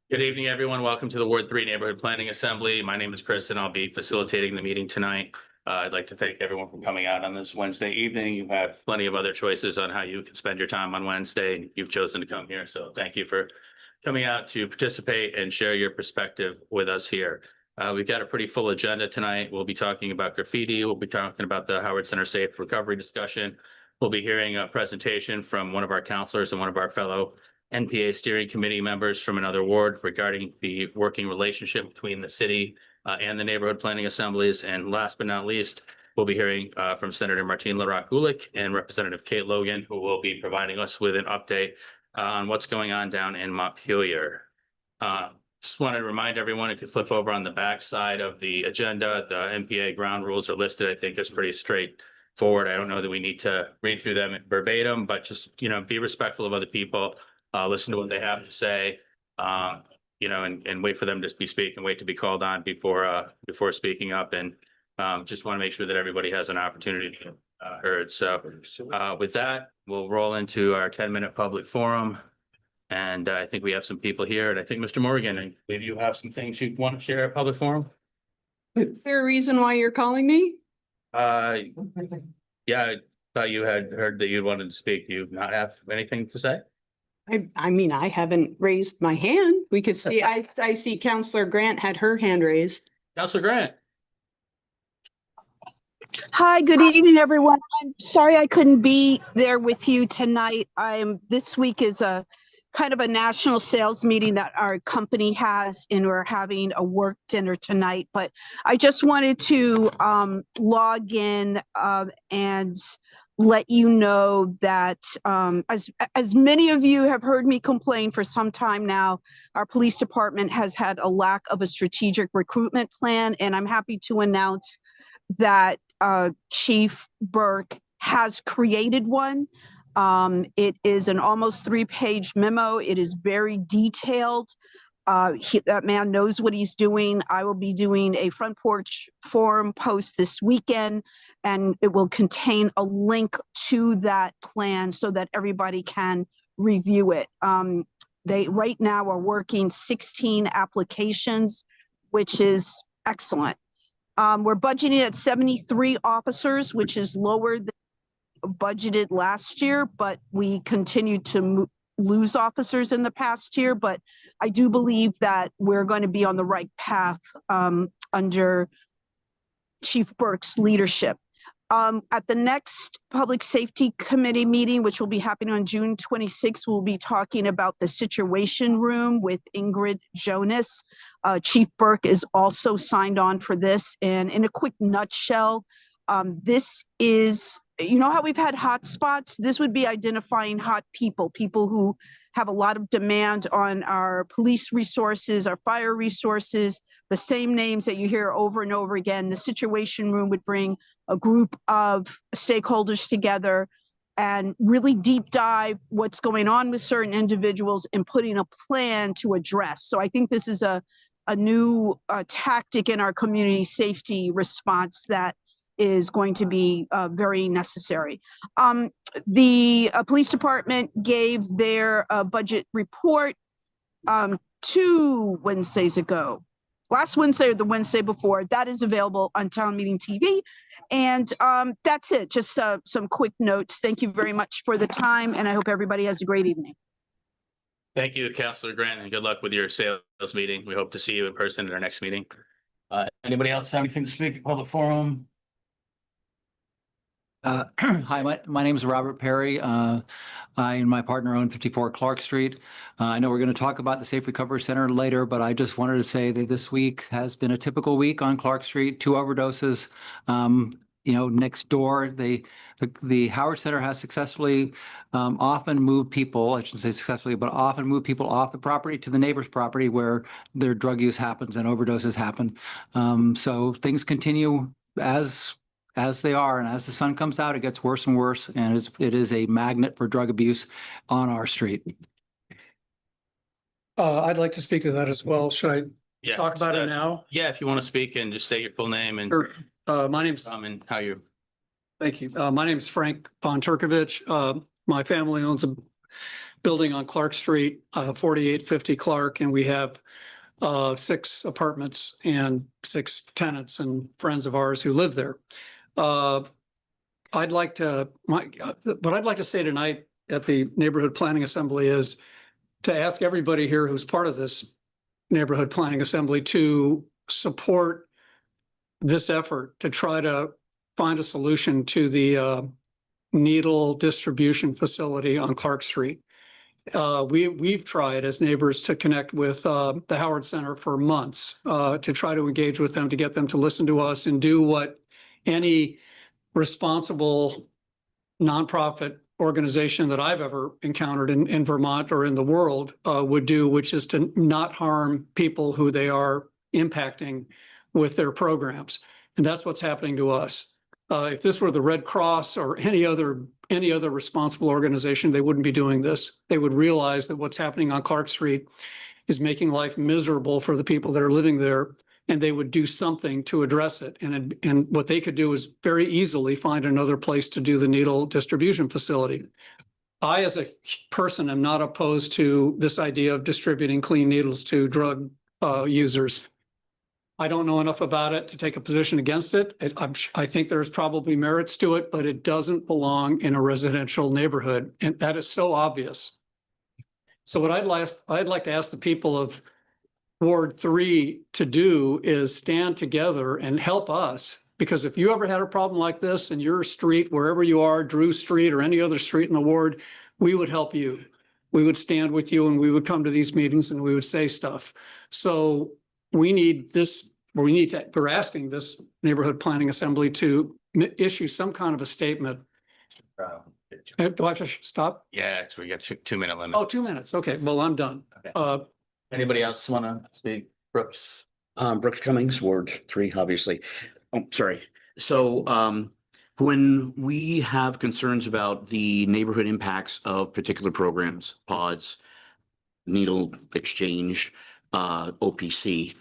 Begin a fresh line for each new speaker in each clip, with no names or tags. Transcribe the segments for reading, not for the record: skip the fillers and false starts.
Good evening, everyone. Welcome to the Ward 3 Neighborhood Planning Assembly. My name is Chris, and I'll be facilitating the meeting tonight. I'd like to thank everyone for coming out on this Wednesday evening. You have plenty of other choices on how you can spend your time on Wednesday. You've chosen to come here, so thank you for coming out to participate and share your perspective with us here. We've got a pretty full agenda tonight. We'll be talking about graffiti. We'll be talking about the Howard Center Safe Recovery discussion. We'll be hearing a presentation from one of our counselors and one of our fellow NPA steering committee members from another ward regarding the working relationship between the city and the neighborhood planning assemblies. And last but not least, we'll be hearing from Senator Martine LaRocque-Gulick and Representative Kate Logan, who will be providing us with an update on what's going on down in Montpelier. Just want to remind everyone, if you flip over on the back side of the agenda, the NPA ground rules are listed. I think it's pretty straightforward. I don't know that we need to read through them verbatim, but just, be respectful of other people. Listen to what they have to say, and wait for them to speak and wait to be called on before speaking up. And just want to make sure that everybody has an opportunity to be heard. So with that, we'll roll into our 10-minute public forum. And I think we have some people here. And I think, Mr. Morgan, I believe you have some things you want to share at public forum.
Is there a reason why you're calling me?
Yeah, I thought you had heard that you wanted to speak. Do you not have anything to say?
I mean, I haven't raised my hand. We could see, I see Counselor Grant had her hand raised.
Counselor Grant.
Hi, good evening, everyone. I'm sorry I couldn't be there with you tonight. This week is a kind of a national sales meeting that our company has, and we're having a work dinner tonight. But I just wanted to log in and let you know that as many of you have heard me complain for some time now, our police department has had a lack of a strategic recruitment plan, and I'm happy to announce that Chief Burke has created one. It is an almost 3-page memo. It is very detailed. That man knows what he's doing. I will be doing a front porch forum post this weekend, and it will contain a link to that plan so that everybody can review it. They right now are working 16 applications, which is excellent. We're budgeting at 73 officers, which is lower than budgeted last year, but we continue to lose officers in the past year. But I do believe that we're going to be on the right path under Chief Burke's leadership. At the next Public Safety Committee meeting, which will be happening on June 26th, we'll be talking about the Situation Room with Ingrid Jonas. Chief Burke is also signed on for this. And in a quick nutshell, this is, how we've had hot spots? This would be identifying hot people who have a lot of demand on our police resources, our fire resources, the same names that you hear over and over again. The Situation Room would bring a group of stakeholders together and really deep dive what's going on with certain individuals and putting a plan to address. So I think this is a new tactic in our community safety response that is going to be very necessary. The police department gave their budget report 2 Wednesdays ago. Last Wednesday or the Wednesday before. That is available on Town Meeting TV. And that's it. Just some quick notes. Thank you very much for the time, and I hope everybody has a great evening.
Thank you, Councilor Grant, and good luck with your sales meeting. We hope to see you in person at our next meeting. Anybody else have anything to speak at public forum?
Hi, my name is Robert Perry. I and my partner own 54 Clark Street. I know we're going to talk about the Safe Recovery Center later, but I just wanted to say that this week has been a typical week on Clark Street. 2 overdoses. Next door, the Howard Center has successfully often moved people, I shouldn't say successfully, but often moved people off the property to the neighbor's property where their drug use happens and overdoses happen. So things continue as they are, and as the sun comes out, it gets worse and worse, and it is a magnet for drug abuse on our street.
I'd like to speak to that as well. Should I talk about it now?
Yeah, if you want to speak and just state your full name and
Sure. My name's
and how you.
Thank you. My name is Frank von Turkovich. My family owns building on Clark Street, 4850 Clark, and we have 6 apartments and 6 tenants and friends of ours who live there. What I'd like to say tonight at the Neighborhood Planning Assembly is to ask everybody here who's part of this Neighborhood Planning Assembly to support this effort to try to find a solution to the needle distribution facility on Clark Street. We've tried as neighbors to connect with the Howard Center for months to try to engage with them, to get them to listen to us and do what any responsible nonprofit organization that I've ever encountered in Vermont or in the world would do, which is to not harm people who they are impacting with their programs. And that's what's happening to us. If this were the Red Cross or any other responsible organization, they wouldn't be doing this. They would realize that what's happening on Clark Street is making life miserable for the people that are living there, and they would do something to address it. And what they could do is very easily find another place to do the needle distribution facility. I, as a person, am not opposed to this idea of distributing clean needles to drug users. I don't know enough about it to take a position against it. I think there's probably merits to it, but it doesn't belong in a residential neighborhood, and that is so obvious. So what I'd like to ask the people of Ward 3 to do is stand together and help us, because if you ever had a problem like this in your street, wherever you are, Drew Street or any other street in the ward, we would help you. We would stand with you and we would come to these meetings and we would say stuff. So we're asking this Neighborhood Planning Assembly to issue some kind of a statement. Do I have to stop?
Yeah, so we got 2-minute limit.
Oh, 2 minutes. Okay, well, I'm done.
Okay. Anybody else want to speak? Brooks?
Brooks Cummings, Ward 3, obviously. Oh, sorry. So when we have concerns about the neighborhood impacts of particular programs, pods, needle exchange, OPC,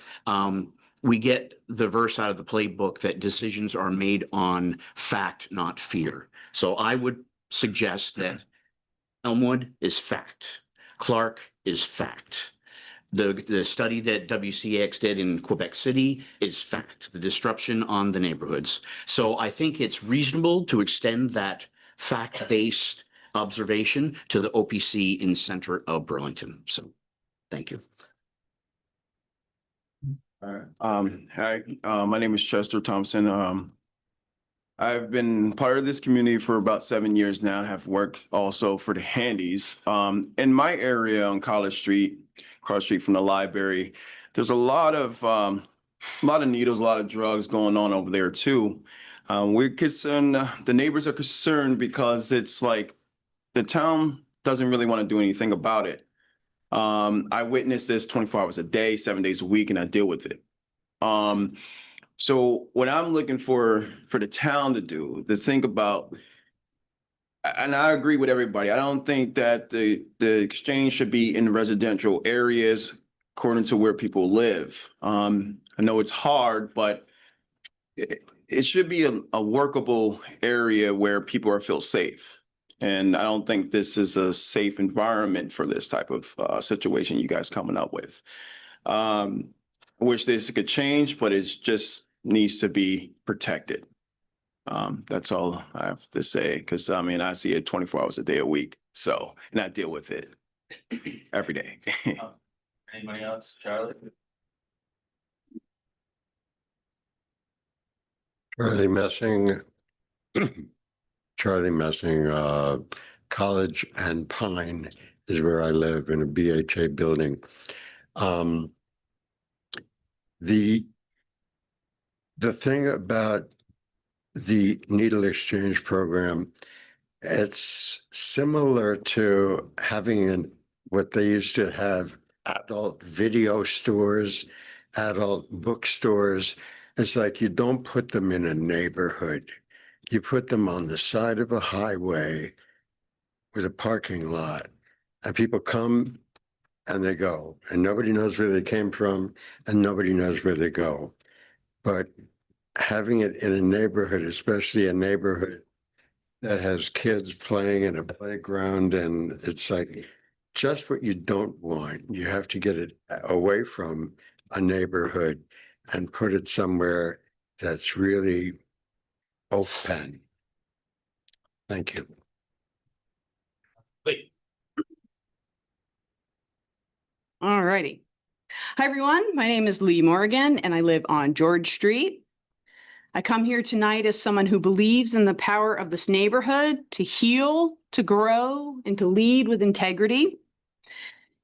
we get the verse out of the playbook that decisions are made on fact, not fear. So I would suggest that Elmwood is fact. Clark is fact. The study that WCAX did in Quebec City is fact, the disruption on the neighborhoods. So I think it's reasonable to extend that fact-based observation to the OPC in center of Burlington. So thank you.
All right. Hi, my name is Chester Thompson. I've been part of this community for about 7 years now. I have worked also for the Handies. In my area on College Street, across the street from the library, there's a lot of needles, a lot of drugs going on over there too. We're concerned, the neighbors are concerned because it's like the town doesn't really want to do anything about it. I witness this 24 hours a day, 7 days a week, and I deal with it. So what I'm looking for the town to do, to think about, and I agree with everybody. I don't think that the exchange should be in residential areas according to where people live. I know it's hard, but it should be a workable area where people feel safe. And I don't think this is a safe environment for this type of situation you guys coming up with. I wish this could change, but it just needs to be protected. That's all I have to say, because I mean, I see it 24 hours a day, a week. So, and I deal with it every day.
Anybody else? Charlie?
Charlie Messing, College and Pine is where I live, in a BHA building. The thing about the needle exchange program, it's similar to having what they used to have, adult video stores, adult bookstores. It's like you don't put them in a neighborhood. You put them on the side of a highway with a parking lot, and people come and they go, and nobody knows where they came from and nobody knows where they go. But having it in a neighborhood, especially a neighborhood that has kids playing in a playground, and it's like just what you don't want. You have to get it away from a neighborhood and put it somewhere that's really open. Thank you.
Wait,
All righty. Hi, everyone. My name is Lee Morgan, and I live on George Street. I come here tonight as someone who believes in the power of this neighborhood to heal, to grow, and to lead with integrity.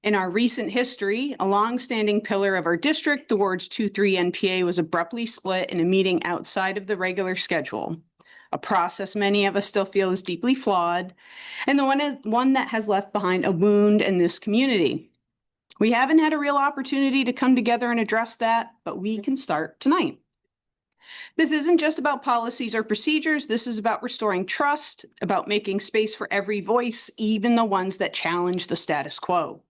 In our recent history, a longstanding pillar of our district, the Wards 2-3 NPA, was abruptly split in a meeting outside of the regular schedule, a process many of us still feel is deeply flawed, and one that has left behind a wound in this community. We haven't had a real opportunity to come together and address that, but we can start tonight. This isn't just about policies or procedures. This is about restoring trust, about making space for every voice, even the ones that challenge the status quo,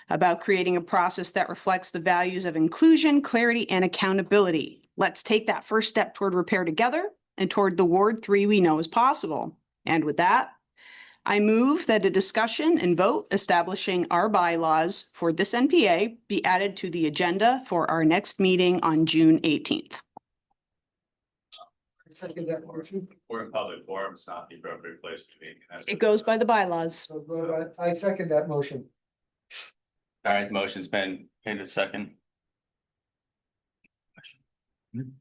about creating a process that reflects the values of inclusion, clarity, and accountability. Let's take that first step toward repair together and toward the Ward 3 we know is possible. And with that, I move that a discussion and vote establishing our bylaws for this NPA be added to the agenda for our next meeting on June 18th.
Second that motion.
we're in public forum, it's not the appropriate place to be.
It goes by the bylaws.
So I second that motion.
All right, motion's been made a second.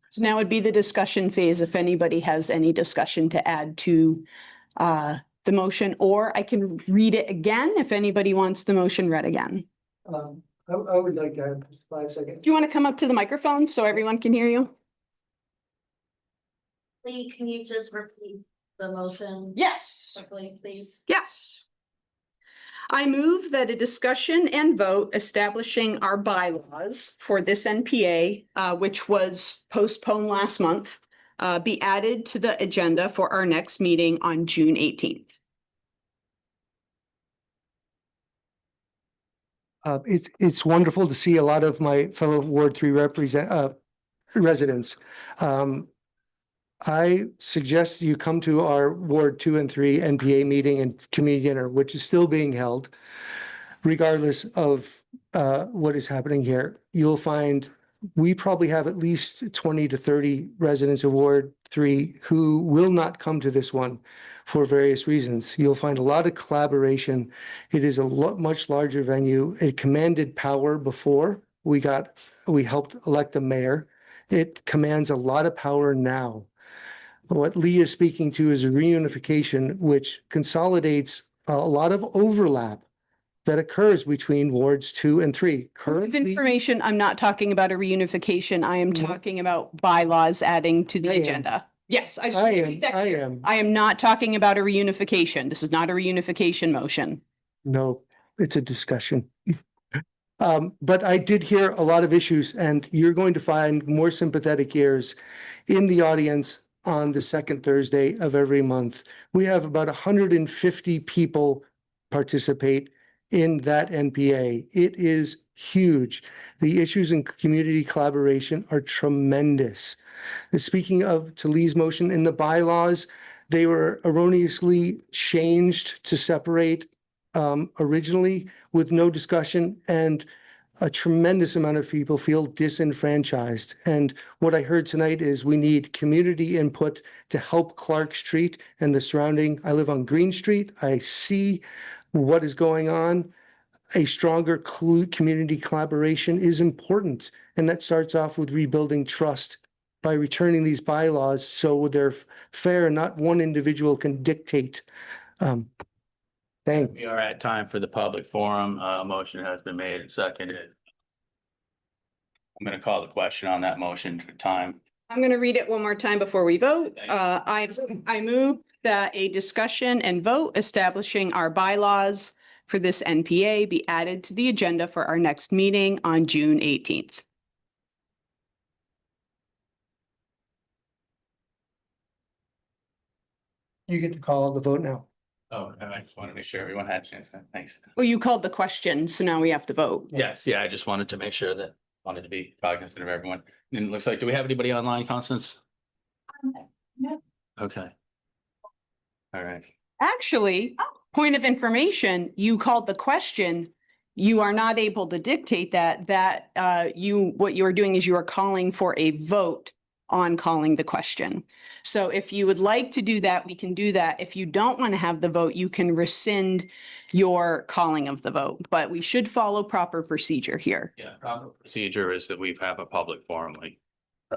So now would be the discussion phase if anybody has any discussion to add to the motion, or I can read it again if anybody wants the motion read again.
I would like to have 5 seconds.
Do you want to come up to the microphone so everyone can hear you?
Lee, can you just repeat the motion?
Yes.
Quickly, please.
Yes. I move that a discussion and vote establishing our bylaws for this NPA, which was postponed last month, be added to the agenda for our next meeting on June 18th.
It's wonderful to see a lot of my fellow Ward 3 residents. I suggest you come to our Ward 2 and 3 NPA meeting and community dinner, which is still being held. Regardless of what is happening here, you'll find we probably have at least 20 to 30 residents of Ward 3 who will not come to this one for various reasons. You'll find a lot of collaboration. It is a much larger venue. It commanded power before we helped elect a mayor. It commands a lot of power now. What Lee is speaking to is a reunification, which consolidates a lot of overlap that occurs between Wards 2 and 3.
Of
Currently,
information, I'm not talking about a reunification. I am talking about bylaws adding to the
I am.
agenda. Yes, I
I
should
am,
repeat that
I
clear.
am.
I am not talking about a reunification. This is not a reunification motion.
No, it's a discussion. But I did hear a lot of issues, and you're going to find more sympathetic ears in the audience on the second Thursday of every month. We have about 150 people participate in that NPA. It is huge. The issues in community collaboration are tremendous. And speaking of to Lee's motion, in the bylaws, they were erroneously changed to separate originally with no discussion, and a tremendous amount of people feel disenfranchised. And what I heard tonight is we need community input to help Clark Street and the surrounding. I live on Green Street. I see what is going on. A stronger community collaboration is important. And that starts off with rebuilding trust by returning these bylaws so they're fair and not one individual can dictate. Thank you.
We are at time for the public forum. Motion has been made and seconded. I'm going to call the question on that motion for time.
I'm going to read it one more time before we vote.
Thank you.
I move that a discussion and vote establishing our bylaws for this NPA be added to the agenda for our next meeting on June 18th.
You get to call the vote now.
Oh, I just want to make sure everyone had a chance. Thanks.
Well, you called the question, so now we have to vote.
Yes, yeah, I just wanted to make sure that, wanted to be cognizant of everyone. And it looks like, do we have anybody online, Constance?
No.
Okay. All right.
Actually, Point of information, you called the question. You are not able to dictate that what you are doing is you are calling for a vote on calling the question. So if you would like to do that, we can do that. If you don't want to have the vote, you can rescind your calling of the vote, but we should follow proper procedure here.
Yeah, proper procedure is that we have a public forum, like,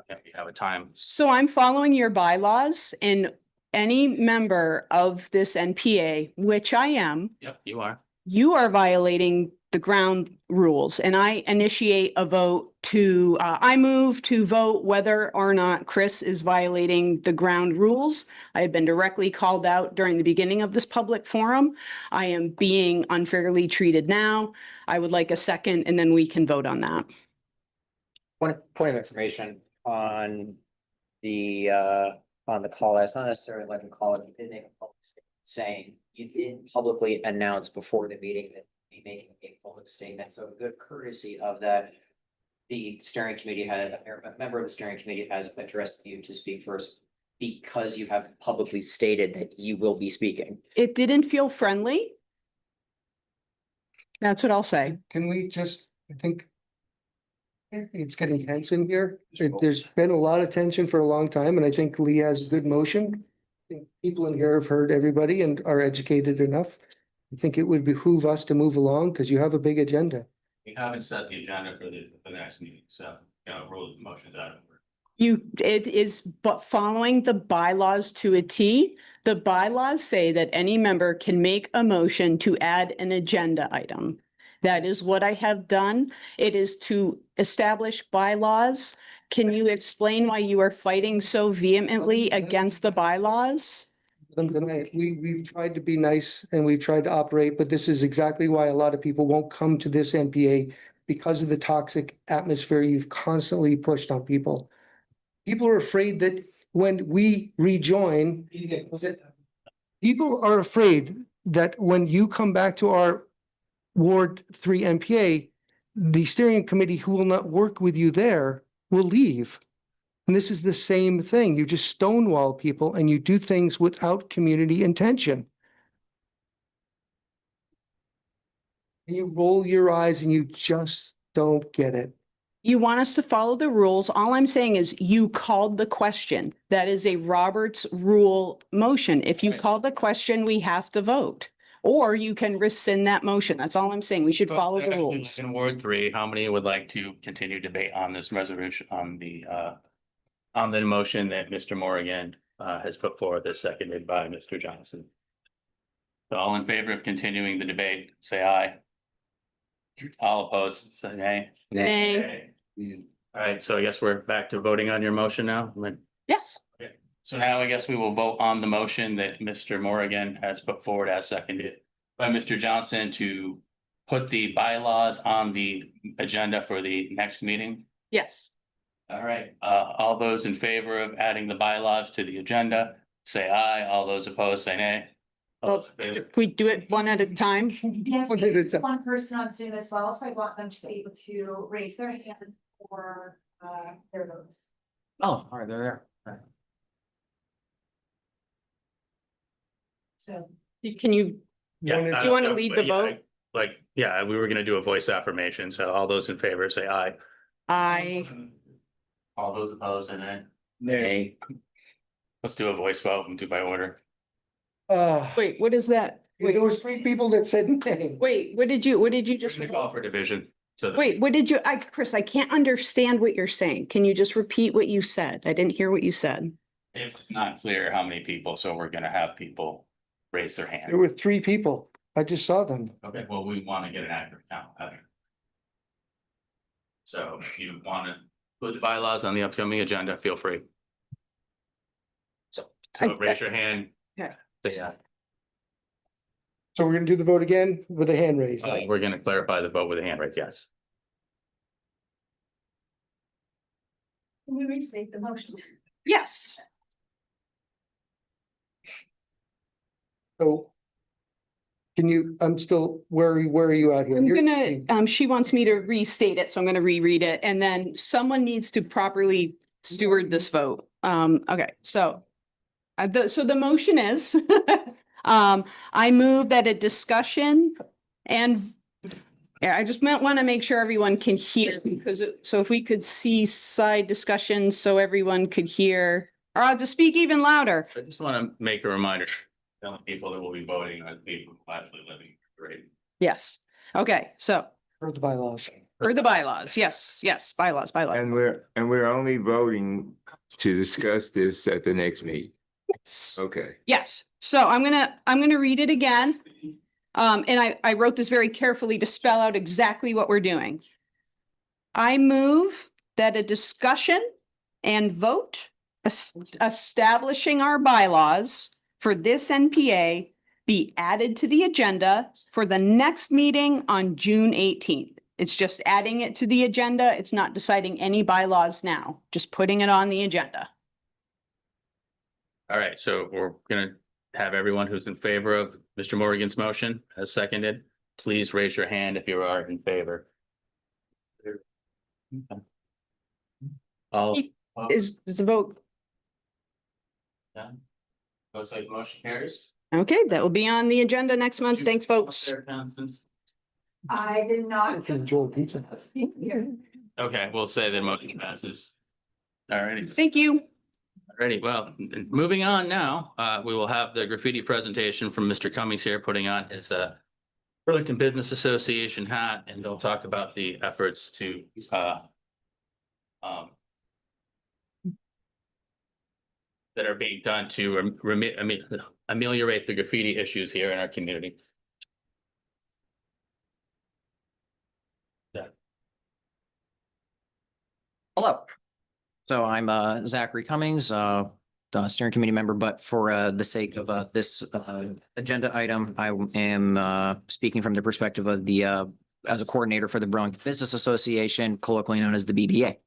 we have a time.
So I'm following your bylaws, and any member of this NPA, which I am,
Yep, you are.
you are violating the ground rules, and I initiate a vote to, I move to vote whether or not Chris is violating the ground rules. I have been directly called out during the beginning of this public forum. I am being unfairly treated now. I would like a second, and then we can vote on that.
Point of information on the call, that's not necessarily like a call, you did make a public statement saying you didn't publicly announce before the meeting that you'd be making a public statement, so a good courtesy of that. The steering committee had, a member of the steering committee has addressed you to speak first because you have publicly stated that you will be speaking.
It didn't feel friendly. That's what I'll say.
Can we just, I think it's getting tense in here. There's been a lot of tension for a long time, and I think Lee has good motion. I think people in here have heard everybody and are educated enough. I think it would behoove us to move along because you have a big agenda.
We haven't set the agenda for the next meeting, so, rules and motions out of order.
It is, but following the bylaws to a T, the bylaws say that any member can make a motion to add an agenda item. That is what I have done. It is to establish bylaws. Can you explain why you are fighting so vehemently against the bylaws?
We've tried to be nice and we've tried to operate, but this is exactly why a lot of people won't come to this NPA because of the toxic atmosphere you've constantly pushed on people. People are afraid that when we rejoin, people are afraid that when you come back to our Ward 3 NPA, the steering committee who will not work with you there will leave. And this is the same thing. You just stonewall people and you do things without community intention. You roll your eyes and you just don't get it.
You want us to follow the rules. All I'm saying is you called the question. That is a Roberts rule motion. If you call the question, we have to vote. Or you can rescind that motion. That's all I'm saying. We should follow the rules.
In Ward 3, how many would like to continue debate on this resolution, on the motion that Mr. Morgan has put forward, as seconded by Mr. Johnson? So all in favor of continuing the debate, say aye. All opposed, say nay.
Nay.
All right, so I guess we're back to voting on your motion now.
Yes.
So now I guess we will vote on the motion that Mr. Morgan has put forward as seconded by Mr. Johnson to put the bylaws on the agenda for the next meeting.
Yes.
All right, all those in favor of adding the bylaws to the agenda, say aye. All those opposed, say nay.
Well, if we do it one at a time.
Yes,
One at a time.
one person on Zoom as well, so I want them to be able to raise their hand for their votes.
Oh, all right, they're there. All right.
So.
Can you,
Yeah.
you want to lead the vote?
Like, yeah, we were gonna do a voice affirmation, so all those in favor say aye.
I,
All those opposed, say nay.
Nay.
Let's do a voice vote and do by order.
wait, what is that?
There was 3 people that said nay.
Wait, what did you just?
Just call for division. So
Wait, what did you, Chris, I can't understand what you're saying. Can you just repeat what you said? I didn't hear what you said.
if it's not clear how many people, so we're gonna have people raise their
There
hand.
were 3 people. I just saw them.
Okay, well, we want to get an accurate count. So if you want to put the bylaws on the upcoming agenda, feel free. So raise your hand.
Okay.
Say aye.
So we're gonna do the vote again with a hand raised.
We're gonna clarify the vote with a hand raise, yes.
Can we restate the motion?
Yes.
So can you, I'm still, where are you at here?
I'm
You're-
gonna, she wants me to restate it, so I'm gonna reread it, and then someone needs to properly steward this vote. Okay, so. So the motion is, I move that a discussion and yeah, I just want to make sure everyone can hear because so if we could see side discussions so everyone could hear, or I'll just speak even louder.
I just want to make a reminder, telling people that will be voting are the people who actually living, right?
Yes. Okay. So
For the bylaws.
for the bylaws. Yes. Yes. Bylaws.
And we're only voting to discuss this at the next meeting.
Yes.
Okay.
Yes. So I'm gonna read it again. And I wrote this very carefully to spell out exactly what we're doing. I move that a discussion and vote establishing our bylaws for this NPA be added to the agenda for the next meeting on June 18th. It's just adding it to the agenda. It's not deciding any bylaws now, just putting it on the agenda.
All right, so we're gonna have everyone who's in favor of Mr. Morgan's motion as seconded. Please raise your hand if you are in favor. All.
Is the vote?
Done. Looks like the motion carries.
Okay, that will be on the agenda next month. Thanks, folks.
There, Constance.
I did not.
Enjoy pizza.
Okay, we'll say the motion passes. All righty.
Thank you.
Alrighty, well, moving on now, we will have the graffiti presentation from Mr. Cummings here, putting on his Burlington Business Association hat, and they'll talk about the efforts to that are being done to ameliorate the graffiti issues here in our community.
Hello. So I'm Zachary Cummings, the steering committee member, but for the sake of this agenda item, I am speaking from the perspective of the as a coordinator for the Burlington Business Association, colloquially known as the BBA.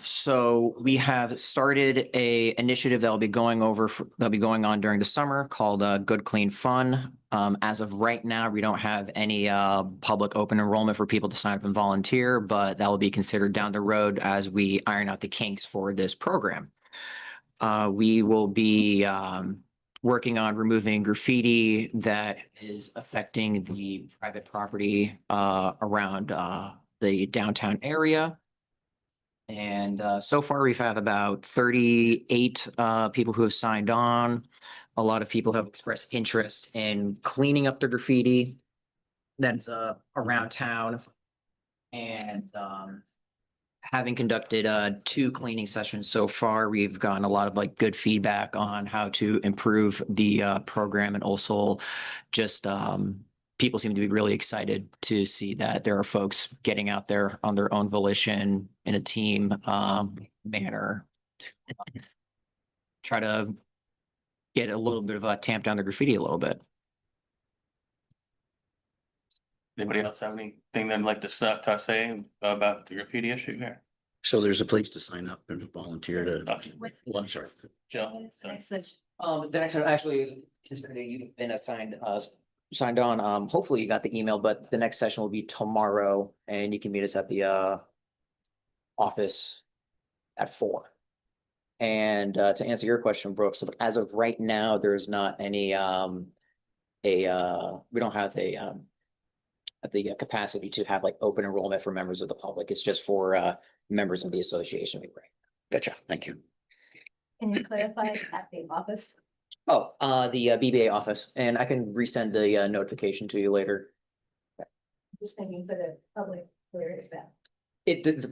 So we have started a initiative that'll be going on during the summer called Good Clean Fun. As of right now, we don't have any public open enrollment for people to sign up and volunteer, but that will be considered down the road as we iron out the kinks for this program. We will be working on removing graffiti that is affecting the private property around the downtown area. And so far, we've had about 38 people who have signed on. A lot of people have expressed interest in cleaning up the graffiti that's around town. And having conducted 2 cleaning sessions so far, we've gotten a lot of good feedback on how to improve the program, and also just people seem to be really excited to see that there are folks getting out there on their own volition in a team manner. Try to get a little bit of a tamp down the graffiti a little bit.
Anybody else have anything they'd like to say about the graffiti issue here?
So there's a place to sign up and volunteer to, well, I'm sorry.
Jill, sorry.
The next one, actually, since you've been signed on, hopefully you got the email, but the next session will be tomorrow, and you can meet us at the office at 4. And to answer your question, Brooks, so as of right now, there's not any we don't have the capacity to have open enrollment for members of the public. It's just for members of the association.
Gotcha. Thank you.
Can you clarify at the office?
Oh, the BBA office, and I can resend the notification to you later.
Just thinking for the public, where is that?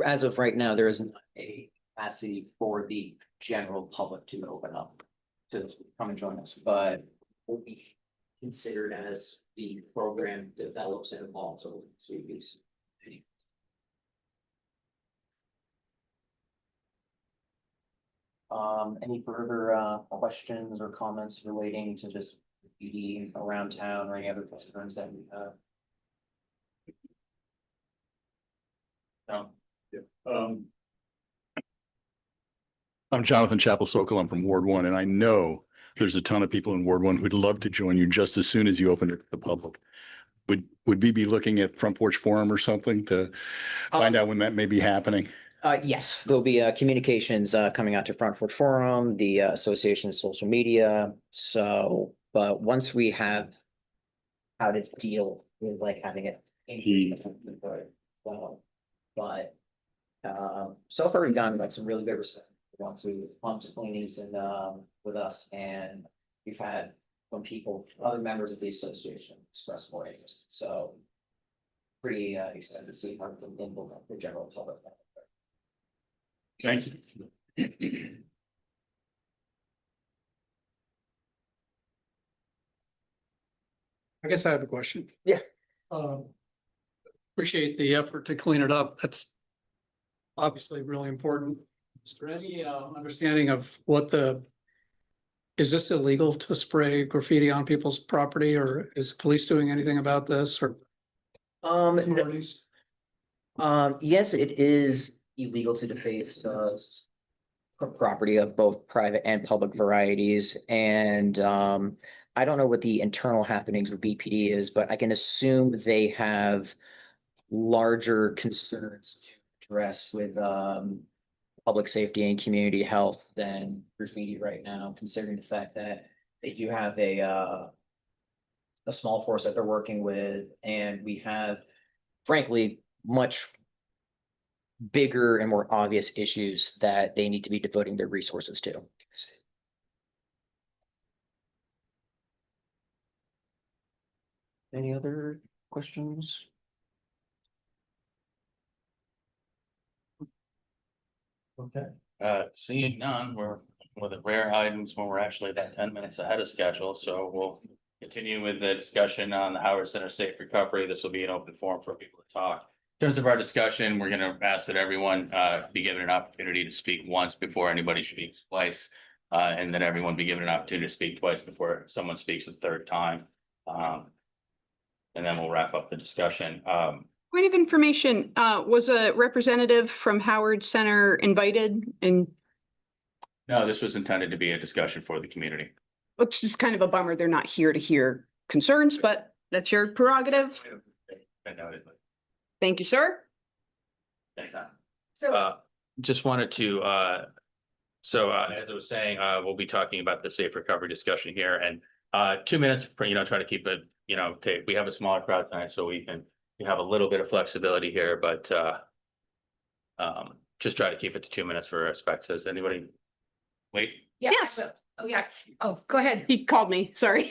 As of right now, there isn't a capacity for the general public to open up to come and join us, but will be considered as the program develops and evolves over the 2 weeks. Any further questions or comments relating to just graffiti around town or any other concerns that we have?
No.
I'm Jonathan Chapel Sokol. I'm from Ward 1, and I know there's a ton of people in Ward 1 who'd love to join you just as soon as you open it to the public. Would we be looking at Front Porch Forum or something to find out when that may be happening?
Yes, there'll be communications coming out to Front Porch Forum, the association's social media. So, but once we have how to deal with like having it. Well, but so far we've gotten like some really good reception. Once we bunch of cleanings and with us, and we've had some people, other members of the association express more interest. So pretty excited to see how we can implement the general public.
Thank you.
I guess I have a question.
Yeah.
Appreciate the effort to clean it up. That's obviously really important. Is there any understanding of is this illegal to spray graffiti on people's property, or is the police doing anything about this, or authorities?
Yes, it is illegal to deface property of both private and public varieties. And I don't know what the internal happenings with BPD is, but I can assume they have larger concerns to address with public safety and community health than graffiti right now, considering the fact that they do have a small force that they're working with, and we have, frankly, much bigger and more obvious issues that they need to be devoting their resources to. Any other questions?
Okay, seeing none, we're one of the rare items when we're actually about 10 minutes ahead of schedule, so we'll continue with the discussion on the Howard Center Safe Recovery. This will be an open forum for people to talk. In terms of our discussion, we're gonna ask that everyone be given an opportunity to speak once before anybody speaks twice. And that everyone be given an opportunity to speak twice before someone speaks a third time. And then we'll wrap up the discussion.
Point of information, was a representative from Howard Center invited, and
No, this was intended to be a discussion for the community.
which is kind of a bummer. They're not here to hear concerns, but that's your prerogative.
I noted.
Thank you, sir.
Anytime.
So,
Just wanted to, as I was saying, we'll be talking about the safe recovery discussion here, and 2 minutes for, try to keep it, we have a smaller crowd tonight, so we have a little bit of flexibility here, but just try to keep it to 2 minutes for respect. Does anybody wait?
yeah.
Yes.
Oh, yeah. Oh, go ahead.
He called me, sorry.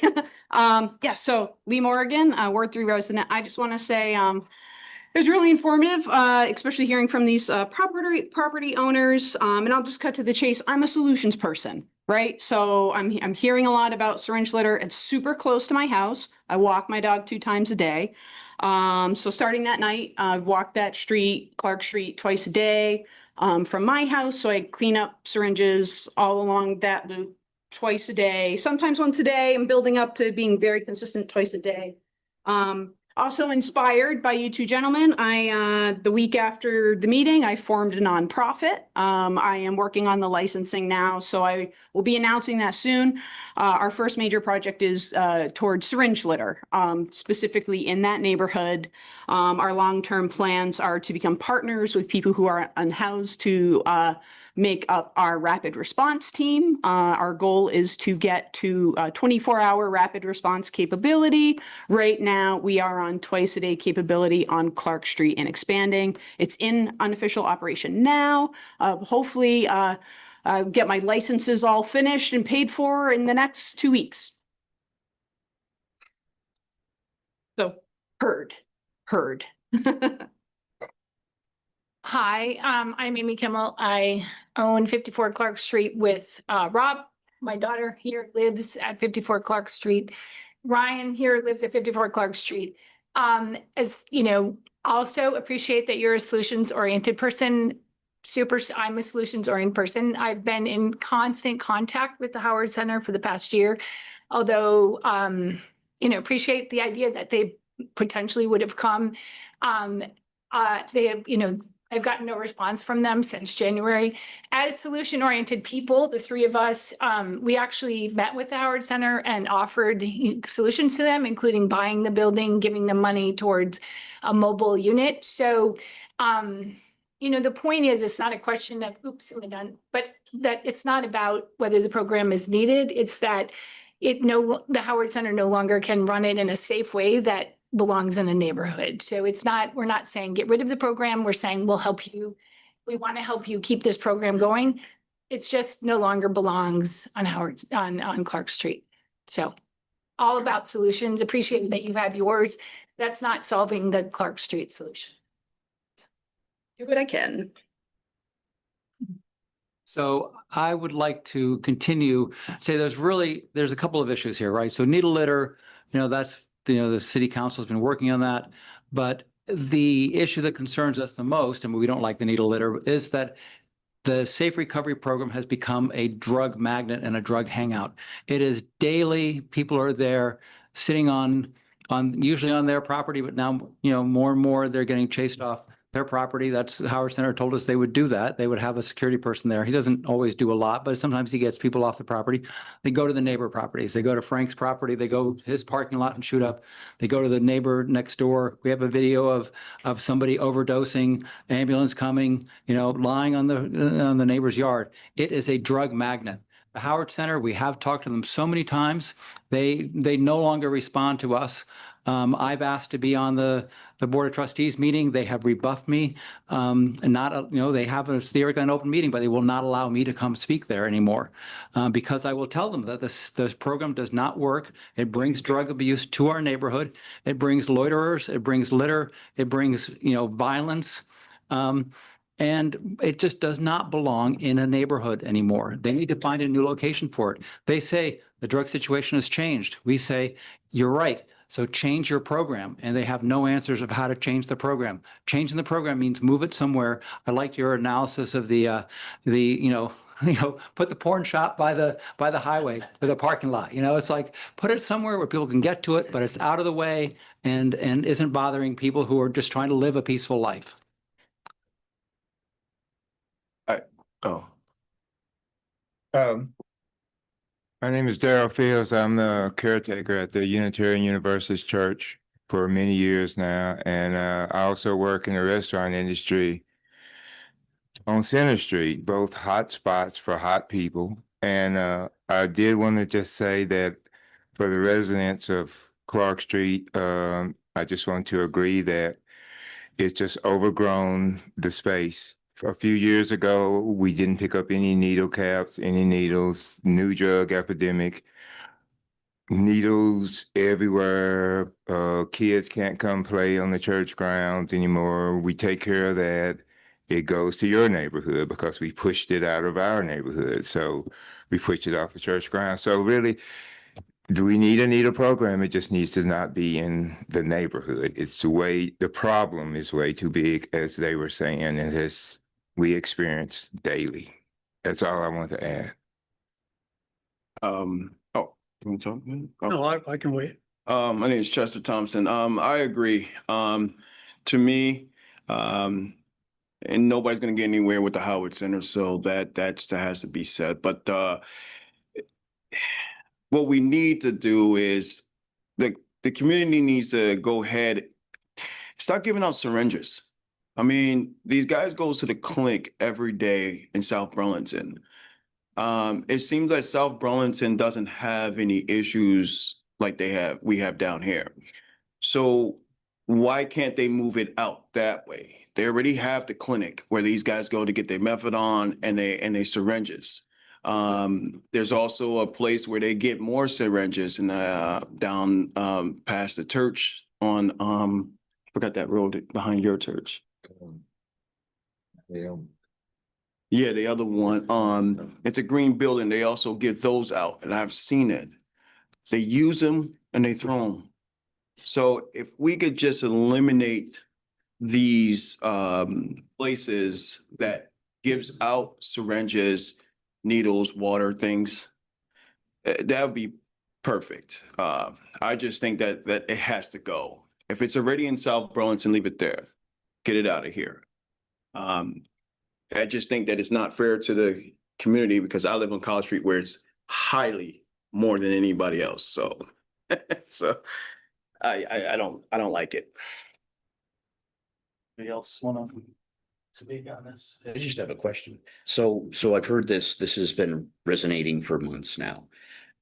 Yeah, so Lee Morgan, Ward 3 resident. I just want to say, it was really informative, especially hearing from these property owners. And I'll just cut to the chase. I'm a solutions person, right? So I'm hearing a lot about syringe litter. It's super close to my house. I walk my dog 2 times a day. So starting that night, I walk that street, Clark Street, twice a day from my house. So I clean up syringes all along that loop twice a day, sometimes once a day. I'm building up to being very consistent twice a day. Also inspired by you two gentlemen, the week after the meeting, I formed a nonprofit. I am working on the licensing now, so I will be announcing that soon. Our first major project is towards syringe litter, specifically in that neighborhood. Our long-term plans are to become partners with people who are unhoused to make up our rapid response team. Our goal is to get to 24-hour rapid response capability. Right now, we are on twice-a-day capability on Clark Street and expanding. It's in unofficial operation now. Hopefully, get my licenses all finished and paid for in the next 2 weeks. So, heard.
Hi, I'm Amy Kimmel. I own 54 Clark Street with Rob. My daughter here lives at 54 Clark Street. Ryan here lives at 54 Clark Street. As you know, also appreciate that you're a solutions-oriented person. I'm a solutions-oriented person. I've been in constant contact with the Howard Center for the past year, although appreciate the idea that they potentially would have come. They have, I've gotten no response from them since January. As solution-oriented people, the 3 of us, we actually met with the Howard Center and offered solutions to them, including buying the building, giving them money towards a mobile unit. So, you know, the point is, it's not a question of, oops, am I done? But that it's not about whether the program is needed. It's that the Howard Center no longer can run it in a safe way that belongs in a neighborhood. So we're not saying get rid of the program. We're saying we'll help you. We want to help you keep this program going. It's just no longer belongs on on Clark Street. So all about solutions. Appreciate that you have yours. That's not solving the Clark Street solution.
Do what I can.
So I would like to continue, say there's a couple of issues here, right? So needle litter, that's, the city council has been working on that. But the issue that concerns us the most, and we don't like the needle litter, is that the Safe Recovery Program has become a drug magnet and a drug hangout. It is daily, people are there sitting on usually on their property, but now, more and more they're getting chased off their property. That's Howard Center told us they would do that. They would have a security person there. He doesn't always do a lot, but sometimes he gets people off the property. They go to the neighbor properties. They go to Frank's property. They go to his parking lot and shoot up. They go to the neighbor next door. We have a video of somebody overdosing, ambulance coming, lying on the neighbor's yard. It is a drug magnet. The Howard Center, we have talked to them so many times. They no longer respond to us. I've asked to be on the Board of Trustees meeting. They have rebuffed me. And they have a theoretically an open meeting, but they will not allow me to come speak there anymore. Because I will tell them that this program does not work. It brings drug abuse to our neighborhood. It brings loiterers. It brings litter. It brings, violence. And it just does not belong in a neighborhood anymore. They need to find a new location for it. They say the drug situation has changed. We say, you're right. So change your program. And they have no answers of how to change the program. Changing the program means move it somewhere. I liked your analysis of the put the porn shop by the highway or the parking lot. It's like put it somewhere where people can get to it, but it's out of the way and isn't bothering people who are just trying to live a peaceful life.
My name is Darrell Fields. I'm the caretaker at the Unitarian Universalist Church for many years now. And I also work in the restaurant industry on Center Street, both hot spots for hot people. And I did want to just say that for the residents of Clark Street, I just want to agree that it's just overgrown the space. A few years ago, we didn't pick up any needle caps, any needles, new drug epidemic, needles everywhere. Kids can't come play on the church grounds anymore. We take care of that. It goes to your neighborhood because we pushed it out of our neighborhood. So we pushed it off the church grounds. So really, do we need a needle program? It just needs to not be in the neighborhood. The problem is way too big, as they were saying, and as we experience daily. That's all I want to add.
You want to talk? Oh.
No, I can wait.
My name is Chester Thompson. I agree. To me, and nobody's going to get anywhere with the Howard Center, so that has to be said. But what we need to do is the community needs to go ahead, start giving out syringes. I mean, these guys go to the clinic every day in South Burlington. It seems like South Burlington doesn't have any issues like we have down here. So why can't they move it out that way? They already have the clinic where these guys go to get their methadone and they syringes. There's also a place where they get more syringes and down past the church on I forgot that road behind your church. Yeah, the other one. It's a green building. They also give those out, and I've seen it. They use them and they throw them. So if we could just eliminate these places that gives out syringes, needles, water, things, that would be perfect. I just think that it has to go. If it's already in South Burlington, leave it there. Get it out of here. I just think that it's not fair to the community because I live on College Street where it's highly more than anybody else. So, so I don't like it.
Anybody else want to? speak on this?
I just have a question. So I've heard this has been resonating for months now.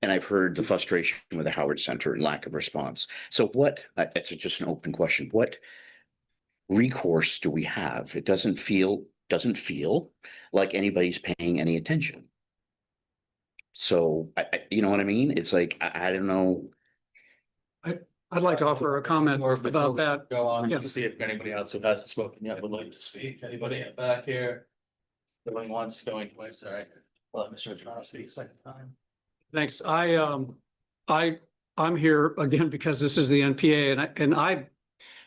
And I've heard the frustration with the Howard Center and lack of response. So it's just an open question. What recourse do we have? It doesn't feel like anybody's paying any attention. So you know what I mean? It's like, I don't know.
I'd like to offer a comment
Or before
about
we
that.
Go on
Yeah.
to see if anybody else who hasn't spoken yet would like to speak. Anybody in back here? Going once, going twice, all right. Well, Mr. Toronto speak second time.
Thanks. I'm here again because this is the NPA and I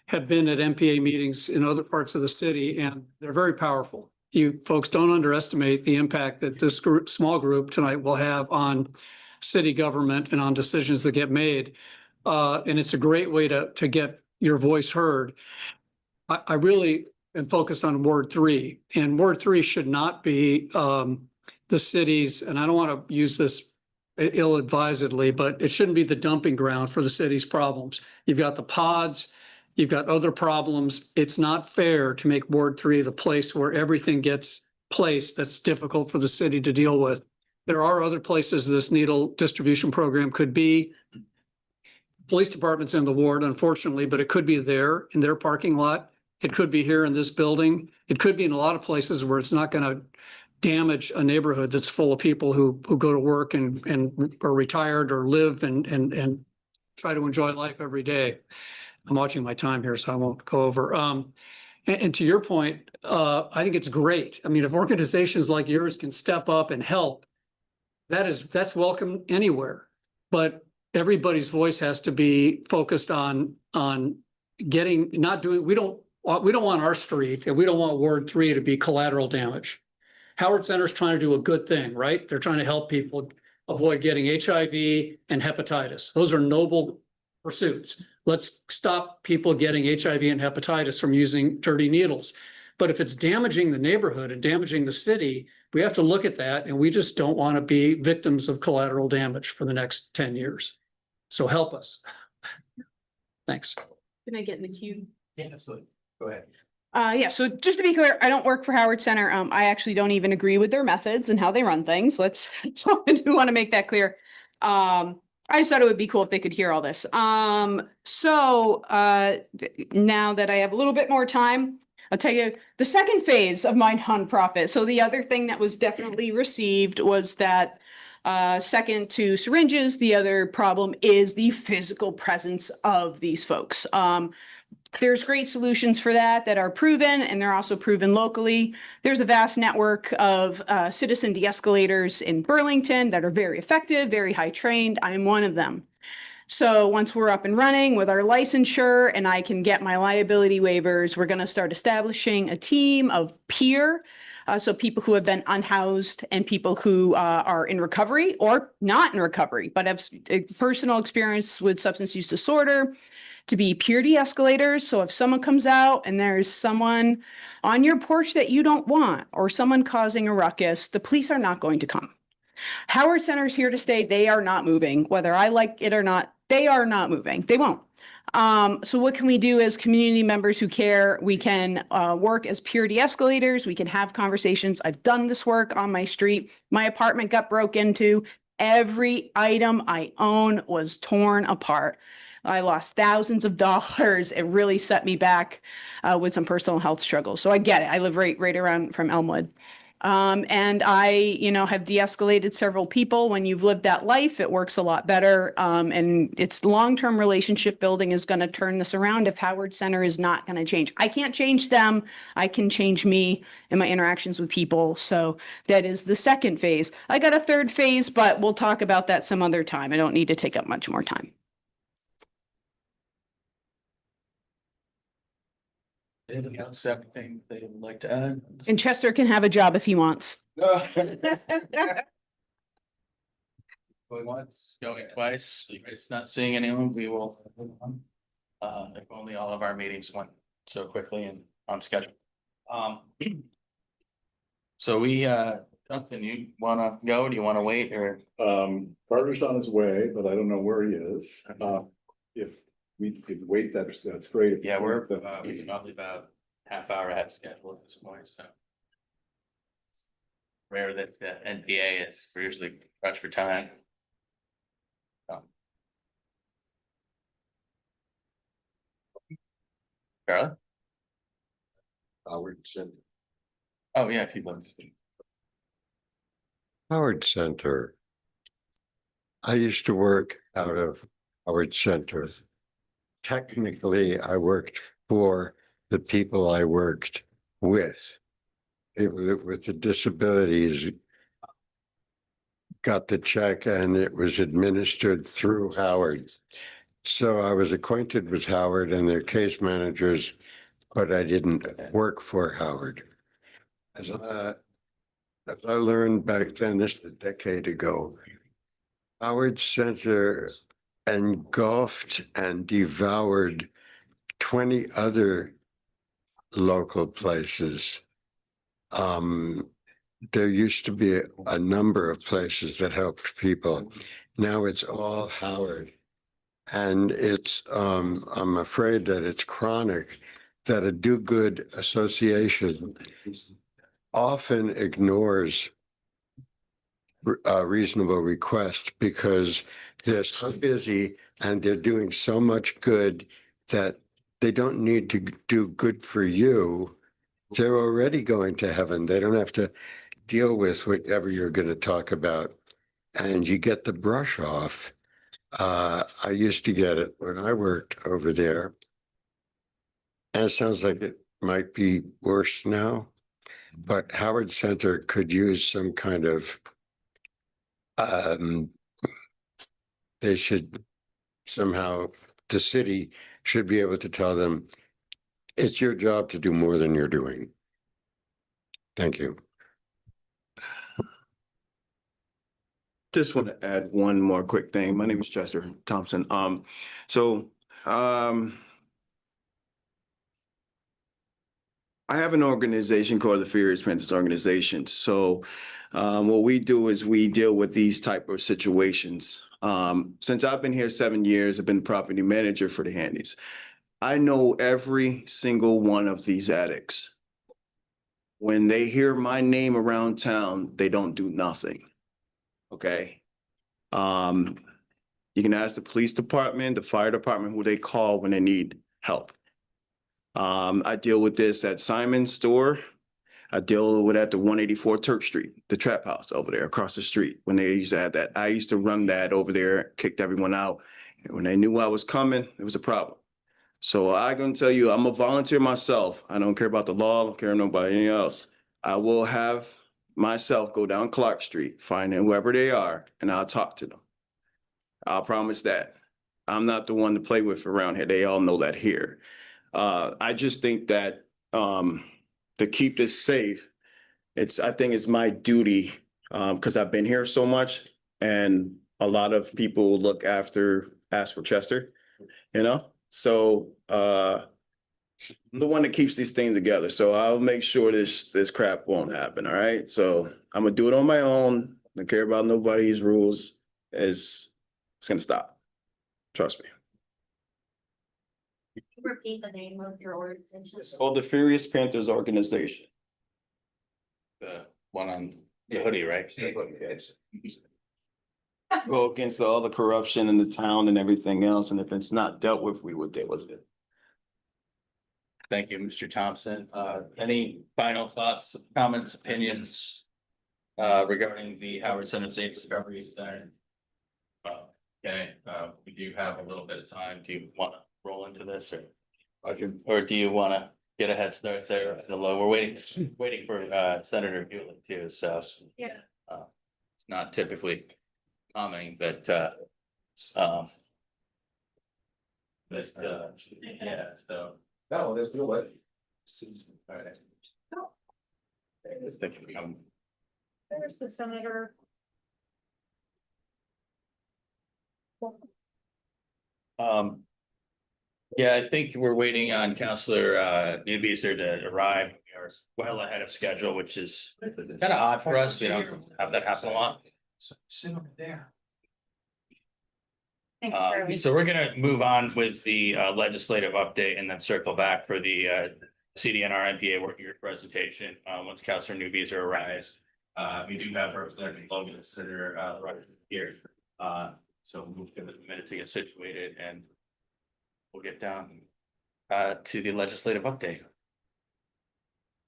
have been at NPA meetings in other parts of the city and they're very powerful. You folks don't underestimate the impact that this small group tonight will have on city government and on decisions that get made. And it's a great way to get your voice heard. I really am focused on Ward 3, and Ward 3 should not be the city's, and I don't want to use this ill-advisedly, but it shouldn't be the dumping ground for the city's problems. You've got the pods, you've got other problems. It's not fair to make Ward 3 the place where everything gets placed that's difficult for the city to deal with. There are other places this needle distribution program could be. Police department's in the ward, unfortunately, but it could be there in their parking lot. It could be here in this building. It could be in a lot of places where it's not going to damage a neighborhood that's full of people who go to work and are retired or live and try to enjoy life every day. I'm watching my time here, so I won't go over. And to your point, I think it's great. I mean, if organizations like yours can step up and help, that's welcome anywhere. But everybody's voice has to be focused on getting, not doing, we don't want our street and we don't want Ward 3 to be collateral damage. Howard Center's trying to do a good thing, right? They're trying to help people avoid getting HIV and hepatitis. Those are noble pursuits. Let's stop people getting HIV and hepatitis from using dirty needles. But if it's damaging the neighborhood and damaging the city, we have to look at that, and we just don't want to be victims of collateral damage for the next 10 years. So help us. Thanks.
Can I get in the queue?
Yeah, absolutely. Go ahead.
Yeah, so just to be clear, I don't work for Howard Center. I actually don't even agree with their methods and how they run things. I do want to make that clear. I just thought it would be cool if they could hear all this. So now that I have a little bit more time, I'll tell you the second phase of my nonprofit. So the other thing that was definitely received was that second to syringes, the other problem is the physical presence of these folks. There's great solutions for that are proven, and they're also proven locally. There's a vast network of citizen de-escalators in Burlington that are very effective, very high trained. I'm one of them. So once we're up and running with our licensure and I can get my liability waivers, we're going to start establishing a team of peer. So people who have been unhoused and people who are in recovery or not in recovery, but have personal experience with substance use disorder, to be peer de-escalators. So if someone comes out and there's someone on your porch that you don't want, or someone causing a ruckus, the police are not going to come. Howard Center is here to stay. They are not moving, whether I like it or not. They are not moving. They won't. So what can we do as community members who care? We can work as peer de-escalators. We can have conversations. I've done this work on my street. My apartment got broke into. Every item I own was torn apart. I lost thousands of dollars. It really set me back with some personal health struggles. So I get it. I live right around from Elmwood. And I, have de-escalated several people. When you've lived that life, it works a lot better. And it's long-term relationship building is going to turn this around if Howard Center is not going to change. I can't change them. I can change me and my interactions with people. So that is the second phase. I got a third phase, but we'll talk about that some other time. I don't need to take up much more time.
Anything else, anything they would like to add?
And Chester can have a job if he wants.
Going once, going twice. If it's not seeing anyone, we will. If only all of our meetings went so quickly and on schedule. So we, Duncan, you wanna go? Do you wanna wait or?
Carter's on his way, but I don't know where he is. If we could wait, that's great.
Yeah, we're probably about half hour ahead of schedule at this point, so. Rare that the NPA is, we're usually pressed for time. Charlie?
Howard Center.
Oh, yeah, people.
Howard Center. I used to work out of Howard Center. Technically, I worked for the people I worked with. People with the disabilities got the check and it was administered through Howard. So I was acquainted with Howard and their case managers, but I didn't work for Howard. As I learned back then, this is a decade ago, Howard Center engulfed and devoured 20 other local places. There used to be a number of places that helped people. Now it's all Howard. And it's, I'm afraid that it's chronic, that a do-good association often ignores a reasonable request because they're so busy and they're doing so much good that they don't need to do good for you. They're already going to heaven. They don't have to deal with whatever you're going to talk about. And you get the brush off. I used to get it when I worked over there. And it sounds like it might be worse now, but Howard Center could use some kind of, they should somehow, the city should be able to tell them, it's your job to do more than you're doing. Thank you.
Just want to add one more quick thing. My name is Chester Thompson. I have an organization called the Furious Panthers Organization. So what we do is we deal with these type of situations. Since I've been here 7 years, I've been property manager for the Handies. I know every single one of these addicts. When they hear my name around town, they don't do nothing. Okay. You can ask the police department, the fire department, who they call when they need help. I deal with this at Simon's store. I deal with at the 184 Turk Street, the trap house over there across the street. When they used to have that, I used to run that over there, kicked everyone out. And when they knew I was coming, it was a problem. So I can tell you, I'm a volunteer myself. I don't care about the law. I don't care about anything else. I will have myself go down Clark Street, find whoever they are, and I'll talk to them. I'll promise that. I'm not the one to play with around here. They all know that here. I just think that to keep this safe, I think it's my duty because I've been here so much, and a lot of people ask for Chester, you know? So I'm the one that keeps these things together. So I'll make sure this crap won't happen. All right. So I'm gonna do it on my own. I don't care about nobody's rules. It's gonna stop. Trust me.
Repeat the name of your organization.
It's called the Furious Panthers Organization.
The one on the hoodie, right?
Go against all the corruption in the town and everything else. And if it's not dealt with, we would deal with it.
Thank you, Mr. Thompson. Any final thoughts, comments, opinions regarding the Howard Center Safe Discovery Center? Okay, we do have a little bit of time. Do you want to roll into this or do you want to get a head start there? We're waiting for Senator Hewlett too, so.
Yeah.
It's not typically commenting, but yeah, so.
No, there's no way.
All right.
No.
Thank
There's the senator.
Yeah, I think we're waiting on Counselor Newbeeser to arrive. We are well ahead of schedule, which is kind of odd for us. We don't have that happen a lot.
Sit over there.
Thank you, Charlie.
So we're gonna move on with the legislative update and then circle back for the CDNR NPA working group presentation, once Councilor Newbies arrives. We do have Representative Logan and Senator Rogers here. So we'll give it a minute to get situated and we'll get down to the legislative update.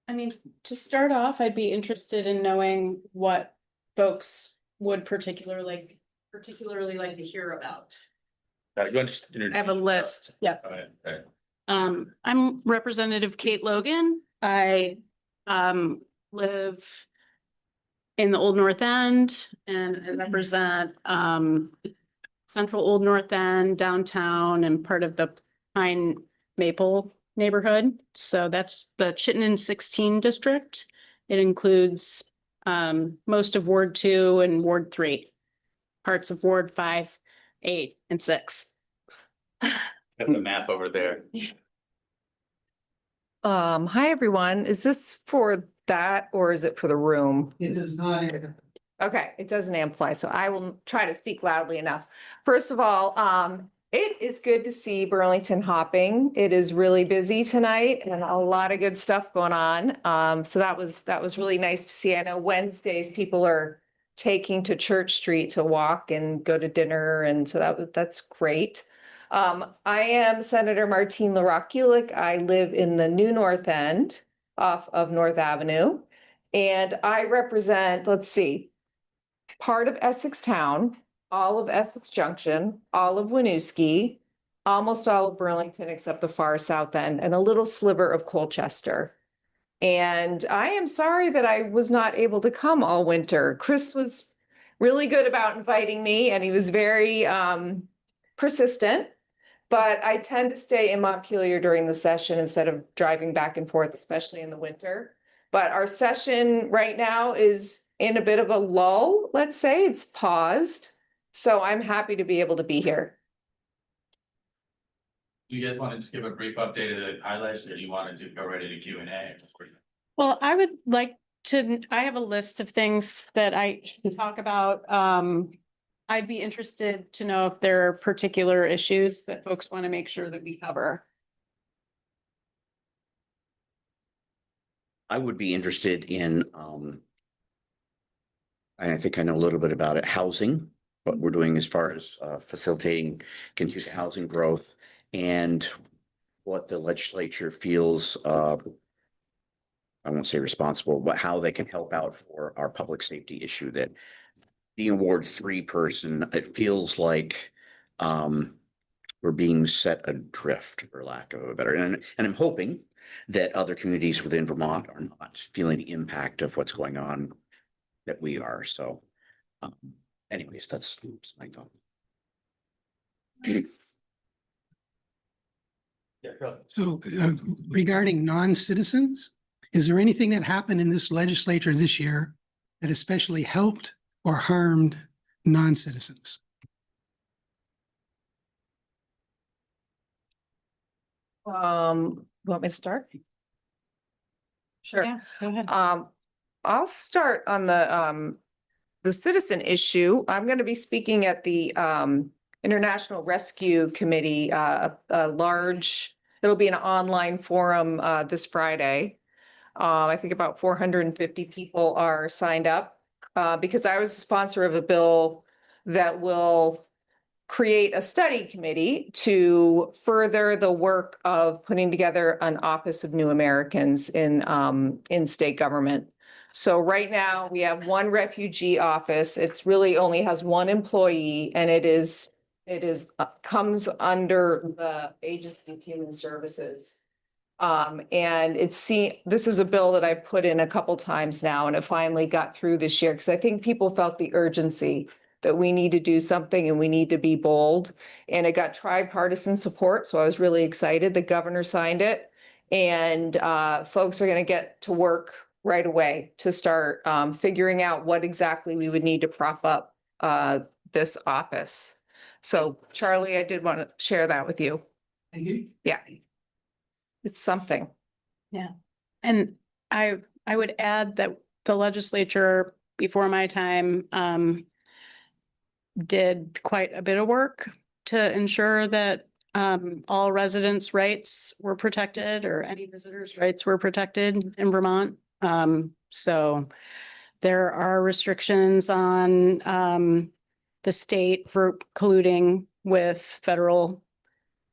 I mean, to start off, I'd be interested in knowing what folks would particularly like to hear about.
You want to just
I have a list. Yeah.
All right, all right.
I'm Representative Kate Logan. I live in the Old North End and I represent Central Old North End, downtown, and part of the Pine Maple neighborhood. So that's the Chittenden 16 district. It includes most of Ward 2 and Ward 3, parts of Ward 5, 8, and 6.
Have the map over there.
Hi, everyone. Is this for that or is it for the room?
It does not.
Okay, it doesn't amplify, so I will try to speak loudly enough. First of all, it is good to see Burlington hopping. It is really busy tonight and a lot of good stuff going on. So that was really nice to see. I know Wednesdays people are taking to Church Street to walk and go to dinner, and so that's great. I am Senator Martine LaRock-Ulick. I live in the New North End off of North Avenue, and I represent, let's see, part of Essex Town, all of Essex Junction, all of Winooski, almost all of Burlington except the far south end, and a little sliver of Colchester. And I am sorry that I was not able to come all winter. Chris was really good about inviting me, and he was very persistent. But I tend to stay in Montpelier during the session instead of driving back and forth, especially in the winter. But our session right now is in a bit of a lull, let's say. It's paused. So I'm happy to be able to be here.
Do you guys want to just give a brief update of the highlights, or do you want to go right into Q&A?
Well, I would like to, I have a list of things that I can talk about. I'd be interested to know if there are particular issues that folks want to make sure that we cover.
I would be interested in, and I think I know a little bit about it, housing, what we're doing as far as facilitating continued housing growth and what the legislature feels, I won't say responsible, but how they can help out for our public safety issue. That being a Ward 3 person, it feels like we're being set adrift, for lack of a better, and I'm hoping that other communities within Vermont are not feeling the impact of what's going on that we are. So anyways, that's my thought.
So regarding non-citizens, is there anything that happened in this legislature this year that especially helped or harmed non-citizens?
Want me to start? Sure.
Yeah, go ahead.
I'll start on the citizen issue. I'm going to be speaking at the International Rescue Committee, there'll be an online forum this Friday. I think about 450 people are signed up because I was a sponsor of a bill that will create a study committee to further the work of putting together an Office of New Americans in state government. So right now we have one refugee office. It's really only has one employee, and it comes under the Agency of Human Services. And this is a bill that I've put in a couple times now, and it finally got through this year because I think people felt the urgency that we need to do something and we need to be bold. And it got tripartisan support, so I was really excited. The governor signed it, and folks are going to get to work right away to start figuring out what exactly we would need to prop up this office. So Charlie, I did want to share that with you.
Thank you.
Yeah. It's something.
Yeah. And I would add that the legislature before my time did quite a bit of work to ensure that all residents' rights were protected or any visitors' rights were protected in Vermont. So there are restrictions on the state for colluding with federal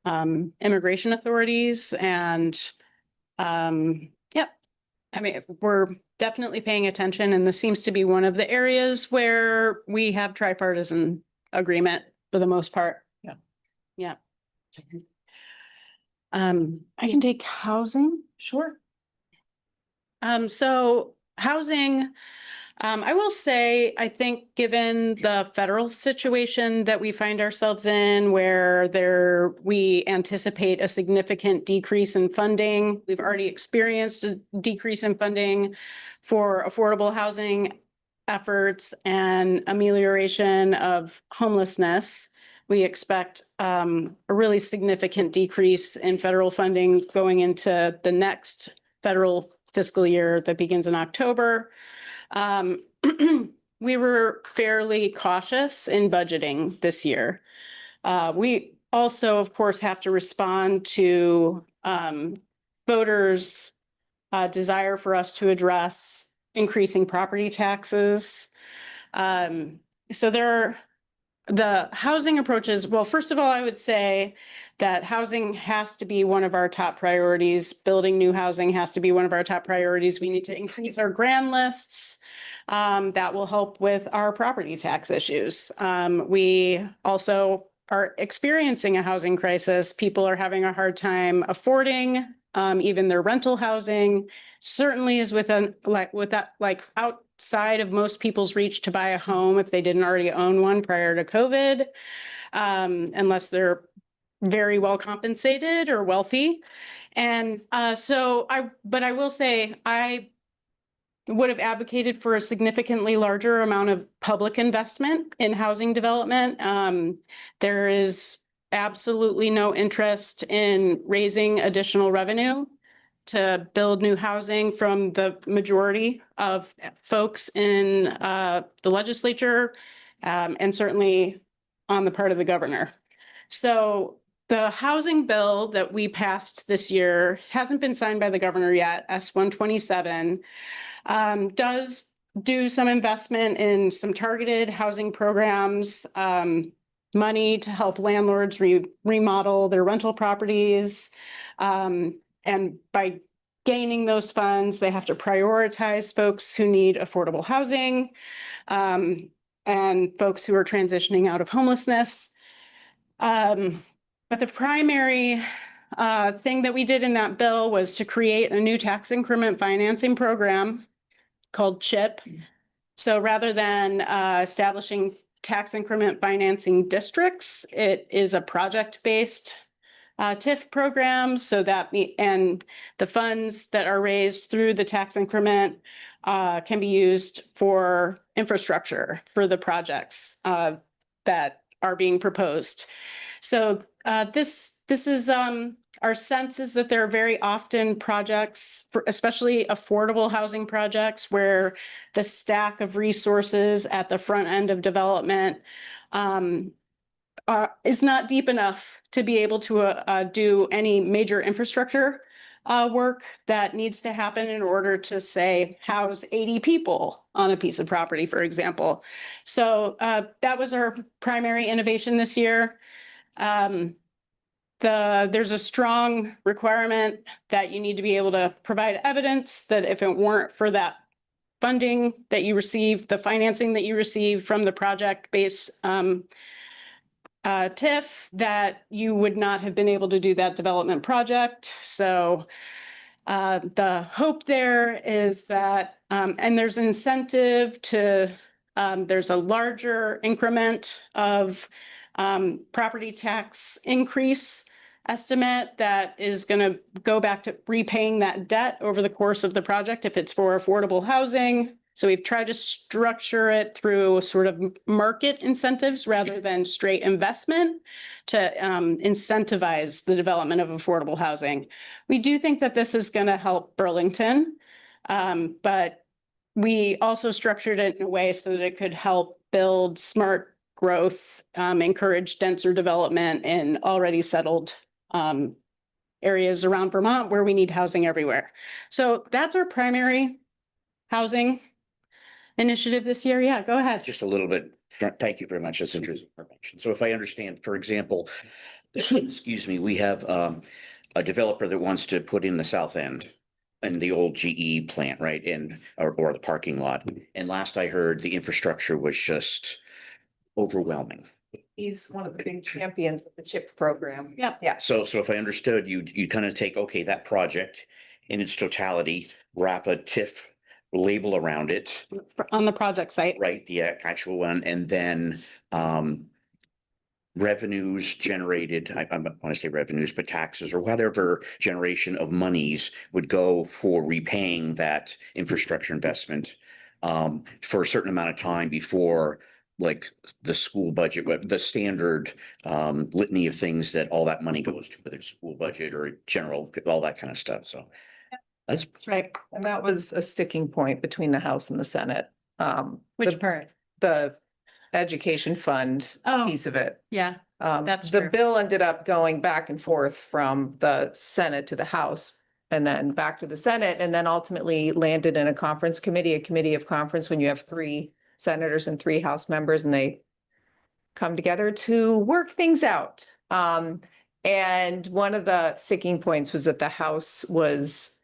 immigration authorities and yep. I mean, we're definitely paying attention, and this seems to be one of the areas where we have tripartisan agreement for the most part. Yeah. Yeah. I can take housing. Sure. So housing, I will say, I think given the federal situation that we find ourselves in, where we anticipate a significant decrease in funding. We've already experienced a decrease in funding for affordable housing efforts and amelioration of homelessness. We expect a really significant decrease in federal funding going into the next federal fiscal year that begins in October. We were fairly cautious in budgeting this year. We also, of course, have to respond to voters' desire for us to address increasing property taxes. So the housing approaches, well, first of all, I would say that housing has to be one of our top priorities. Building new housing has to be one of our top priorities. We need to increase our grand lists. That will help with our property tax issues. We also are experiencing a housing crisis. People are having a hard time affording even their rental housing. Certainly is outside of most people's reach to buy a home if they didn't already own one prior to COVID, unless they're very well compensated or wealthy. And but I will say, I would have advocated for a significantly larger amount of public investment in housing development. There is absolutely no interest in raising additional revenue to build new housing from the majority of folks in the legislature, and certainly on the part of the governor. So the housing bill that we passed this year hasn't been signed by the governor yet, S-127, does do some investment in some targeted housing programs, money to help landlords remodel their rental properties. And by gaining those funds, they have to prioritize folks who need affordable housing, and folks who are transitioning out of homelessness. But the primary thing that we did in that bill was to create a new tax increment financing program called CHIP. So rather than establishing tax increment financing districts, it is a project-based TIF program, so that and the funds that are raised through the tax increment can be used for infrastructure for the projects that are being proposed. So this is our sense is that there are very often projects, especially affordable housing projects, where the stack of resources at the front end of development is not deep enough to be able to do any major infrastructure work that needs to happen in order to, say, house 80 people on a piece of property, for example. So that was our primary innovation this year. There's a strong requirement that you need to be able to provide evidence that if it weren't for that funding that you receive, the financing that you receive from the project-based TIF, that you would not have been able to do that development project. So the hope there is that, and there's incentive to, there's a larger increment of property tax increase estimate that is going to go back to repaying that debt over the course of the project if it's for affordable housing. So we've tried to structure it through sort of market incentives rather than straight investment to incentivize the development of affordable housing. We do think that this is going to help Burlington, but we also structured it in a way so that it could help build smart growth, encourage denser development in already settled areas around Vermont where we need housing everywhere. So that's our primary housing initiative this year. Yeah, go ahead.
Just a little bit, thank you very much. That's interesting information. So if I understand, for example, excuse me, we have a developer that wants to put in the south end and the old GE plant, right? And or the parking lot. And last I heard, the infrastructure was just overwhelming.
He's one of the big champions of the CHIP program.
Yep.
Yeah.
So if I understood, you kind of take, okay, that project in its totality, wrap a TIF label around it,
On the project site.
right? The actual one, and then revenues generated, I want to say revenues, but taxes or whatever generation of monies would go for repaying that infrastructure investment for a certain amount of time before like the school budget, the standard litany of things that all that money goes to, whether it's school budget or general, all that kind of stuff. So that's
right.
And that was a sticking point between the House and the Senate.
Which part?
The education fund piece of it.
Yeah, that's
the
true.
bill ended up going back and forth from the Senate to the House and then back to the Senate, and then ultimately landed in a conference committee, a committee of conference when you have 3 senators and 3 House members and they come together to work things out. And one of the sticking points was that the House was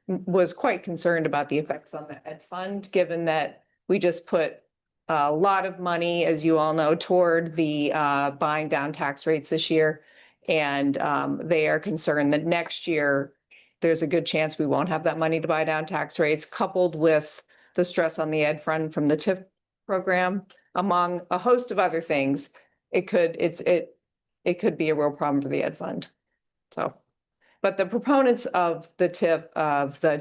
quite concerned about the effects on the ed fund, given that we just put a lot of money, as you all know, toward the buying down tax rates this year. And they are concerned that next year, there's a good chance we won't have that money to buy down tax rates, coupled with the stress on the ed fund from the TIF program, among a host of other things. It could be a real problem for the ed fund. So, but the proponents of the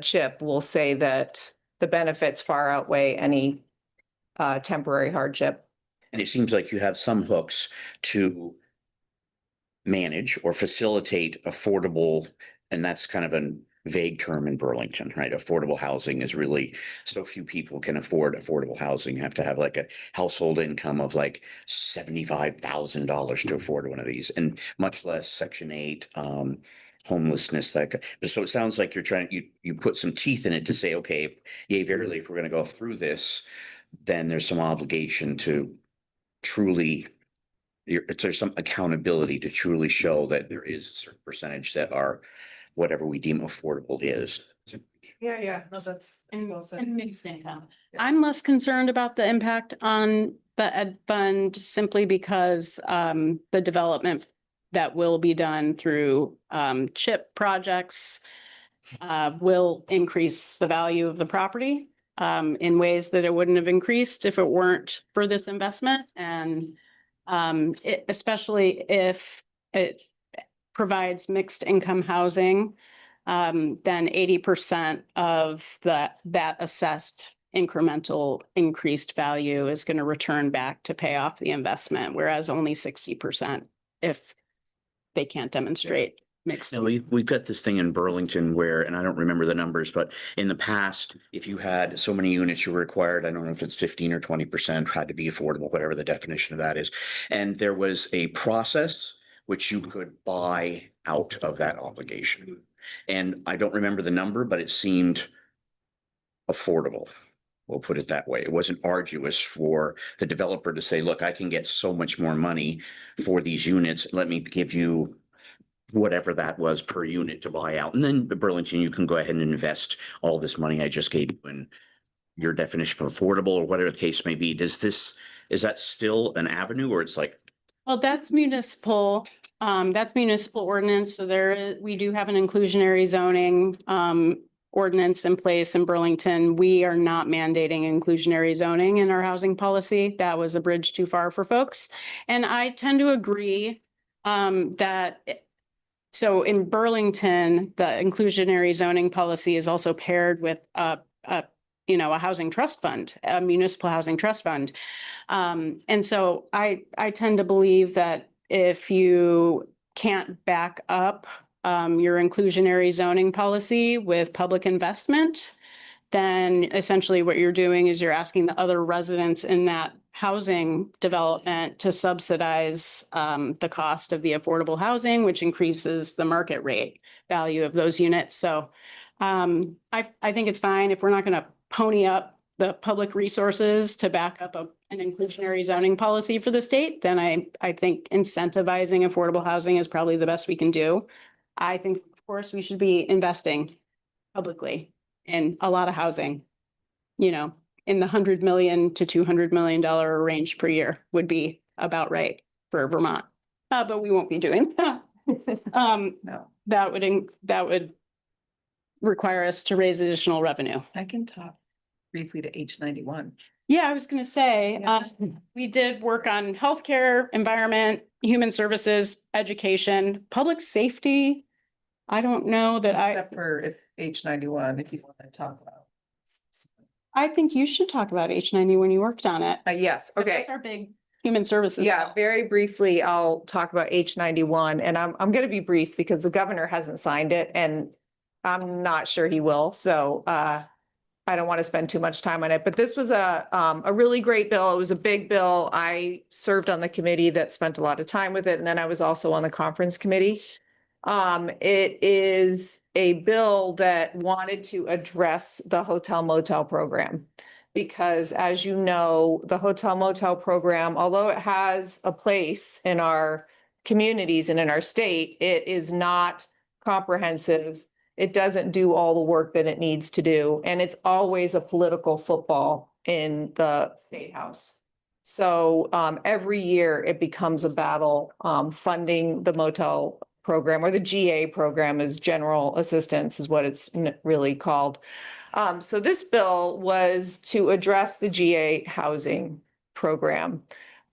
CHIP will say that the benefits far outweigh any temporary hardship.
And it seems like you have some hooks to manage or facilitate affordable, and that's kind of a vague term in Burlington, right? Affordable housing is really, so few people can afford affordable housing. You have to have like a household income of like $75,000 to afford one of these, and much less Section 8, homelessness. So it sounds like you're trying, you put some teeth in it to say, okay, yay, verily, if we're going to go through this, then there's some obligation to truly, there's some accountability to truly show that there is a certain percentage that are whatever we deem affordable is.
Yeah, no, that's well said.
And mixed income. I'm less concerned about the impact on the ed fund simply because the development that will be done through CHIP projects will increase the value of the property in ways that it wouldn't have increased if it weren't for this investment. And especially if it provides mixed income housing, then 80% of that assessed incremental increased value is going to return back to pay off the investment, whereas only 60% if they can't demonstrate mixed.
No, we've got this thing in Burlington where, and I don't remember the numbers, but in the past, if you had so many units you were required, I don't know if it's 15 or 20% had to be affordable, whatever the definition of that is. And there was a process which you could buy out of that obligation. And I don't remember the number, but it seemed affordable. We'll put it that way. It wasn't arduous for the developer to say, look, I can get so much more money for these units. Let me give you whatever that was per unit to buy out. And then Burlington, you can go ahead and invest all this money I just gave you in your definition of affordable or whatever the case may be. Is that still an avenue, or it's like?
Well, that's municipal ordinance. So we do have an inclusionary zoning ordinance in place in Burlington. We are not mandating inclusionary zoning in our housing policy. That was a bridge too far for folks. And I tend to agree so in Burlington, the inclusionary zoning policy is also paired with a housing trust fund, a municipal housing trust fund. And so I tend to believe that if you can't back up your inclusionary zoning policy with public investment, then essentially what you're doing is you're asking the other residents in that housing development to subsidize the cost of the affordable housing, which increases the market rate value of those units. So I think it's fine if we're not going to pony up the public resources to back up an inclusionary zoning policy for the state, then I think incentivizing affordable housing is probably the best we can do. I think, of course, we should be investing publicly in a lot of housing, you know, in the $100 million to $200 million range per year would be about right for Vermont. But we won't be doing that.
No.
That would require us to raise additional revenue.
I can talk briefly to H91.
Yeah, I was gonna say,
Yeah.
we did work on healthcare, environment, human services, education, public safety. I don't know that
Except for H91, if you want to talk about.
I think you should talk about H90 when you worked on it.
Yes,
But
okay.
That's our big human services.
Yeah,
bill.
very briefly, I'll talk about H91, and I'm gonna be brief because the governor hasn't signed it and I'm not sure he will, so I don't want to spend too much time on it, but this was a really great bill. It was a big bill. I served on the committee that spent a lot of time with it, and then I was also on the conference committee. It is a bill that wanted to address the hotel motel program. Because as you know, the hotel motel program, although it has a place in our communities and in our state, it is not comprehensive. It doesn't do all the work that it needs to do, and it's always a political football in the State House. So every year it becomes a battle funding the motel program, or the GA program is general assistance is what it's really called. So this bill was to address the GA housing program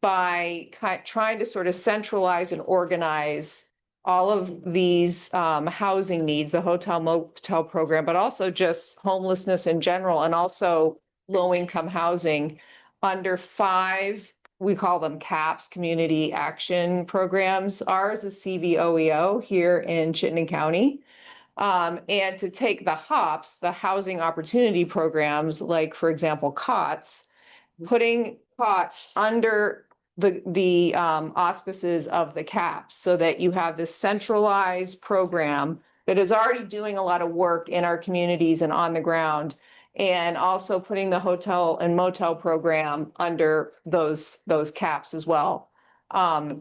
by trying to sort of centralize and organize all of these housing needs, the hotel motel program, but also just homelessness in general, and also low-income housing under 5, we call them CAPS, Community Action Programs. Ours is CVOEO here in Chittenden County. And to take the HOPS, the Housing Opportunity Programs, like for example, COTS, putting COTS under the auspices of the CAPS so that you have this centralized program that is already doing a lot of work in our communities and on the ground, and also putting the hotel and motel program under those CAPS as well. I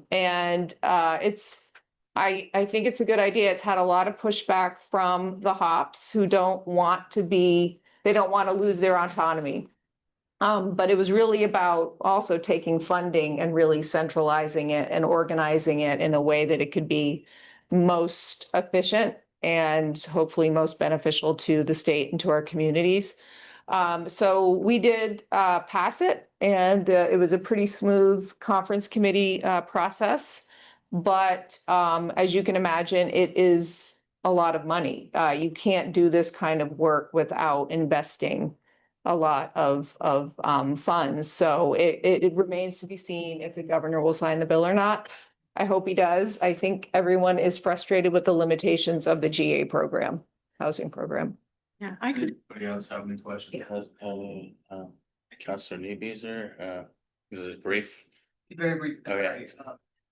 think it's a good idea. It's had a lot of pushback from the HOPS who don't want to lose their autonomy. But it was really about also taking funding and really centralizing it and organizing it in a way that it could be most efficient and hopefully most beneficial to the state and to our communities. So we did pass it, and it was a pretty smooth conference committee process. But as you can imagine, it is a lot of money. You can't do this kind of work without investing a lot of funds. So it remains to be seen if the governor will sign the bill or not. I hope he does. I think everyone is frustrated with the limitations of the GA program, housing program.
Yeah, I could.
Anybody else have any questions? Councilor Niebuhr, this is brief.
Very brief.
Okay.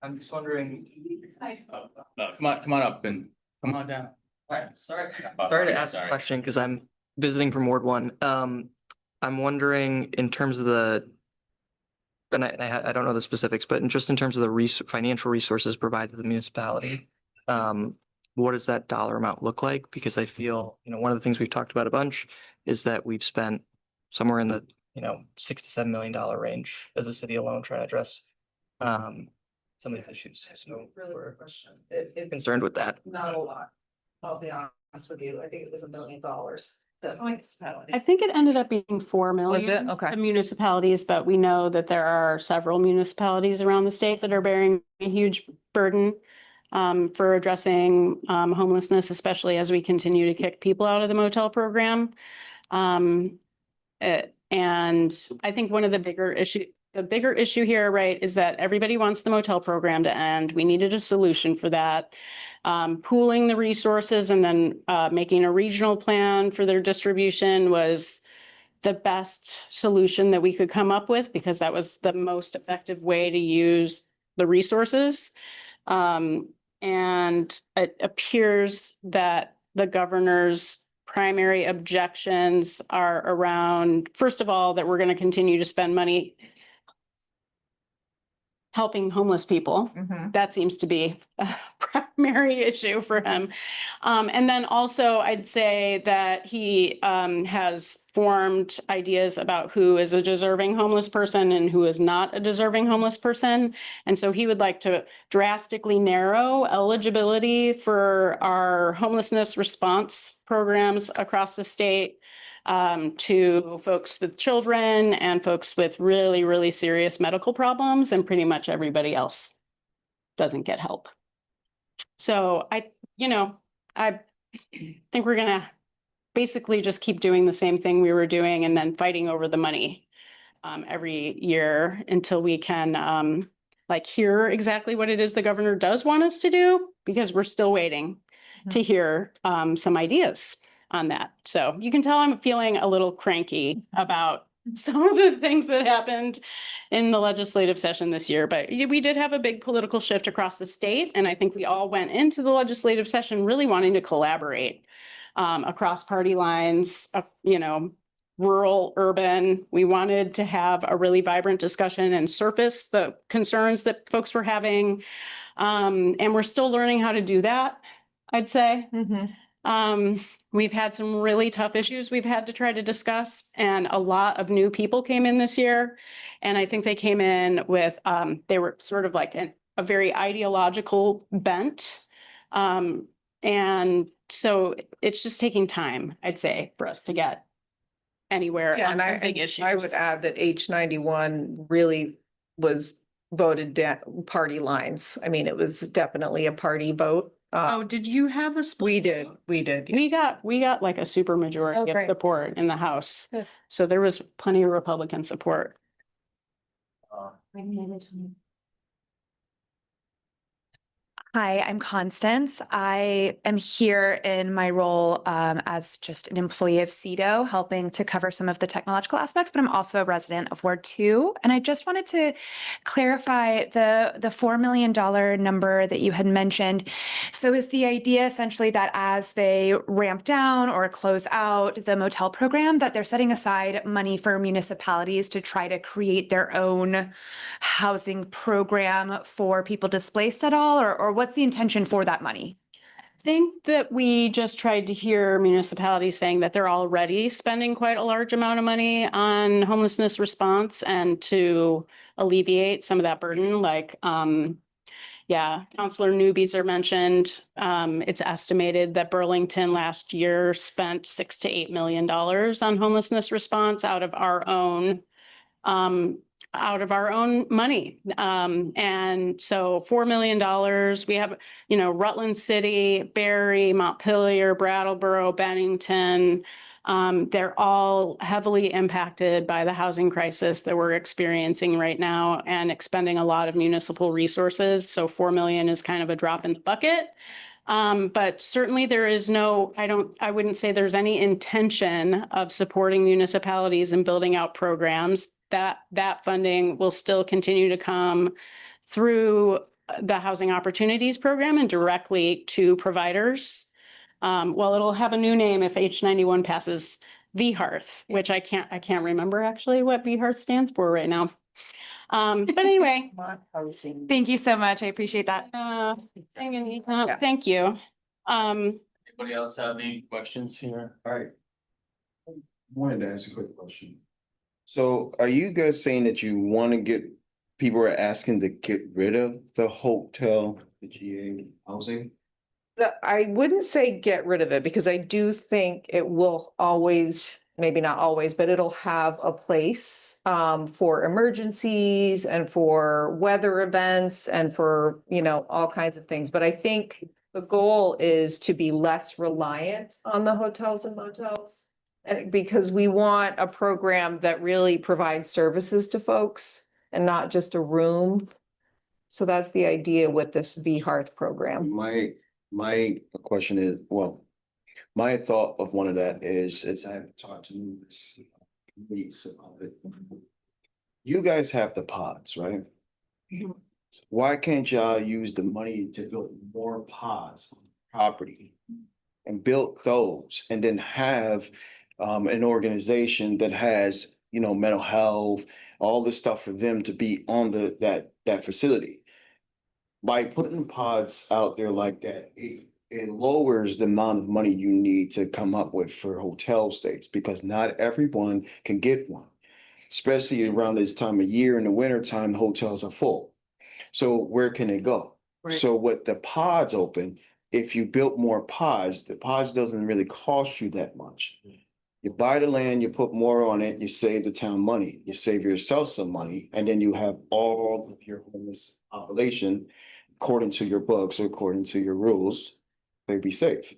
I'm just wondering.
No, come on up and come on down.
Sorry to ask a question because I'm visiting from Ward 1. I'm wondering in terms of and I don't know the specifics, but just in terms of the financial resources provided to the municipality, what does that dollar amount look like? Because I feel, one of the things we've talked about a bunch is that we've spent somewhere in the, $6 to $7 million range as a city alone trying to address some of these issues. So
Really good question.
we're concerned with that.
Not a lot. I'll be honest with you. I think it was $1 million.
I think it ended up being 4 million.
Was it? Okay.
to municipalities, but we know that there are several municipalities around the state that are bearing a huge burden for addressing homelessness, especially as we continue to kick people out of the motel program. And I think one of the bigger issue here, right, is that everybody wants the motel program to end. We needed a solution for that. Pooling the resources and then making a regional plan for their distribution was the best solution that we could come up with because that was the most effective way to use the resources. And it appears that the governor's primary objections are around, first of all, that we're going to continue to spend money helping homeless people. That seems to be a primary issue for him. And then also I'd say that he has formed ideas about who is a deserving homeless person and who is not a deserving homeless person. And so he would like to drastically narrow eligibility for our homelessness response programs across the state to folks with children and folks with really, really serious medical problems, and pretty much everybody else doesn't get help. So I think we're gonna basically just keep doing the same thing we were doing and then fighting over the money every year until we can hear exactly what it is the governor does want us to do, because we're still waiting to hear some ideas on that. So you can tell I'm feeling a little cranky about some of the things that happened in the legislative session this year, but we did have a big political shift across the state. And I think we all went into the legislative session really wanting to collaborate across party lines, rural, urban. We wanted to have a really vibrant discussion and surface the concerns that folks were having. And we're still learning how to do that, I'd say. We've had some really tough issues we've had to try to discuss, and a lot of new people came in this year. And I think they came in with, they were sort of like a very ideological bent. And so it's just taking time, I'd say, for us to get anywhere on some big issues.
I would add that H91 really was voted down party lines. I mean, it was definitely a party vote.
Oh, did you have a split?
We did.
We got like a super majority of support in the House. So there was plenty of Republican support.
Hi, I'm Constance. I am here in my role as just an employee of CEDO, helping to cover some of the technological aspects, but I'm also a resident of Ward 2. And I just wanted to clarify the $4 million number that you had mentioned. So is the idea essentially that as they ramp down or close out the motel program, that they're setting aside money for municipalities to try to create their own housing program for people displaced at all, or what's the intention for that money?
I think that we just tried to hear municipalities saying that they're already spending quite a large amount of money on homelessness response, and to alleviate some of that burden, like, Councilor Newbeezer mentioned, it's estimated that Burlington last year spent $6 to $8 million on homelessness response out of our own money. And so $4 million, we have, Rutland City, Barry, Montpelier, Brattleboro, Bennington. They're all heavily impacted by the housing crisis that we're experiencing right now and expending a lot of municipal resources. So 4 million is kind of a drop in the bucket. But certainly there is I wouldn't say there's any intention of supporting municipalities and building out programs. That funding will still continue to come through the Housing Opportunities Program and directly to providers. Well, it'll have a new name if H91 passes, VHARTH, which I can't remember actually what VHARTH stands for right now. But anyway,
Thank you so much. I appreciate that.
Thank you.
Anybody else have any questions here?
All right. Wanted to ask a quick question. So are you guys saying that you want to people are asking to get rid of the hotel, the GA housing?
I wouldn't say get rid of it, because I do think it will always, maybe not always, but it'll have a place for emergencies and for weather events and for, all kinds of things. But I think the goal is to be less reliant on the hotels and motels. And because we want a program that really provides services to folks and not just a room. So that's the idea with this VHARTH program.
My question is, well, my thought of one of that is I've talked to lease about it. You guys have the pods, right? Why can't y'all use the money to build more pods on property and build those and then have an organization that has, you know, mental health, all this stuff for them to be on that facility? By putting pods out there like that, it lowers the amount of money you need to come up with for hotel stays because not everyone can get one. Especially around this time of year in the winter time, the hotels are full. So where can it go?
Right.
So with the pods open, if you built more pods, the pods doesn't really cost you that much. You buy the land, you put more on it, you save the town money, you save yourself some money, and then you have all of your homeless population, according to your books or according to your rules, they'd be safe.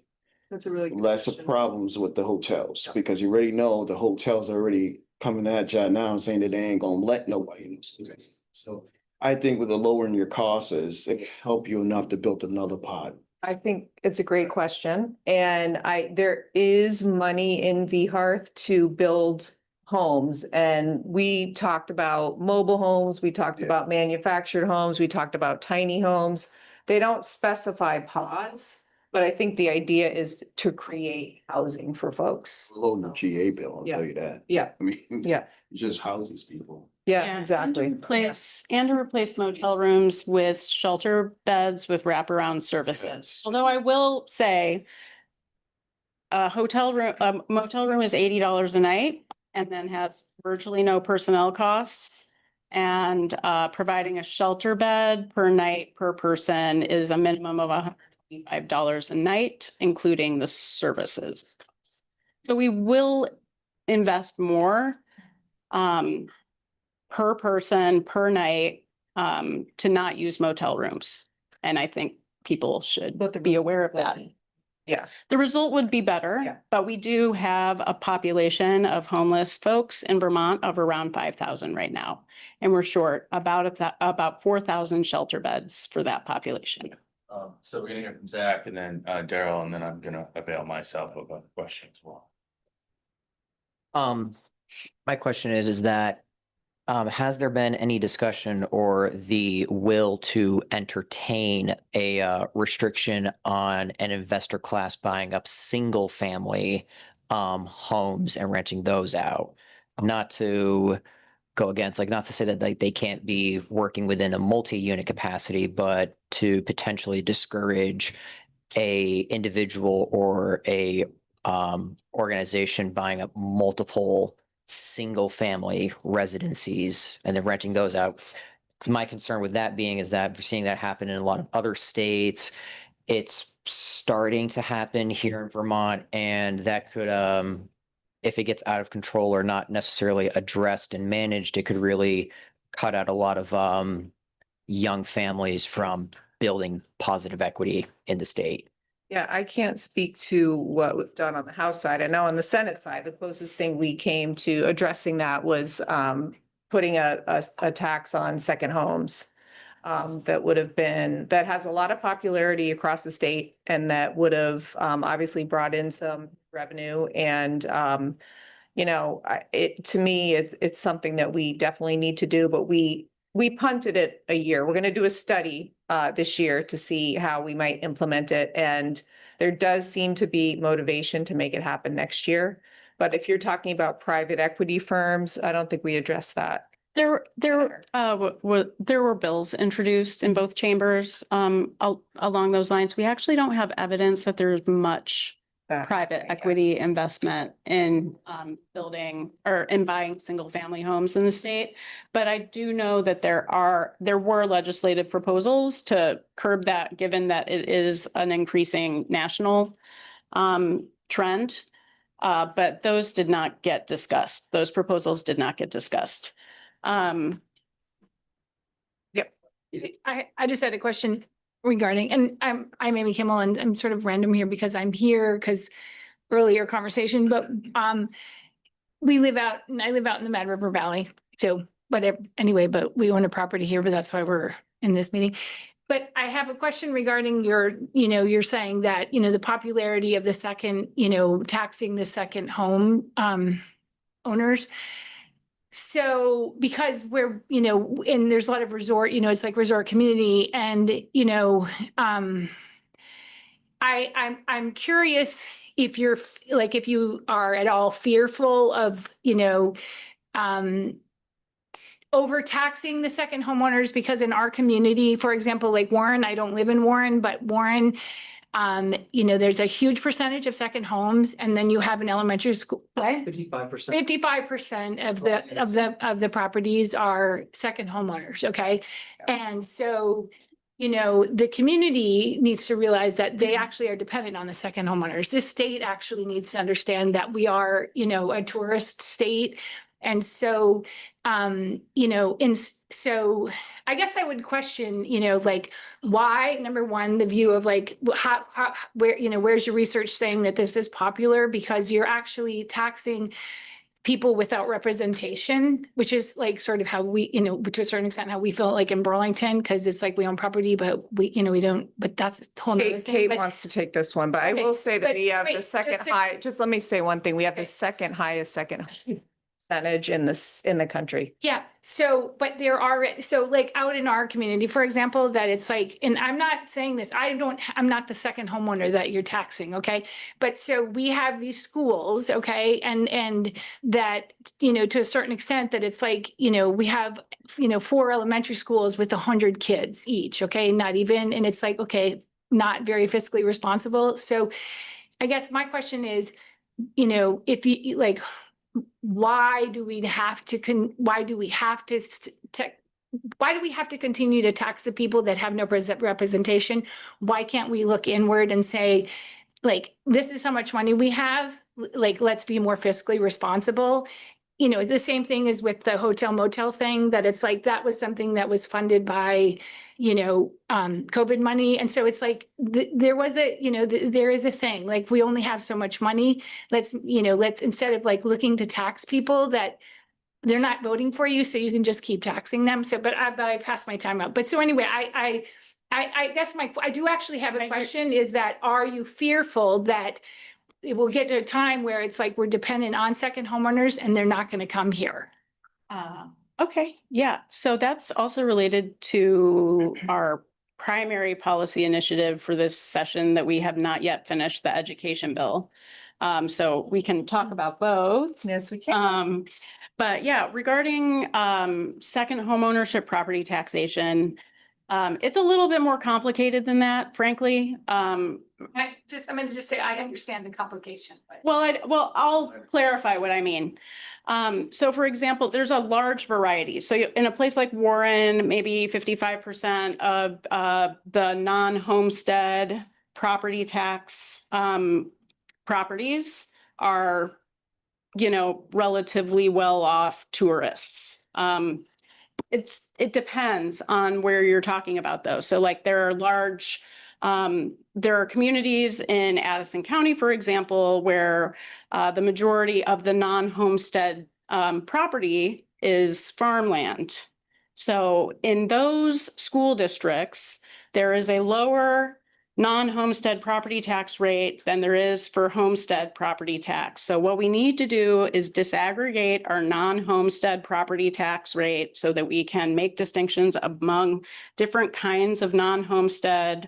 That's a really good
Less
question.
problems with the hotels, because you already know the hotels are already coming at you now and saying that they ain't gonna let nobody in those places. So I think with the lowering your costs is it help you enough to build another pod.
I think it's a great question, and there is money in VHARTH to build homes, and we talked about mobile homes, we talked about manufactured homes, we talked about tiny homes. They don't specify pods, but I think the idea is to create housing for folks.
Low the GA bill, I'll tell you that.
Yeah,
I mean,
yeah,
it just houses people.
yeah, exactly.
And to replace motel rooms with shelter beds with wraparound services. Although I will say a motel room is $80 a night and then has virtually no personnel costs. And providing a shelter bed per night per person is a minimum of $125 a night, including the services. So we will invest more per person, per night, to not use motel rooms. And I think people should be aware of that.
Yeah.
The result would be better, but we do have a population of homeless folks in Vermont of around 5,000 right now. And we're short about 4,000 shelter beds for that population.
So we're gonna hear from Zach and then Daryl, and then I'm gonna avail myself of a question as well.
My question is that has there been any discussion or the will to entertain a restriction on an investor class buying up single family homes and renting those out? Not to go against, like, not to say that they can't be working within a multi-unit capacity, but to potentially discourage a individual or a organization buying up multiple single family residencies and then renting those out. My concern with that being is that we're seeing that happen in a lot of other states. It's starting to happen here in Vermont, and that could, if it gets out of control or not necessarily addressed and managed, it could really cut out a lot of young families from building positive equity in the state.
Yeah, I can't speak to what was done on the House side. I know on the Senate side, the closest thing we came to addressing that was putting a tax on second homes. That has a lot of popularity across the state and that would have obviously brought in some revenue and to me, it's something that we definitely need to do, but we punted it a year. We're going to do a study this year to see how we might implement it. And there does seem to be motivation to make it happen next year. But if you're talking about private equity firms, I don't think we addressed that.
There were bills introduced in both chambers along those lines. We actually don't have evidence that there's much private equity investment in building or in buying single family homes in the state. But I do know that there were legislative proposals to curb that, given that it is an increasing national trend. But those did not get discussed. Those proposals did not get discussed.
Yep. I just had a question regarding, and I'm Amy Kimmel, and I'm sort of random here because I'm here because earlier conversation, but I live out in the Mad River Valley. So, but we own a property here, but that's why we're in this meeting. But I have a question regarding you're saying that, the popularity of the second, taxing the second home owners. So because we're, and there's a lot of resort, it's like resort community and, I'm curious if you're like, if you are at all fearful of, overtaxing the second homeowners, because in our community, for example, like Warren, I don't live in Warren, but Warren, there's a huge percentage of second homes, and then you have an elementary school.
55%.
55% of the properties are second homeowners, okay? And so, the community needs to realize that they actually are dependent on the second homeowners. This state actually needs to understand that we are, a tourist state. And so, so I guess I would question, like why, number one, the view of like, where, where's your research saying that this is popular? Because you're actually taxing people without representation, which is like sort of how we, to a certain extent, how we feel like in Burlington, because it's like we own property, but we, we don't, but that's a whole nother thing.
Kate
But-
wants to take this one, but I
Okay,
will say that
but
we have the
wait,
second just let me say one thing. We have the second highest percentage in the country.
Yeah, so, but there are, so like out in our community, for example, that it's like, and I'm not saying this, I'm not the second homeowner that you're taxing, okay? But so we have these schools, okay, and that, to a certain extent that it's like, we have, 4 elementary schools with 100 kids each, okay? Not even, and it's like, okay, not very fiscally responsible. So I guess my question is, if you like, why do we have to continue to tax the people that have no representation? Why can't we look inward and say, like, this is how much money we have, like, let's be more fiscally responsible? The same thing is with the hotel motel thing, that it's like, that was something that was funded by, COVID money. And so it's like, there was there is a thing, like, we only have so much money. Let's instead of like looking to tax people that they're not voting for you, so you can just keep taxing them. So, but I've passed my time out. But so anyway, I guess I do actually have a question, is that, are you fearful that it will get to a time where it's like we're dependent on second homeowners and they're not going to come here?
Okay, yeah, so that's also related to our primary policy initiative for this session that we have not yet finished, the education bill. So we can talk about both.
Yes, we can.
But yeah, regarding second homeownership property taxation, it's a little bit more complicated than that, frankly.
I'm going to just say, I understand the complication, but.
Well, I'll clarify what I mean. So for example, there's a large variety. So in a place like Warren, maybe 55% of the non-homestead property tax properties are, relatively well-off tourists. It depends on where you're talking about though. So like there are communities in Addison County, for example, where the majority of the non-homestead property is farmland. So in those school districts, there is a lower non-homestead property tax rate than there is for homestead property tax. So what we need to do is disaggregate our non-homestead property tax rate so that we can make distinctions among different kinds of non-homestead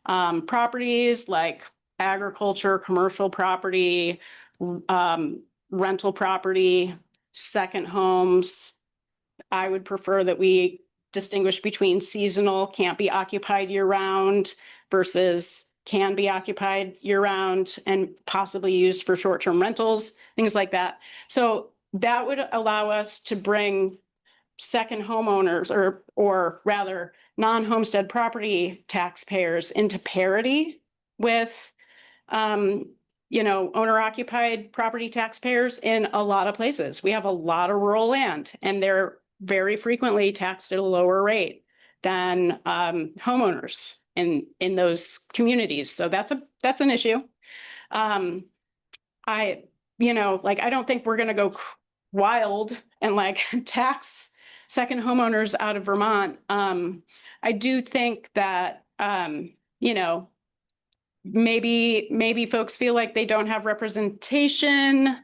properties like agriculture, commercial property, rental property, second homes. I would prefer that we distinguish between seasonal, can't be occupied year-round, versus can be occupied year-round and possibly used for short-term rentals, things like that. So that would allow us to bring second homeowners or rather non-homestead property taxpayers into parity with owner-occupied property taxpayers in a lot of places. We have a lot of rural land and they're very frequently taxed at a lower rate than homeowners in those communities. So that's an issue. I don't think we're going to go wild and like tax second homeowners out of Vermont. I do think that, maybe folks feel like they don't have representation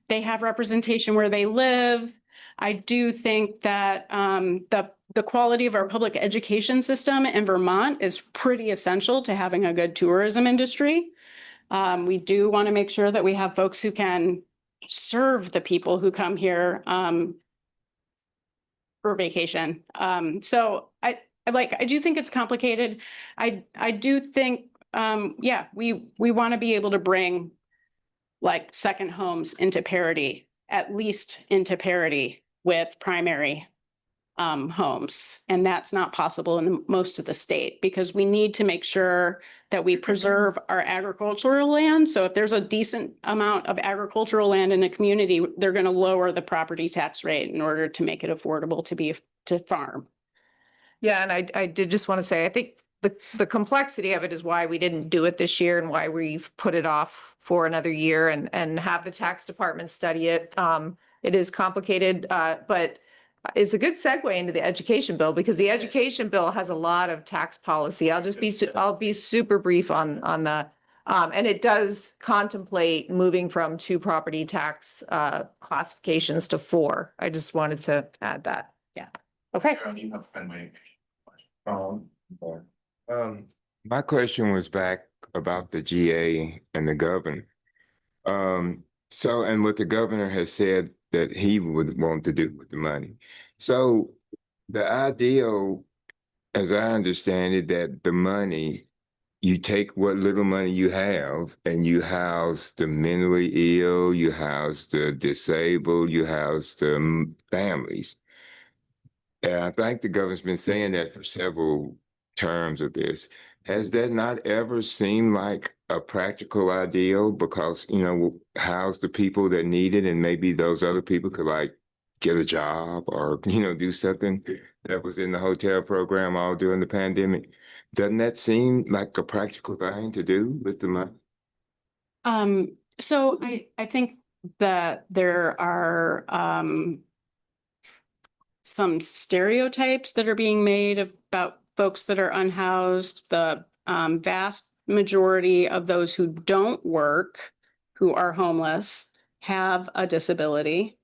they have representation where they live. I do think that the quality of our public education system in Vermont is pretty essential to having a good tourism industry. We do want to make sure that we have folks who can serve the people who come here for vacation. So I do think it's complicated. I do think, yeah, we want to be able to bring like second homes into parity, at least into parity with primary homes. And that's not possible in most of the state because we need to make sure that we preserve our agricultural land. So if there's a decent amount of agricultural land in a community, they're going to lower the property tax rate in order to make it affordable to farm.
Yeah, and I did just want to say, I think the complexity of it is why we didn't do it this year and why we've put it off for another year and have the tax department study it. It is complicated, but it's a good segue into the education bill because the education bill has a lot of tax policy. I'll be super brief on the, and it does contemplate moving from 2 property tax classifications to 4. I just wanted to add that. Yeah. Okay.
My question was back about the GA and the governor. So, and what the governor has said that he would want to do with the money. So the ideal, as I understand it, that the money, you take what little money you have and you house the mentally ill, you house the disabled, you house the families. And I think the government's been saying that for several terms of this. Has that not ever seemed like a practical ideal? Because, you know, house the people that need it and maybe those other people could like get a job or, you know, do something that was in the hotel program all during the pandemic. Doesn't that seem like a practical thing to do with the money?
So I think that there are some stereotypes that are being made about folks that are unhoused. The vast majority of those who don't work, who are homeless, have a disability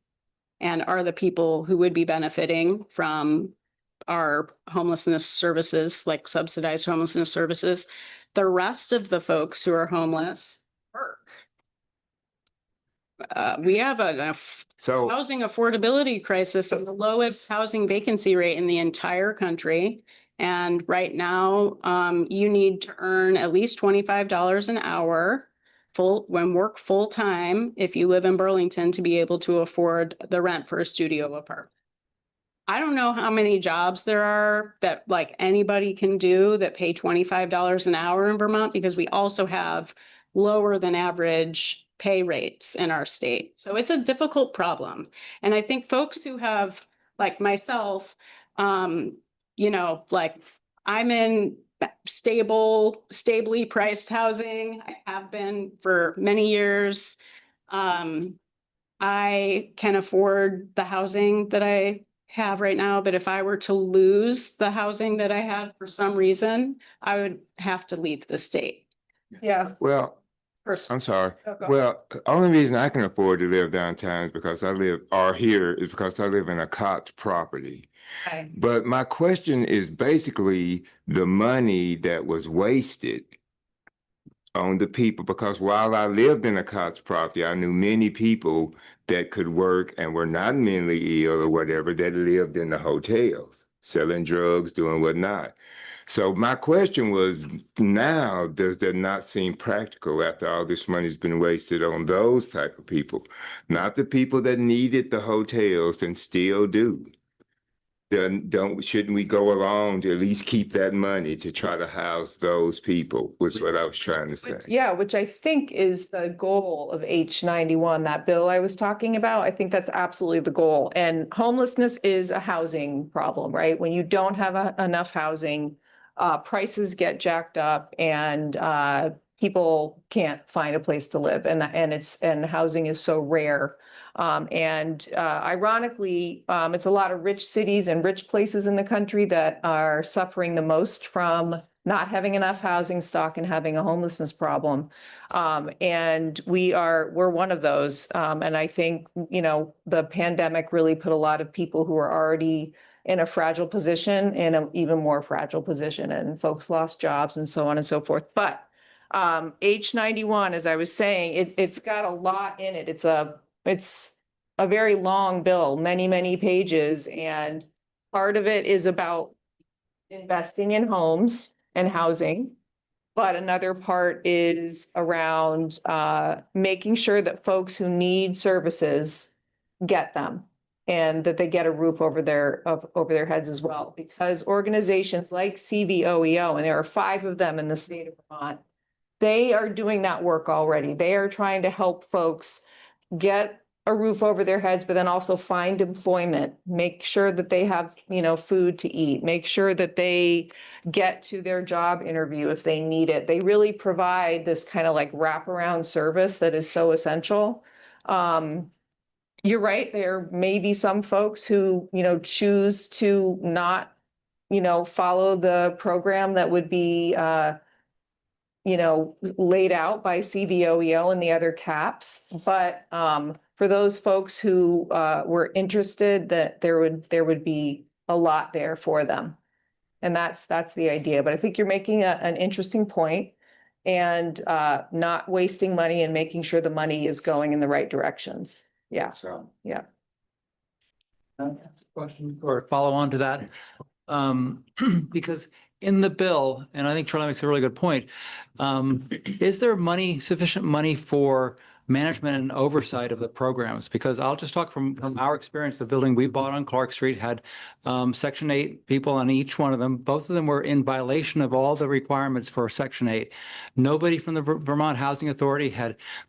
and are the people who would be benefiting from our homelessness services, like subsidized homelessness services. The rest of the folks who are homeless work. We have a housing affordability crisis and the lowest housing vacancy rate in the entire country. And right now, you need to earn at least $25 an hour work full time if you live in Burlington to be able to afford the rent for a studio apartment. I don't know how many jobs there are that like anybody can do that pay $25 an hour in Vermont because we also have lower than average pay rates in our state. So it's a difficult problem. And I think folks who have, like myself, you know, like I'm in stably priced housing. I have been for many years. I can afford the housing that I have right now, but if I were to lose the housing that I have for some reason, I would have to leave the state.
Yeah.
Well, I'm sorry. Well, the only reason I can afford to live downtown is because I live in a COTS property.
Okay.
But my question is basically the money that was wasted on the people, because while I lived in a COTS property, I knew many people that could work and were not mentally ill or whatever that lived in the hotels, selling drugs, doing whatnot. So my question was, now does that not seem practical after all this money's been wasted on those type of people, not the people that needed the hotels and still do? Then shouldn't we go along to at least keep that money to try to house those people, was what I was trying to say.
Yeah, which I think is the goal of H91, that bill I was talking about. I think that's absolutely the goal. And homelessness is a housing problem, right? When you don't have enough housing, prices get jacked up and people can't find a place to live, and housing is so rare. Ironically, it's a lot of rich cities and rich places in the country that are suffering the most from not having enough housing stock and having a homelessness problem. And we're one of those. And I think, you know, the pandemic really put a lot of people who are already in a fragile position in an even more fragile position, and folks lost jobs and so on and so forth. But H91, as I was saying, it's got a lot in it. It's a very long bill, many pages, and part of it is about investing in homes and housing. But another part is around making sure that folks who need services get them, and that they get a roof over their heads as well. Because organizations like CVOEO, and there are 5 of them in the state of Vermont, they are doing that work already. They are trying to help folks get a roof over their heads, but then also find employment, make sure that they have, you know, food to eat, make sure that they get to their job interview if they need it. They really provide this kind of like wraparound service that is so essential. You're right, there may be some folks who, you know, choose to not, you know, follow the program that would be, you know, laid out by CVOEO and the other caps. But for those folks who were interested, that there would be a lot there for them. And that's the idea. But I think you're making an interesting point, and not wasting money and making sure the money is going in the right directions. Yeah. So, yeah.
Question or follow on to that. Because in the bill, and I think Charlie makes a really good point, is there sufficient money for management and oversight of the programs? Because I'll just talk from our experience. The building we bought on Clark Street had Section 8 people on each one of them. Both of them were in violation of all the requirements for Section 8. Nobody from the Vermont Housing Authority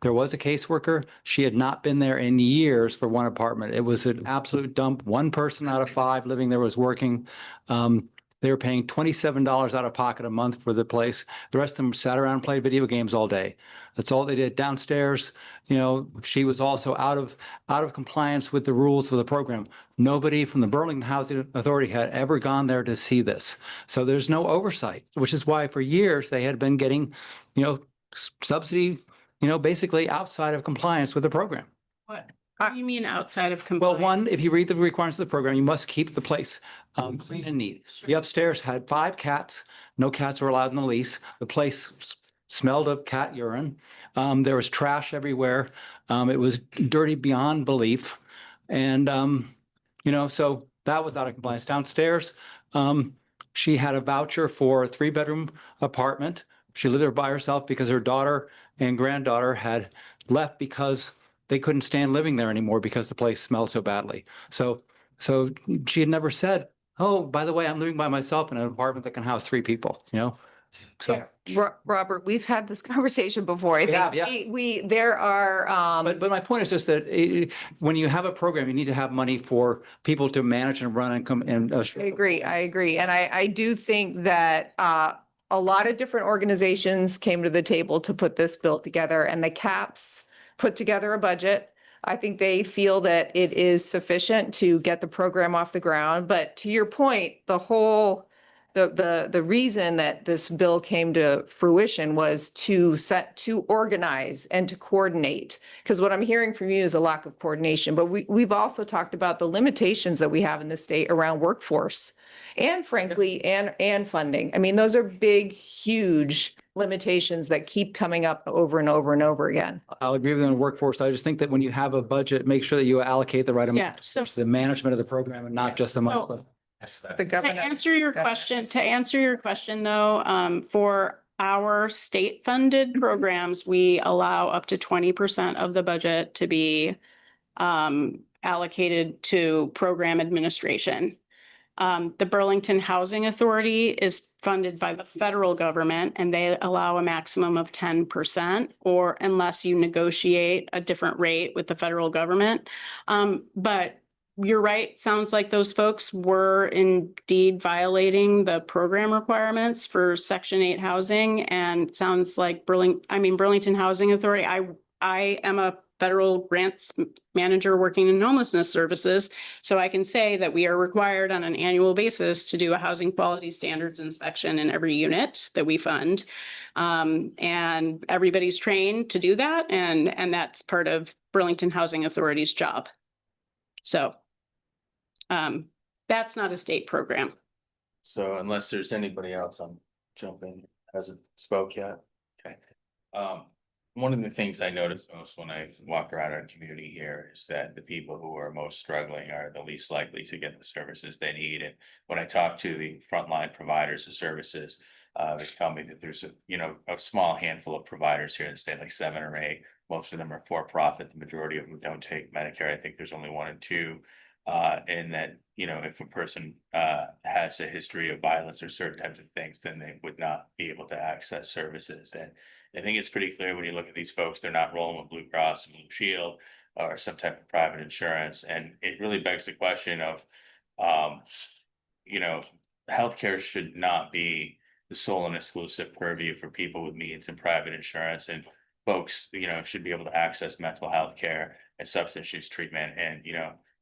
there was a caseworker. She had not been there in years for one apartment. It was an absolute dump. One person out of 5 living there was working. They were paying $27 out of pocket a month for the place. The rest of them sat around and played video games all day. That's all they did. Downstairs, you know, she was also out of compliance with the rules of the program. Nobody from the Burlington Housing Authority had ever gone there to see this. So there's no oversight, which is why for years they had been getting, you know, subsidy, you know, basically outside of compliance with the program.
What do you mean outside of compliance?
Well, one, if you read the requirements of the program, you must keep the place clean and neat. The upstairs had 5 cats. No cats were allowed in the lease. The place smelled of cat urine. There was trash everywhere. It was dirty beyond belief. And, you know, so that was out of compliance. Downstairs, she had a voucher for a 3-bedroom apartment. She lived there by herself because her daughter and granddaughter had left because they couldn't stand living there anymore because the place smelled so badly. So she had never said, oh, by the way, I'm living by myself in an apartment that can house 3 people, you know? So.
Robert, we've had this conversation before. I
We have,
think there are.
But my point is just that when you have a program, you need to have money for people to manage and run and come and.
I agree. And I do think that a lot of different organizations came to the table to put this bill together, and the CAPS put together a budget. I think they feel that it is sufficient to get the program off the ground. But to your point, the reason that this bill came to fruition was to organize and to coordinate. Because what I'm hearing from you is a lack of coordination. But we've also talked about the limitations that we have in the state around workforce and frankly, and funding. I mean, those are big, huge limitations that keep coming up over and over and over again.
I'll agree with you on workforce. I just think that when you have a budget, make sure that you allocate the right amount to the management of the program and not just the money.
To
answer your question though, for our state funded programs, we allow up to 20% of the budget to be allocated to program administration. The Burlington Housing Authority is funded by the federal government, and they allow a maximum of 10%, or unless you negotiate a different rate with the federal government. But you're right. Sounds like those folks were indeed violating the program requirements for Section 8 housing, and sounds like Burlington Housing Authority. I am a federal grants manager working in homelessness services. So I can say that we are required on an annual basis to do a housing quality standards inspection in every unit that we fund. And everybody's trained to do that. And that's part of Burlington Housing Authority's job. So that's not a state program.
So unless there's anybody else, I'm jumping, hasn't spoke yet. Okay. One of the things I notice most when I walk around our community here is that the people who are most struggling are the least likely to get the services they need. And when I talk to the frontline providers of services, they tell me that there's a small handful of providers here in the state, like 7 or 8. Most of them are for profit. The majority of them don't take Medicare. I think there's only 1 or 2. And that, if a person has a history of violence or certain types of things, then they would not be able to access services. And I think it's pretty clear when you look at these folks, they're not rolling with Blue Cross and Blue Shield or some type of private insurance. And it really begs the question of, healthcare should not be the sole and exclusive purview for people with means and private insurance. And folks, should be able to access mental health care and substance use treatment. And,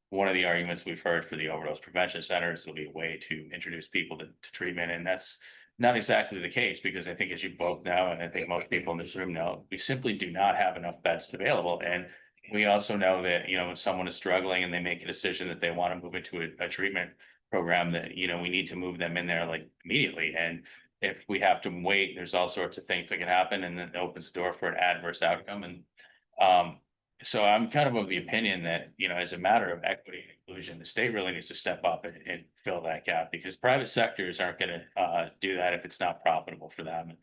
one of the arguments we've heard for the overdose prevention centers will be a way to introduce people to treatment. And that's not exactly the case, because I think, as you both know, and I think most people in this room know, we simply do not have enough beds available. And we also know that, when someone is struggling and they make a decision that they want to move into a treatment program, that, we need to move them in there like immediately. And if we have to wait, there's all sorts of things that can happen, and it opens the door for an adverse outcome. And so I'm kind of the opinion that, as a matter of equity and inclusion, the state really needs to step up and fill that gap, because private sectors aren't going to do that if it's not profitable for them.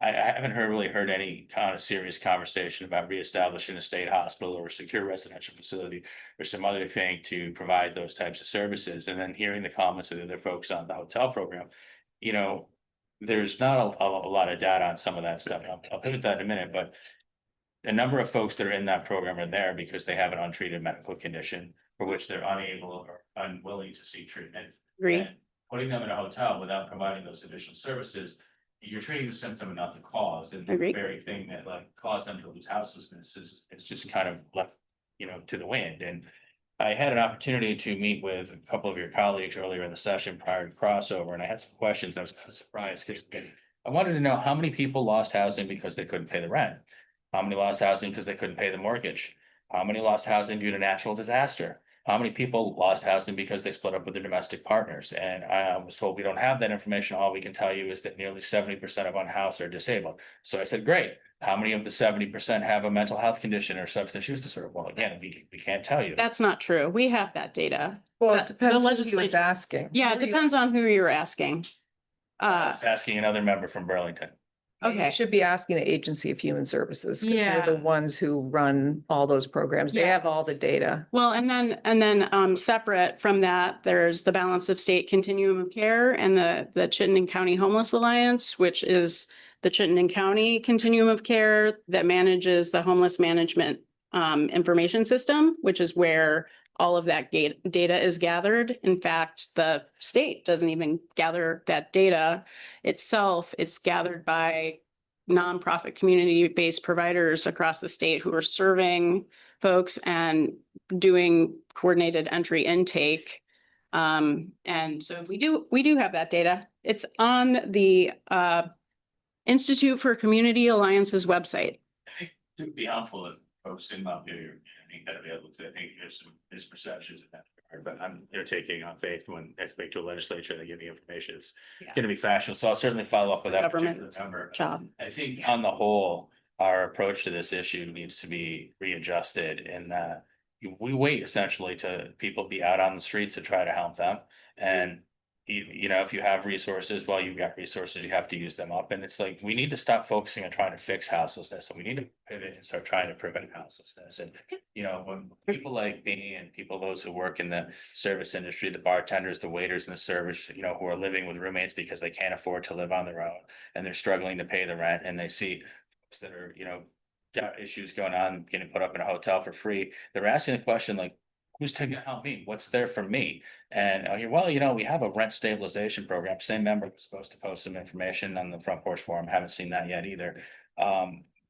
I haven't really heard any kind of serious conversation about reestablishing a state hospital or a secure residential facility or some other thing to provide those types of services. And then hearing the comments of the other folks on the hotel program, there's not a lot of data on some of that stuff. I'll pivot that in a minute, but a number of folks that are in that program are there because they have an untreated medical condition for which they're unable or unwilling to seek treatment.
Agree.
And putting them in a hotel without providing those additional services, you're treating the symptom and not the cause. And the
Agree.
very thing that caused them to lose houselessness is it's just kind of left, to the wind. And I had an opportunity to meet with a couple of your colleagues earlier in the session prior to crossover, and I had some questions. I was kind of surprised because I wanted to know how many people lost housing because they couldn't pay the rent. How many lost housing because they couldn't pay the mortgage? How many lost housing due to natural disaster? How many people lost housing because they split up with their domestic partners? And I was told we don't have that information. All we can tell you is that nearly 70% of unhoused are disabled. So I said, great. How many of the 70% have a mental health condition or substance use disorder? Well, again, we can't tell you.
That's not true. We have that data.
Well,
The-
it depends
the
who he was
legislature-
asking.
Yeah, it depends on who you're asking.
I was asking another member from Burlington.
Okay.
You should be asking the Agency of Human Services, because
Yeah.
they're the ones who run all those programs. They
Yeah.
have all the data.
Well, and then separate from that, there's the Balance of State Continuum of Care and the Chittenden County Homeless Alliance, which is the Chittenden County Continuum of Care that manages the homeless management information system, which is where all of that data is gathered. In fact, the state doesn't even gather that data itself. It's gathered by nonprofit community-based providers across the state who are serving folks and doing coordinated entry intake. And so we do have that data. It's on the Institute for Community Alliance's website.
It would be helpful if folks in Mount Airy gotta be able to, I think there's some misperceptions in that regard, but I'm taking on faith when I speak to a legislature, they give me information, it's gonna be factual, so I'll certainly follow up with that particular
Government's
number.
job.
I think on the whole, our approach to this issue needs to be readjusted in that we wait essentially to people be out on the streets to try to help them. And if you have resources, well, you've got resources, you have to use them up. And it's like, we need to stop focusing on trying to fix houselessness, and we need to pivot and start trying to prevent houselessness. And, when people like me and those who work in the service industry, the bartenders, the waiters in the service, who are living with roommates because they can't afford to live on their own and they're struggling to pay the rent, and they see folks that are, got issues going on, getting put up in a hotel for free, they're asking the question like, who's taking to help me? What's there for me? And I hear, well, we have a rent stabilization program. Same member was supposed to post some information on the Front Porch Forum. Haven't seen that yet either.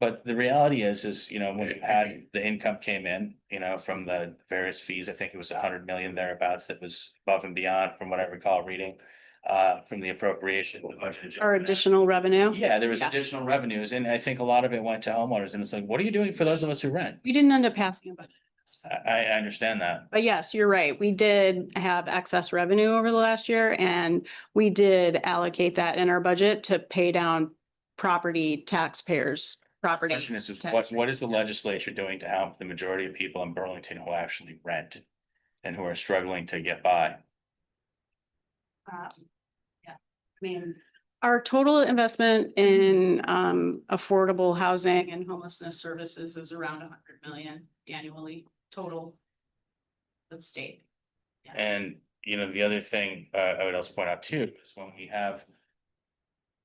But the reality is, when you had the income came in, from the various fees, I think it was 100 million thereabouts that was above and beyond from what I recall reading, from the appropriation. The budget
Or
adjustment.
additional revenue.
Yeah, there was
Yeah.
additional revenues, and I think a lot of it went to homeowners, and it's like, what are you doing for those of us who rent?
We didn't end up passing a budget.
I understand that.
But yes, you're right. We did have excess revenue over the last year, and we did allocate that in our budget to pay down property taxpayers, property.
Question is,
tax
what is the
rates.
legislature doing to help the majority of people in Burlington who actually rent and who are struggling to get by?
Yeah, I mean, our total investment in affordable housing and homelessness services is around 100 million annually total. The state.
And, the other thing I would also point out too, is when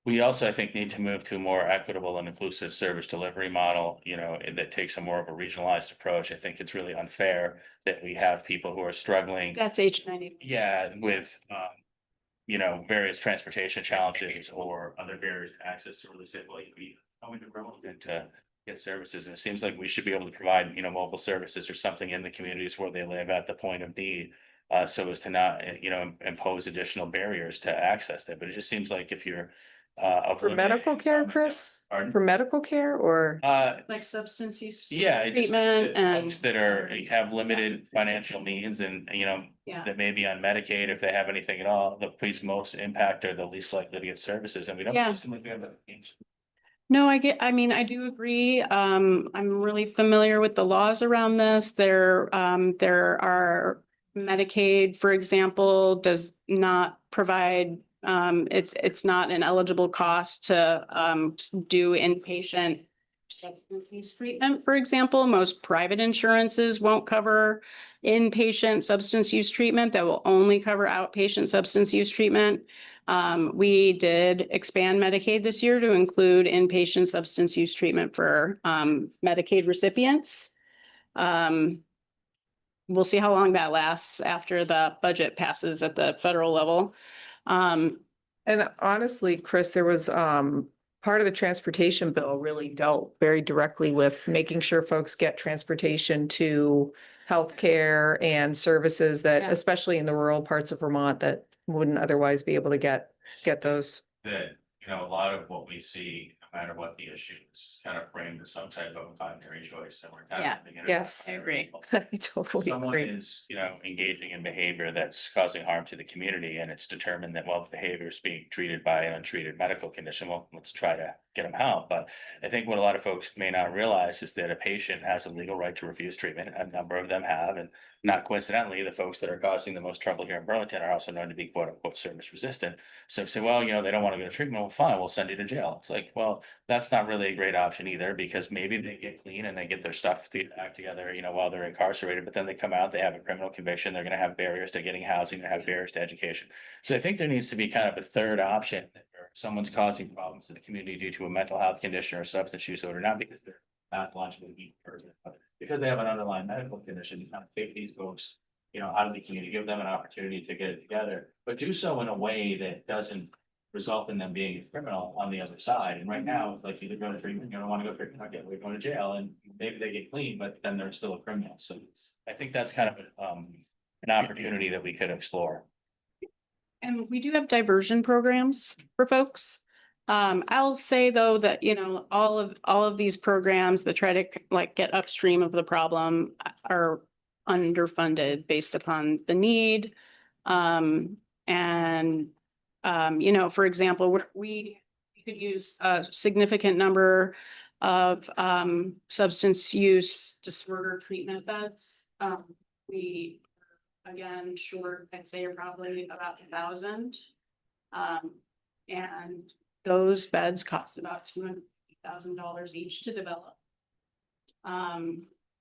we also, I think, need to move to a more equitable and inclusive service delivery model, and that takes a more of a regionalized approach. I think it's really unfair that we have people who are struggling.
That's H90.
Yeah, with, various transportation challenges or other barriers to access to really say, well, you be coming to Burlington to get services. And it seems like we should be able to provide, mobile services or something in the communities where they live at the point of need. So as to not, impose additional barriers to access that. But it just seems like if you're
For medical care, Chris?
Pardon?
For medical care or?
Like substance use.
Yeah,
Treatment and.
folks that have limited financial means and,
Yeah.
that may be on Medicaid, if they have anything at all, the police most impact are the least likely to get services, and we don't
Yeah.
seem like we have that means.
No, I do agree. I'm really familiar with the laws around this. There are Medicaid, for example, does not provide, it's not an eligible cost to, do inpatient substance use treatment, for example. Most private insurances won't cover inpatient substance use treatment. That will only cover outpatient substance use treatment. We did expand Medicaid this year to include inpatient substance use treatment for Medicaid recipients. We'll see how long that lasts after the budget passes at the federal level.
And honestly, Chris, there was part of the transportation bill really dealt very directly with making sure folks get transportation to healthcare and services that,
Yeah.
especially in the rural parts of Vermont, that wouldn't otherwise be able to get those.
That, a lot of what we see, no matter what the issue is, kind of framed as some type of binary choice, and we're kind
Yeah.
of thinking about
Yes.
I agree.
I totally
someone
agree.
is, engaging in behavior that's causing harm to the community, and it's determined that, well, the behavior is being treated by an untreated medical condition, well, let's try to get them out. But I think what a lot of folks may not realize is that a patient has a legal right to refuse treatment. A number of them have, and not coincidentally, the folks that are causing the most trouble here in Burlington are also known to be quote unquote service resistant. So if you say, well, they don't want to go to treatment, well, fine, we'll send you to jail. It's like, well, that's not really a great option either, because maybe they get clean and they get their stuff back together, while they're incarcerated, but then they come out, they have a criminal conviction, they're gonna have barriers to getting housing, they have barriers to education. So I think there needs to be kind of a third option, where someone's causing problems to the community due to a mental health condition or substance use disorder, not because they're pathologically weak person, but because they have an underlying medical condition. You kind of take these folks, out of the community, give them an opportunity to get it together, but do so in a way that doesn't result in them being a criminal on the other side. And right now, it's like either go to treatment, you don't want to go to treatment, okay, we're going to jail, and maybe they get clean, but then they're still a criminal. So I think that's kind of an opportunity that we could explore.
And we do have diversion programs for folks. I'll say though that, all of these programs that try to get upstream of the problem are underfunded based upon the need. For example, we could use a significant number of substance use disorder treatment beds. We again, short, I'd say probably about 1,000. And those beds cost about $250,000 each to develop.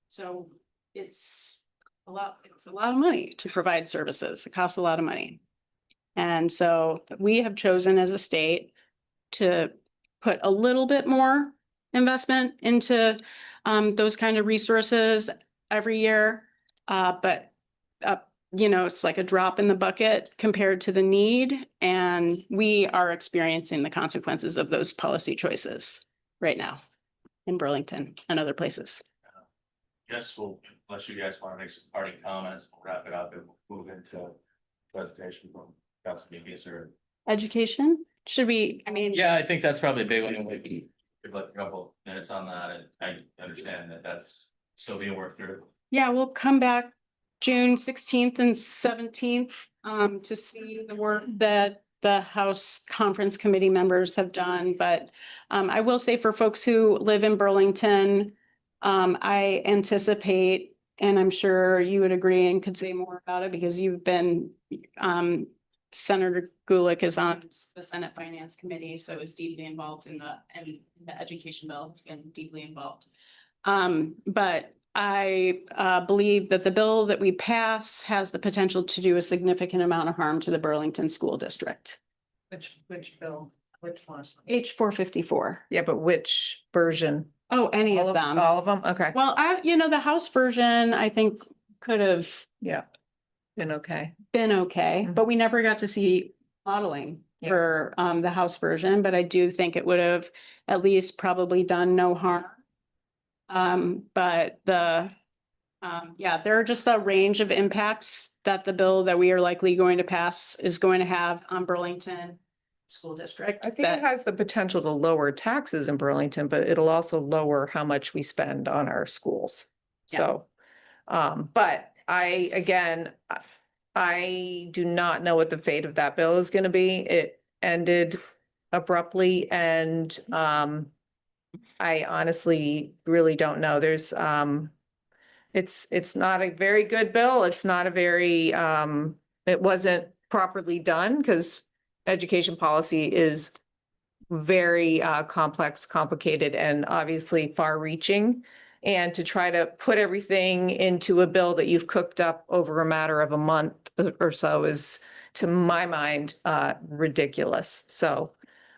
So it's a lot of money to provide services. It costs a lot of money. And so we have chosen as a state to put a little bit more investment into those kind of resources every year. But it's like a drop in the bucket compared to the need. And we are experiencing the consequences of those policy choices right now. in Burlington and other places.
Yes, well, unless you guys want to make some parting comments, we'll wrap it up and we'll move into presentation from Council Meekes or.
Education, should we, I mean.
Yeah, I think that's probably a big one. We could give like a couple minutes on that, and I understand that that's still being worked through.
Yeah, we'll come back June 16th and 17th to see the work that the House Conference Committee members have done. But I will say for folks who live in Burlington, I anticipate, and I'm sure you would agree and could say more about it because you've been, Senator Gulick is on the Senate Finance Committee, so is deeply involved in the education bill, has been deeply involved. But I believe that the bill that we pass has the potential to do a significant amount of harm to the Burlington School District.
Which bill? Which one?
H 454.
Yeah, but which version?
Oh, any
All
of them.
All of them? Okay.
Well, the House version, I think could have
Yeah. Been okay.
been okay, but we never got to see modeling
Yeah.
for the House version, but I do think it would have at least probably done no harm. But there are just a range of impacts that the bill that we are likely going to pass is going to have on Burlington School District.
I think it has the potential to lower taxes in Burlington, but it'll also lower how much we spend on our schools.
Yeah.
So, but I do not know what the fate of that bill is gonna be. It ended abruptly and, I honestly really don't know. There's, it's not a very good bill. It's not a very, it wasn't properly done because education policy is very complex, complicated, and obviously far-reaching. And to try to put everything into a bill that you've cooked up over a matter of a month or so is, to my mind, ridiculous. So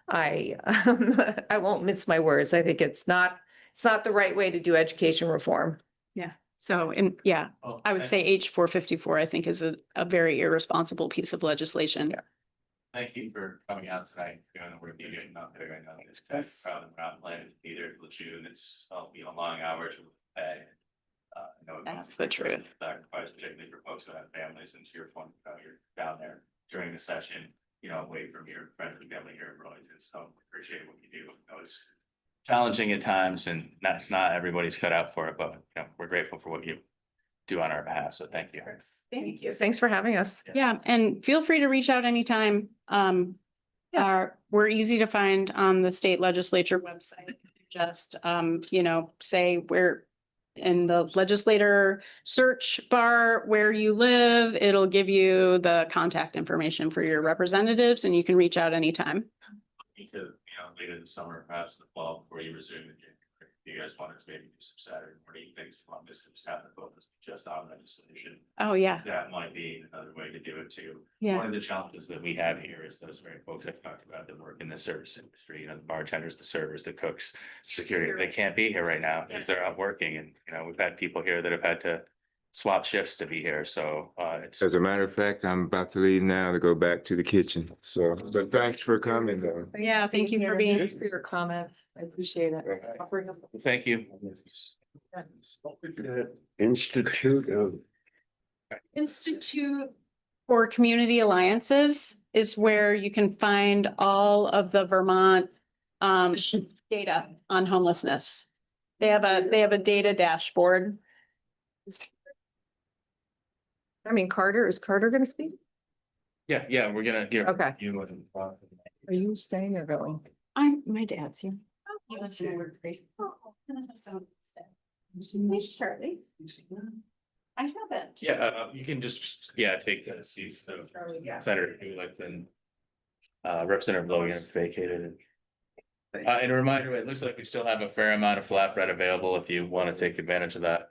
I won't mince my words. I think it's not the right way to do education reform.
Yeah. So, I would say H 454, I think is a very irresponsible piece of legislation.
Thank you for coming out tonight, doing the work you do, not doing it. It's kind of proud and not planning to be there till June. It's, long hours with pay.
That's the truth.
Sacrifice, particularly for folks who have families, and to your point, you're down there during the session, away from your friends and family here in Burlington. So appreciate what you do. It's challenging at times and not everybody's cut out for it, but we're grateful for what you do on our behalf. So thank you.
Thank you. Thanks for having us.
Yeah, and feel free to reach out anytime. We're easy to find on the state legislature website. Just, say we're in the legislator search bar where you live. It'll give you the contact information for your representatives and you can reach out anytime.
Later this summer, perhaps the fall, before you resume again. You guys wanted to maybe do some Saturday morning things on this, just have the focus just on legislation.
Oh, yeah.
That might be another way to do it too.
Yeah.
One of the challenges that we have here is those very folks I've talked about that work in the service industry, the bartenders, the servers, the cooks, security, they can't be here right now because they're out working. And, we've had people here that have had to swap shifts to be here. So it's.
As a matter of fact, I'm about to leave now to go back to the kitchen. So, but thanks for coming though.
Yeah, thank you for being.
Thanks for your comments. I appreciate it. I'll bring them.
Thank you.
Institute for Community Alliances is where you can find all of the Vermont data on homelessness. They have a data dashboard.
Is Carter gonna speak?
Yeah, we're gonna hear.
Okay.
You.
Are you staying or going?
My dad's here. He lives in Word Creek. Nice, Charlie. I haven't.
Yeah, you can just, take the seats. So Senator Gulick and Representative Logan vacated. And a reminder, it looks like we still have a fair amount of flatbread available if you want to take advantage of that.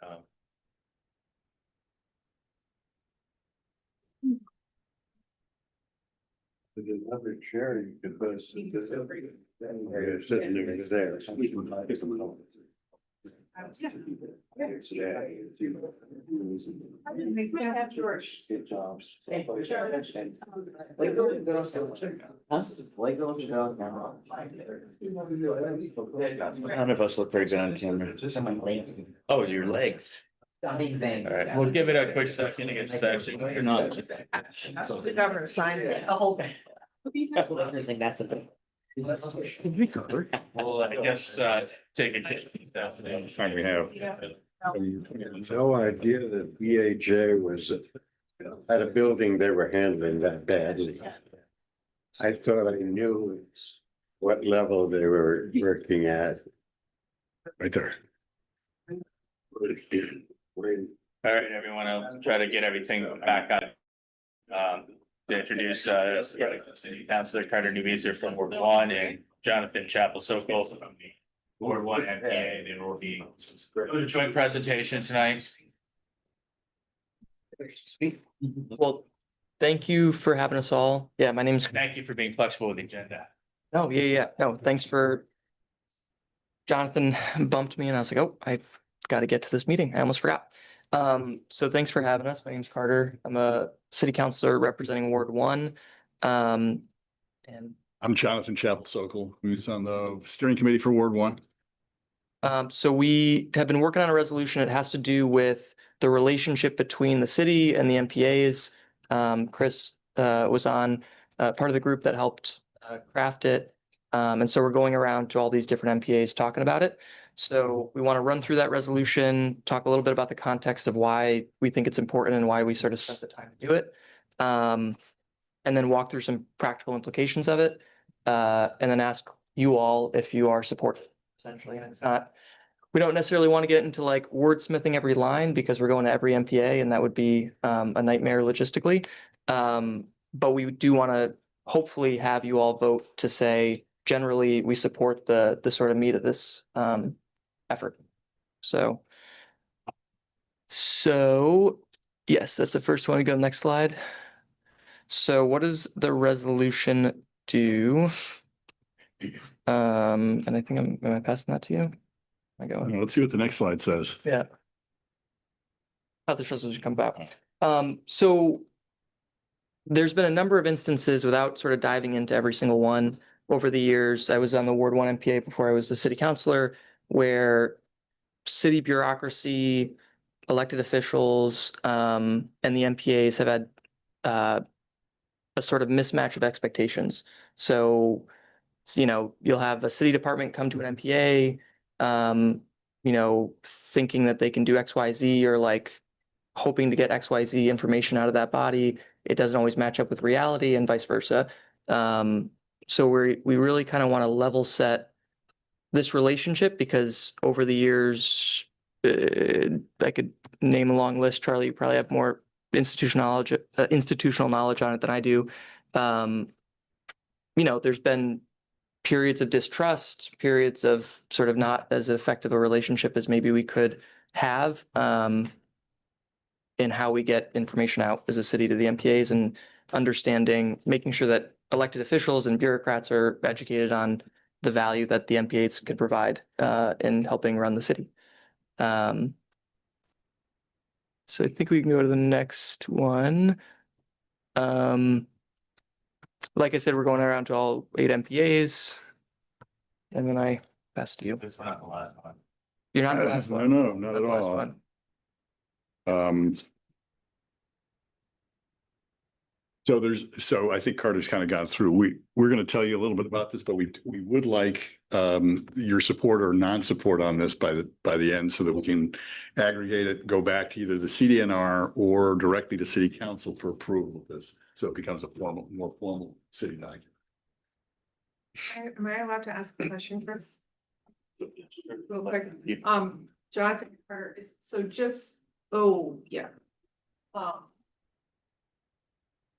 There's another chair you could put.
None of us look very good on camera. Oh, your legs.
All right, we'll give it a quick second to get set. You're not.
The governor signed it. The whole thing.
That's a bit.
Well, I guess, take a.
Fine, we have. No idea that BAJ was at a building they were handling that badly. I thought I knew what level they were working at.
Right there.
All right, everyone, I'll try to get everything back up. To introduce, City Councilor Carter Newbeezer from Ward 1 and Jonathan Chapel Sokol from the Ward 1 NPA. They will be a joint presentation tonight.
Well, thank you for having us all. Yeah, my name's,
Thank you for being flexible with the agenda.
no, yeah. No, thanks for. Jonathan bumped me and I was like, oh, I've got to get to this meeting. I almost forgot. So thanks for having us. My name's Carter. I'm a city councilor representing Ward 1. And
I'm Jonathan Chapel Sokol, who's on the steering committee for Ward 1.
so we have been working on a resolution. It has to do with the relationship between the city and the NPAs. Chris was on part of the group that helped craft it. And so we're going around to all these different NPAs talking about it. So we want to run through that resolution, talk a little bit about the context of why we think it's important and why we sort of spent the time to do it. And then walk through some practical implications of it. And then ask you all if you are supportive, essentially. And it's not, we don't necessarily want to get into like wordsmithing every line because we're going to every NPA and that would be a nightmare logistically. But we do want to hopefully have you all vote to say, generally, we support the sort of meat of this effort. So yes, that's the first one. We go to the next slide. So what does the resolution do? And I think am I passing that to you? I go.
Let's see what the next slide says.
Yeah. How this resolution come about. So there's been a number of instances without sort of diving into every single one over the years. I was on the Ward 1 NPA before I was the city councilor, where city bureaucracy, elected officials, and the NPAs have had a sort of mismatch of expectations. So, you'll have a city department come to an NPA, thinking that they can do XYZ or like hoping to get XYZ information out of that body. It doesn't always match up with reality and vice versa. So we really kind of want to level set this relationship because over the years, I could name a long list. Charlie, you probably have more institutional knowledge on it than I do. There's been periods of distrust, periods of sort of not as effective a relationship as maybe we could have in how we get information out as a city to the NPAs and understanding, making sure that elected officials and bureaucrats are educated on the value that the NPAs could provide in helping run the city. So I think we can go to the next one. Like I said, we're going around to all 8 NPAs. And then I pass to you.
It's not the last one.
You're not the last one.
No, not at all. So I think Carter's kind of gone through. We're going to tell you a little bit about this, but we would like your support or non-support on this by the end so that we can aggregate it, go back to either the CDNR or directly to City Council for approval of this. So it becomes a more formal city document.
Am I allowed to ask a question, Chris? Real quick. Jonathan Carter,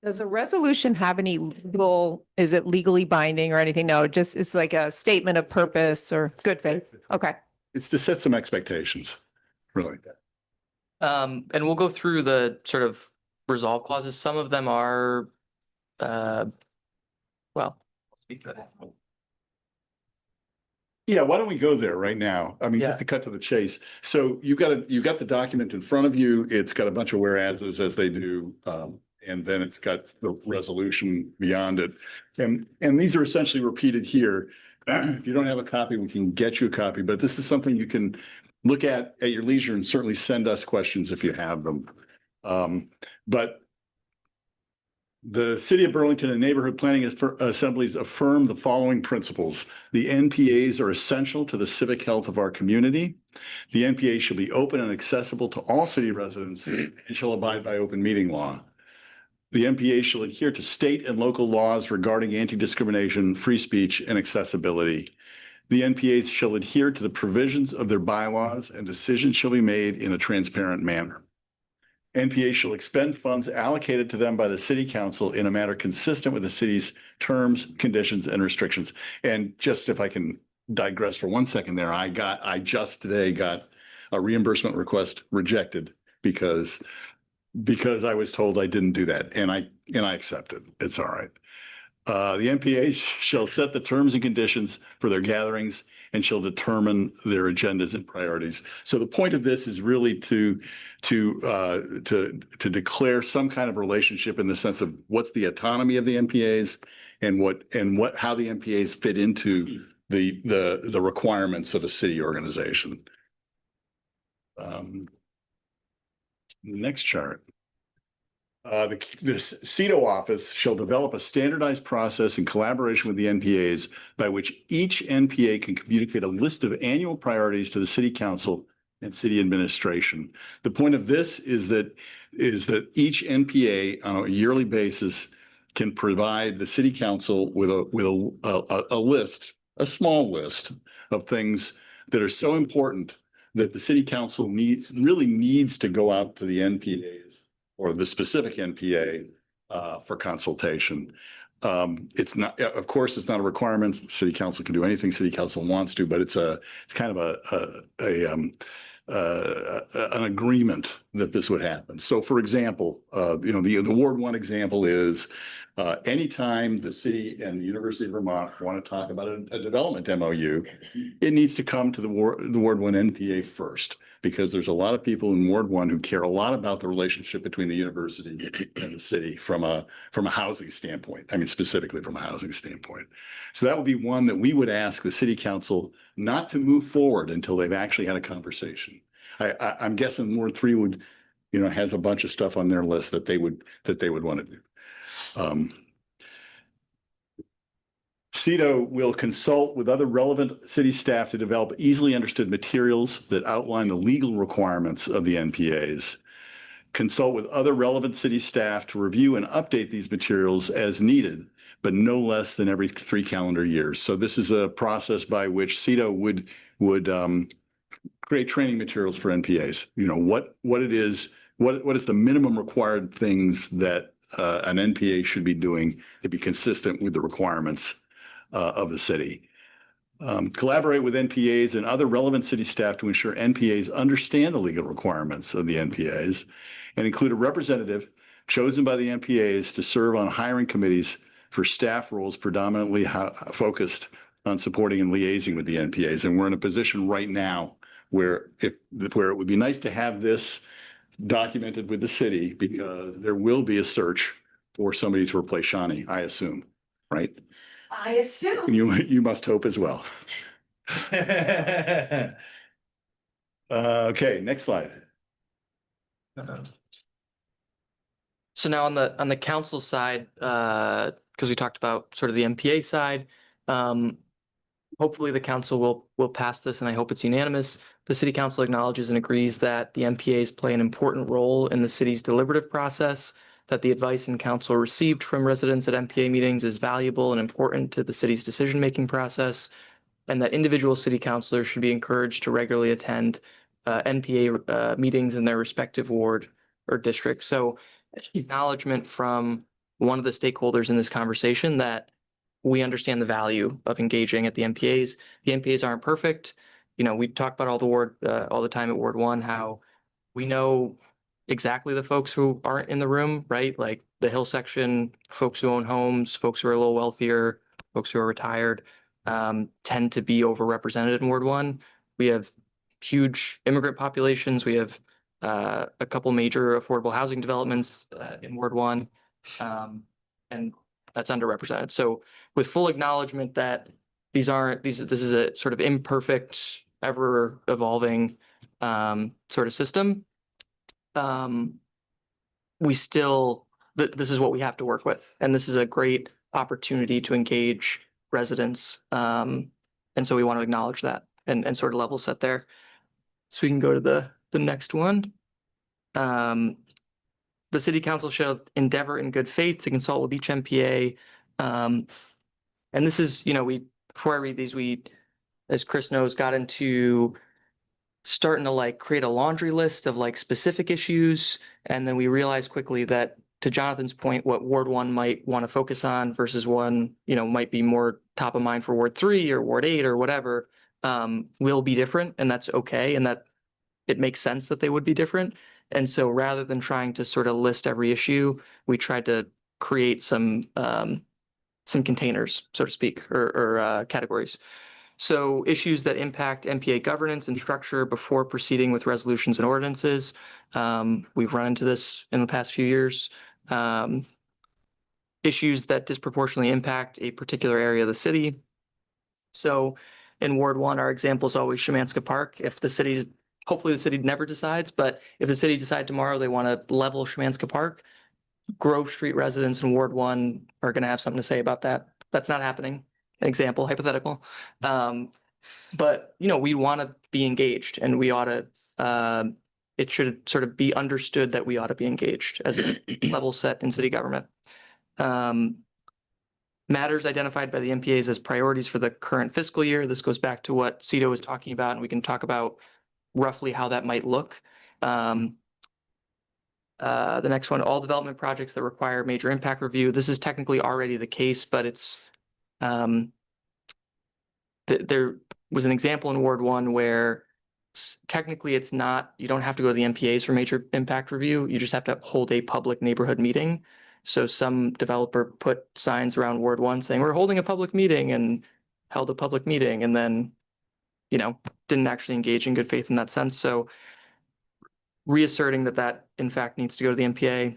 does a resolution have any legal, is it legally binding or anything? No, just it's like a statement of purpose or good faith. Okay.
It's to set some expectations, really.
And we'll go through the sort of resolve clauses. Some of them are, well,
Yeah, why don't we go there right now? I mean, just to cut to the chase. So you've got the document in front of you. It's got a bunch of whereases as they do. And then it's got the resolution beyond it. And these are essentially repeated here. If you don't have a copy, we can get you a copy, but this is something you can look at your leisure and certainly send us questions if you have them. But the City of Burlington and Neighborhood Planning Assemblies affirm the following principles. The NPAs are essential to the civic health of our community. The NPA shall be open and accessible to all city residents and shall abide by open meeting law. The NPA shall adhere to state and local laws regarding anti-discrimination, free speech, and accessibility. The NPAs shall adhere to the provisions of their bylaws, and decisions shall be made in a transparent manner. NPA shall expend funds allocated to them by the city council in a manner consistent with the city's terms, conditions, and restrictions. And just if I can digress for 1 second there, I just today got a reimbursement request rejected because I was told I didn't do that, and I accepted. It's all right. The NPA shall set the terms and conditions for their gatherings and shall determine their agendas and priorities. So the point of this is really to declare some kind of relationship in the sense of what's the autonomy of the NPAs and how the NPAs fit into the requirements of a city organization. Next chart. The CEDO office shall develop a standardized process in collaboration with the NPAs by which each NPA can communicate a list of annual priorities to the city council and city administration. The point of this is that each NPA on a yearly basis can provide the city council with a list, a small list of things that are so important that the city council really needs to go out to the NPAs or the specific NPA for consultation. It's not, of course, it's not a requirement. The city council can do anything city council wants to, but it's kind of an agreement that this would happen. So, for example, the Ward 1 example is anytime the city and the University of Vermont want to talk about a development MOU, it needs to come to the Ward 1 NPA first, because there's a lot of people in Ward 1 who care a lot about the relationship between the university and the city from a housing standpoint. I mean, specifically from a housing standpoint. So that would be one that we would ask the city council not to move forward until they've actually had a conversation. I'm guessing Ward 3 would, has a bunch of stuff on their list that they would want to do. CEDO will consult with other relevant city staff to develop easily understood materials that outline the legal requirements of the NPAs. Consult with other relevant city staff to review and update these materials as needed, but no less than every 3 calendar years. So this is a process by which CEDO would create training materials for NPAs. What is the minimum required things that an NPA should be doing to be consistent with the requirements of the city. Collaborate with NPAs and other relevant city staff to ensure NPAs understand the legal requirements of the NPAs, and include a representative chosen by the NPAs to serve on hiring committees for staff roles predominantly focused on supporting and liaising with the NPAs. And we're in a position right now where it would be nice to have this documented with the city, because there will be a search for somebody to replace Shani, I assume, right?
I assume.
You must hope as well. Okay, next slide.
So now on the council side, because we talked about sort of the NPA side, hopefully the council will pass this, and I hope it's unanimous. The city council acknowledges and agrees that the NPAs play an important role in the city's deliberative process, that the advice and counsel received from residents at NPA meetings is valuable and important to the city's decision-making process, and that individual city councilors should be encouraged to regularly attend NPA meetings in their respective ward or district. So acknowledgement from one of the stakeholders in this conversation that we understand the value of engaging at the NPAs. The NPAs aren't perfect. We talk about all the time at Ward 1, how we know exactly the folks who aren't in the room, right? Like the Hill section, folks who own homes, folks who are a little wealthier, folks who are retired. tend to be overrepresented in Ward 1. We have huge immigrant populations. We have a couple major affordable housing developments in Ward 1, and that's underrepresented. So with full acknowledgement that this is a sort of imperfect, ever evolving sort of system, this is what we have to work with. And this is a great opportunity to engage residents. And so we want to acknowledge that and sort of level set there. So we can go to the next one. The city council shall endeavor in good faith to consult with each NPA. And this is, before I read these, we, as Chris knows, got into starting to like create a laundry list of like specific issues. And then we realized quickly that, to Jonathan's point, what Ward 1 might want to focus on versus one, might be more top of mind for Ward 3 or Ward 8 or whatever, will be different. And that's okay. And that it makes sense that they would be different. And so rather than trying to sort of list every issue, we tried to create some containers, so to speak, or categories. So issues that impact NPA governance and structure before proceeding with resolutions and ordinances. We've run into this in the past few years. Issues that disproportionately impact a particular area of the city. So in Ward 1, our example is always Szymanska Park. If the city, hopefully the city never decides, but if the city decide tomorrow they want to level Szymanska Park, Grove Street residents in Ward 1 are going to have something to say about that. That's not happening. An example, hypothetical. But, we want to be engaged, and we ought to, it should sort of be understood that we ought to be engaged as a level set in city government. Matters identified by the NPAs as priorities for the current fiscal year. This goes back to what Cito was talking about, and we can talk about roughly how that might look. The next one, all development projects that require major impact review. This is technically already the case, but it's there was an example in Ward 1 where technically it's not, you don't have to go to the NPAs for major impact review. You just have to hold a public neighborhood meeting. So some developer put signs around Ward 1 saying we're holding a public meeting, and held a public meeting, and then, didn't actually engage in good faith in that sense. So reasserting that in fact needs to go to the NPA.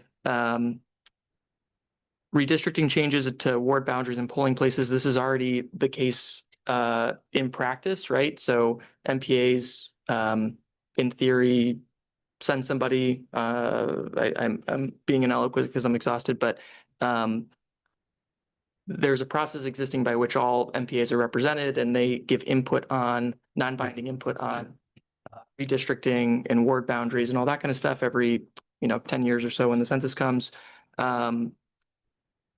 Redistricting changes to ward boundaries and polling places. This is already the case in practice, right? So NPAs, in theory, send somebody. I'm being ineloquent because I'm exhausted, but there's a process existing by which all NPAs are represented, and they give input on non-binding input on redistricting and ward boundaries and all that kind of stuff every 10 years or so when the census comes.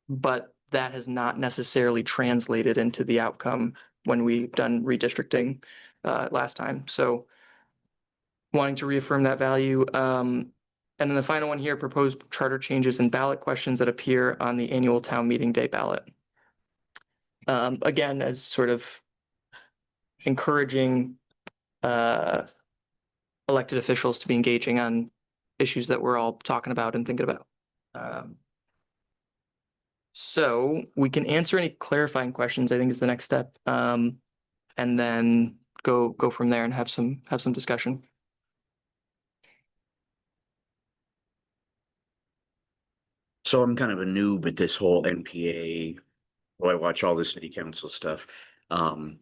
But that has not necessarily translated into the outcome when we've done redistricting last time. So wanting to reaffirm that value. And then the final one here, proposed charter changes and ballot questions that appear on the annual town meeting day ballot. Again, as sort of encouraging elected officials to be engaging on issues that we're all talking about and thinking about. So we can answer any clarifying questions, I think, is the next step. And then go from there and have some discussion.
So I'm kind of a noob at this whole NPA. Oh, I watch all the city council stuff. The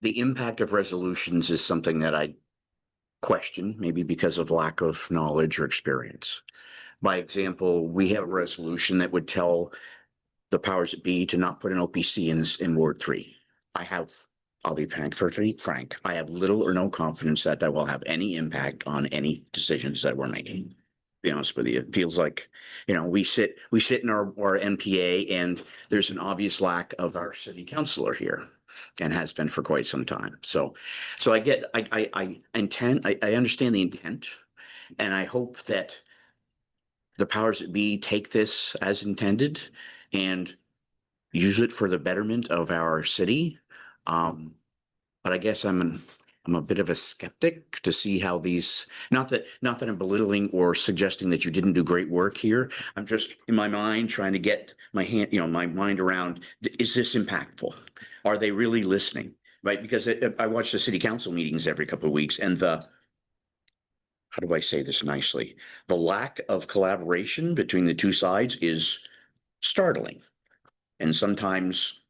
impact of resolutions is something that I question, maybe because of lack of knowledge or experience. By example, we have a resolution that would tell the powers that be to not put an OPC in Ward 3. I'll be perfectly frank, I have little or no confidence that will have any impact on any decisions that we're making. To be honest with you, it feels like, we sit in our NPA, and there's an obvious lack of our city councilor here, and has been for quite some time. So I understand the intent, and I hope that the powers that be take this as intended and use it for the betterment of our city. But I guess I'm I'm a bit of a skeptic to see how these, not that I'm belittling or suggesting that you didn't do great work here. I'm just in my mind trying to get my mind around, is this impactful? Are they really listening? Right? Because I watch the city council meetings every couple of weeks, and how do I say this nicely? The lack of collaboration between the two sides is startling. And sometimes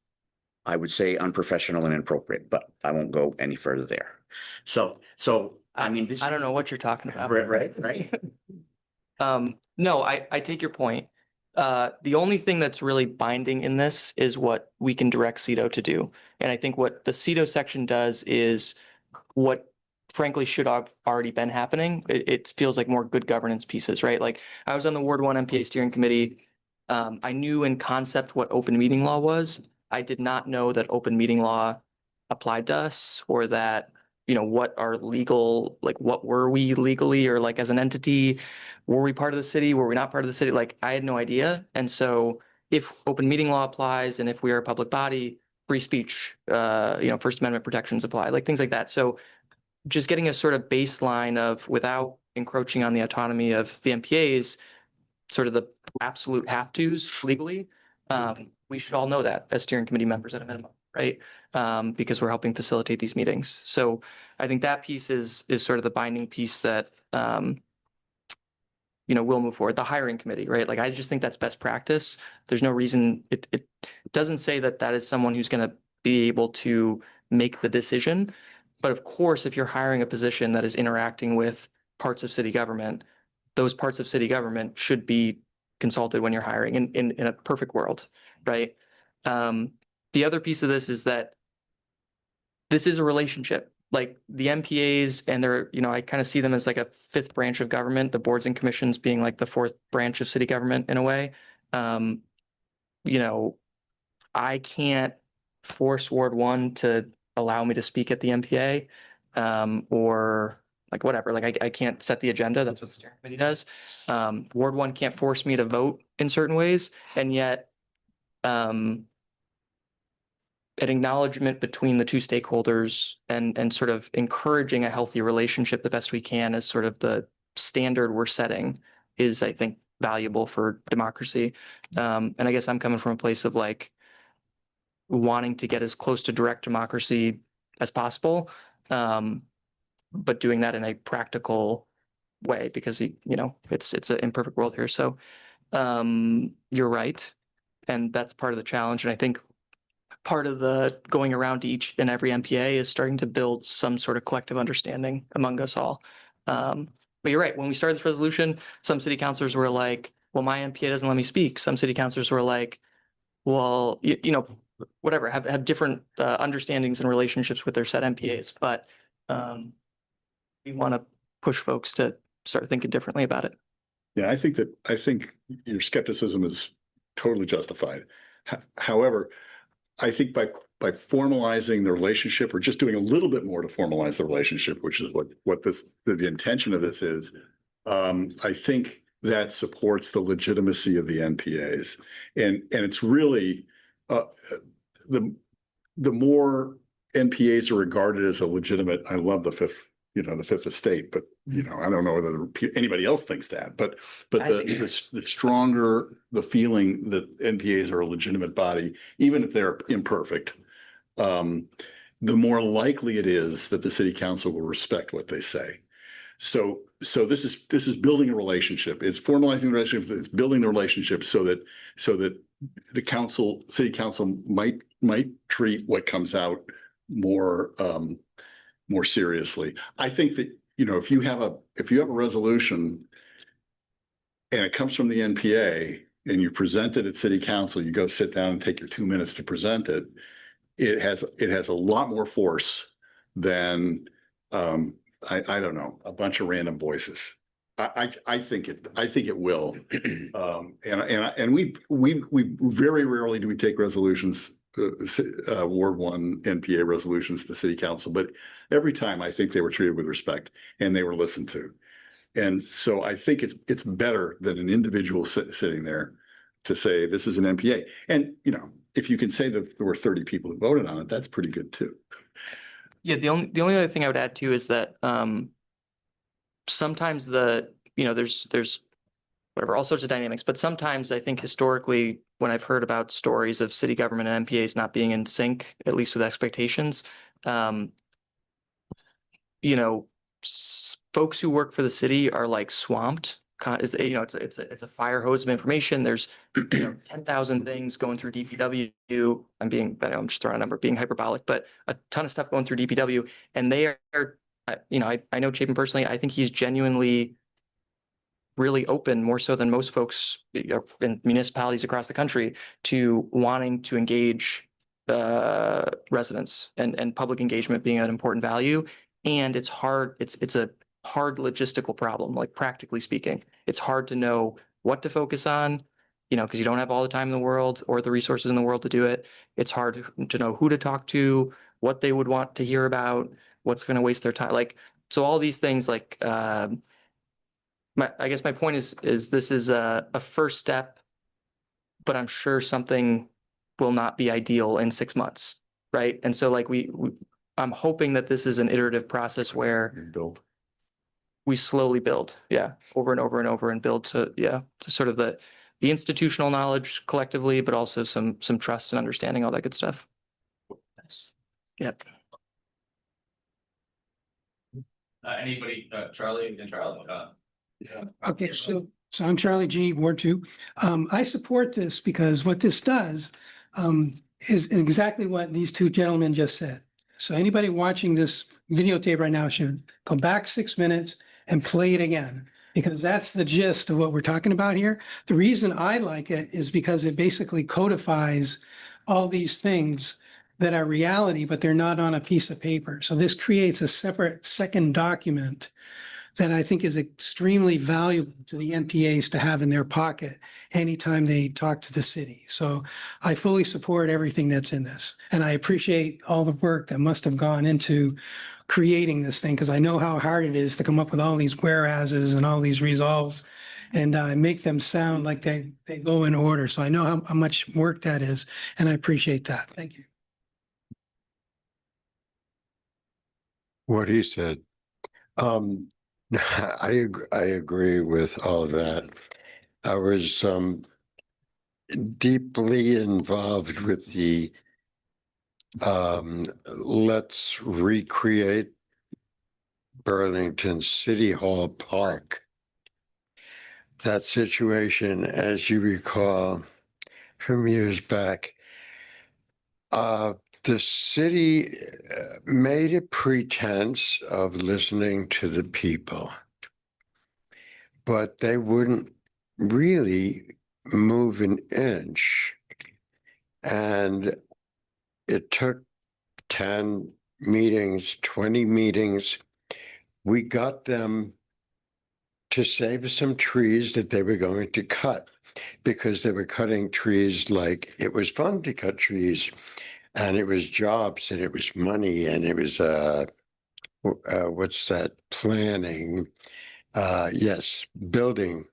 I would say unprofessional and inappropriate, but I won't go any further there. So I mean,
I don't know what you're talking about.
Right.
No, I take your point. The only thing that's really binding in this is what we can direct CEDO to do. And I think what the CEDO section does is what frankly should have already been happening. It feels like more good governance pieces, right? Like I was on the Ward 1 NPA steering committee. I knew in concept what open meeting law was. I did not know that open meeting law applied to us, or that, what our legal, like what were we legally, or like as an entity, were we part of the city? Were we not part of the city? Like I had no idea. And so if open meeting law applies, and if we are a public body, free speech, First Amendment protections apply, like things like that. So just getting a sort of baseline of, without encroaching on the autonomy of the MPAs, sort of the absolute have-tos legally, we should all know that as steering committee members at a minimum, right? Because we're helping facilitate these meetings. So I think that piece is sort of the binding piece that, we'll move forward. The hiring committee, right? Like, I just think that's best practice. There's no reason, it doesn't say that is someone who's going to be able to make the decision. But of course, if you're hiring a position that is interacting with parts of city government, those parts of city government should be consulted when you're hiring in a perfect world, right? The other piece of this is that this is a relationship. Like the MPAs, and they're, I kind of see them as like a fifth branch of government, the boards and commissions being like the fourth branch of city government in a way. I can't force Ward 1 to allow me to speak at the MPA, or like whatever, like I can't set the agenda. That's what the steering committee does. Ward 1 can't force me to vote in certain ways. And yet, an acknowledgement between the two stakeholders and sort of encouraging a healthy relationship the best we can is sort of the standard we're setting is, I think, valuable for democracy. And I guess I'm coming from a place of like wanting to get as close to direct democracy as possible, but doing that in a practical way, because it's an imperfect world here. So you're right, and that's part of the challenge. And I think part of the going around to each and every MPA is starting to build some sort of collective understanding among us all. But you're right. When we started this resolution, some city councilors were like, "Well, my MPA doesn't let me speak." Some city councilors were like, "Well, whatever, have different understandings and relationships with their set MPAs." But we want to push folks to start thinking differently about it.
Yeah, I think your skepticism is totally justified. However, I think by formalizing the relationship, or just doing a little bit more to formalize the relationship, which is what the intention of this is, I think that supports the legitimacy of the NPAs. And it's really the more NPAs are regarded as a legitimate, I love the fifth estate, but I don't know whether anybody else thinks that, but the stronger the feeling that NPAs are a legitimate body, even if they're imperfect, the more likely it is that the city council will respect what they say. So this is building a relationship. It's formalizing the relationship. It's building the relationship so that the city council might treat what comes out more seriously. I think that, if you have a resolution and it comes from the NPA and you present it at city council, you go sit down and take your 2 minutes to present it. It has a lot more force than I don't know, a bunch of random voices. I think it will. And we very rarely do we take resolutions, Ward 1 NPA resolutions to city council, but every time I think they were treated with respect and they were listened to. And so I think it's better than an individual sitting there to say this is an NPA. And if you can say that there were 30 people who voted on it, that's pretty good too.
Yeah, the only other thing I would add too is that sometimes there's whatever, all sorts of dynamics, but sometimes I think historically, when I've heard about stories of city government and MPAs not being in sync, at least with expectations, folks who work for the city are like swamped. It's a fire hose of information. There's 10,000 things going through DPW. I'm just throwing a number, being hyperbolic, but a ton of stuff going through DPW, and they are, I know Chapin personally. I think he's genuinely really open, more so than most folks in municipalities across the country, to wanting to engage residents and public engagement being an important value. And it's hard. It's a hard logistical problem, like practically speaking. It's hard to know what to focus on, because you don't have all the time in the world or the resources in the world to do it. It's hard to know who to talk to, what they would want to hear about, what's going to waste their time. So all these things, I guess my point is this is a first step, but I'm sure something will not be ideal in 6 months, right? And so I'm hoping that this is an iterative process where we slowly build, over and over and over, and build to sort of the institutional knowledge collectively, but also some trust and understanding, all that good stuff. Yep.
Anybody, Charlie?
Okay, so I'm Charlie G, Ward 2. I support this because what this does is exactly what these two gentlemen just said. So anybody watching this videotape right now should go back 6 minutes and play it again, because that's the gist of what we're talking about here. The reason I like it is because it basically codifies all these things that are reality, but they're not on a piece of paper. So this creates a separate second document that I think is extremely valuable to the NPAs to have in their pocket anytime they talk to the city. So I fully support everything that's in this. And I appreciate all the work that must have gone into creating this thing, because I know how hard it is to come up with all these whereases and all these resolves and make them sound like they go in order. So I know how much work that is, and I appreciate that. Thank you.
What he said. I agree with all that. I was deeply involved with the let's recreate Burlington City Hall Park. That situation, as you recall from years back, the city made a pretense of listening to the people, but they wouldn't really move an inch. And it took 10 meetings, 20 meetings. We got them to save some trees that they were going to cut, because they were cutting trees like it was fun to cut trees, and it was jobs, and it was money, and it was what's that, planning, yes, building.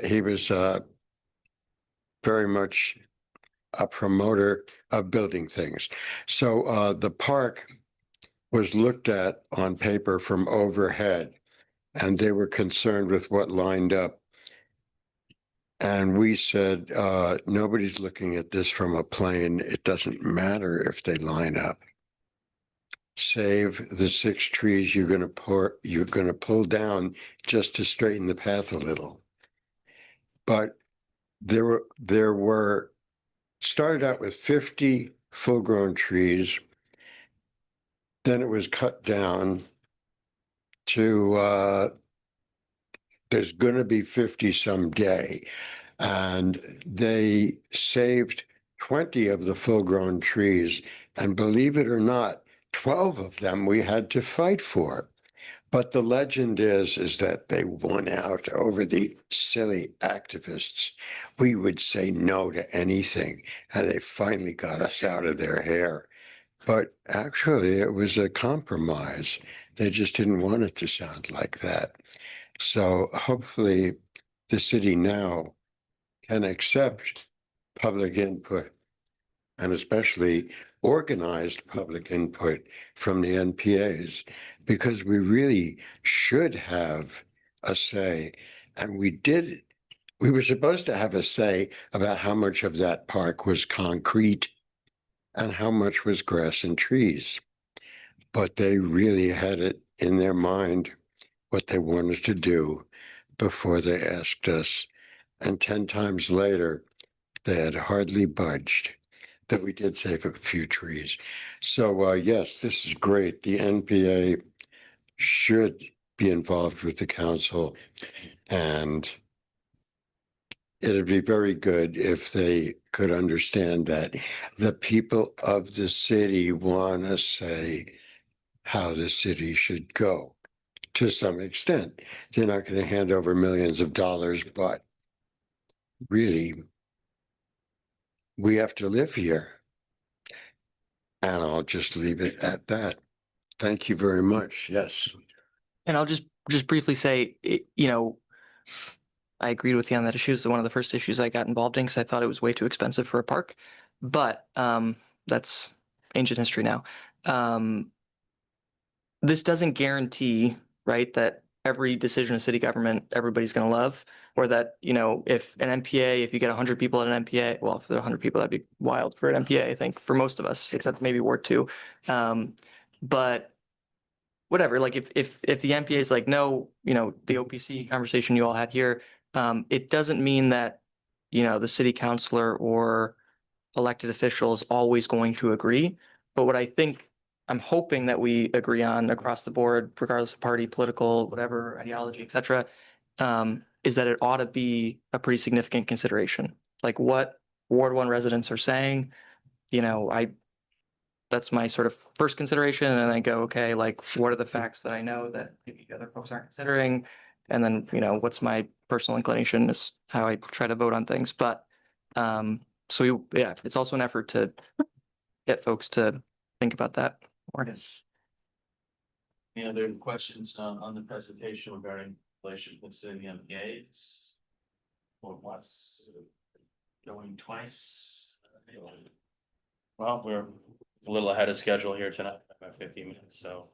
He was very much a promoter of building things. So the park was looked at on paper from overhead, and they were concerned with what lined up. And we said, nobody's looking at this from a plane. It doesn't matter if they line up. Save the 6 trees you're going to pull down just to straighten the path a little. But there were started out with 50 full-grown trees. Then it was cut down to there's going to be 50 someday. And they saved 20 of the full-grown trees. And believe it or not, 12 of them we had to fight for. But the legend is that they won out over the silly activists. We would say no to anything, and they finally got us out of their hair. But actually, it was a compromise. They just didn't want it to sound like that. So hopefully the city now can accept public input and especially organized public input from the NPAs, because we really should have a say. And we were supposed to have a say about how much of that park was concrete and how much was grass and trees. But they really had it in their mind what they wanted to do before they asked us. And 10 times later, they had hardly budged, that we did save a few trees. So yes, this is great. The NPA should be involved with the council, and it'd be very good if they could understand that the people of the city want to say how the city should go. To some extent, they're not going to hand over millions of dollars, but really, we have to live here. And I'll just leave it at that. Thank you very much. Yes.
And I'll just briefly say, you know, I agreed with you on that issue. It's one of the first issues I got involved in because I thought it was way too expensive for a park. But that's ancient history now. This doesn't guarantee, right, that every decision of city government everybody's going to love, or that, you know, if an NPA, if you get 100 people at an NPA, well, if there are 100 people, that'd be wild for an NPA, I think, for most of us, except maybe Ward 2. But whatever, like if the NPA is like, no, you know, the OPC conversation you all had here, it doesn't mean that, you know, the city councilor or elected official is always going to agree. But what I'm hoping that we agree on across the board, regardless of party, political, whatever, ideology, et cetera, is that it ought to be a pretty significant consideration. Like what Ward 1 residents are saying, you know, that's my sort of first consideration. And then I go, okay, like what are the facts that I know that maybe other folks aren't considering? And then, you know, what's my personal inclination is how I try to vote on things. But yeah, it's also an effort to get folks to think about that more.
Any other questions on the presentation regarding relationships in the MPAs? Or once, going twice? Well, we're a little ahead of schedule here tonight, about 15 minutes, so.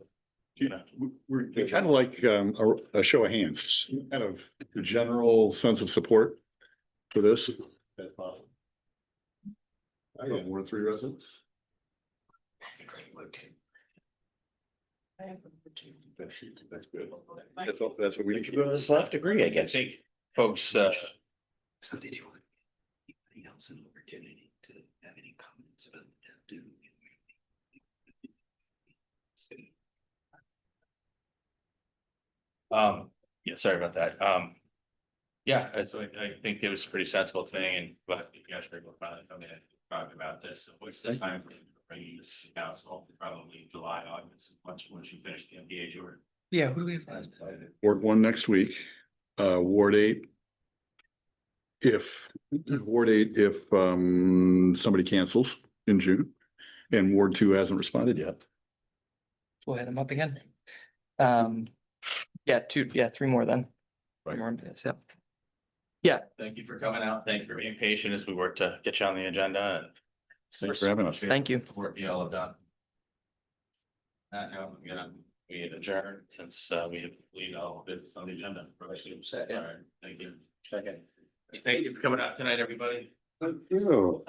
We're kind of like a show of hands, kind of the general sense of support for this. That's possible. I have Ward 3 residents.
That's a great word too.
That's good. That's all. That's what we need to
Go to this left degree, I
I
guess.
think folks,
So did you want anybody else an opportunity to have any comments about that?
yeah, sorry about that. Yeah, I think it was a pretty sensible thing, and but you guys are probably coming in talk about this. So what's the time for bringing this to council? Probably July, August, once you finish the MPA tour.
Yeah, who do we have last?
Ward 1 next week, Ward 8. If somebody cancels in June, and Ward 2 hasn't responded yet.
We'll hit them up again. Yeah, 3 more then.
Right.
More days, yep. Yeah.
Thank you for coming out. Thank you for being patient as we work to get you on the agenda. And
Thanks for having us.
Thank you.
Work you all have done. Now we're gonna adjourn since we have completed all of this on the agenda. Probably set. All right, thank you. Second. Thank you for coming out tonight, everybody.
Thank you.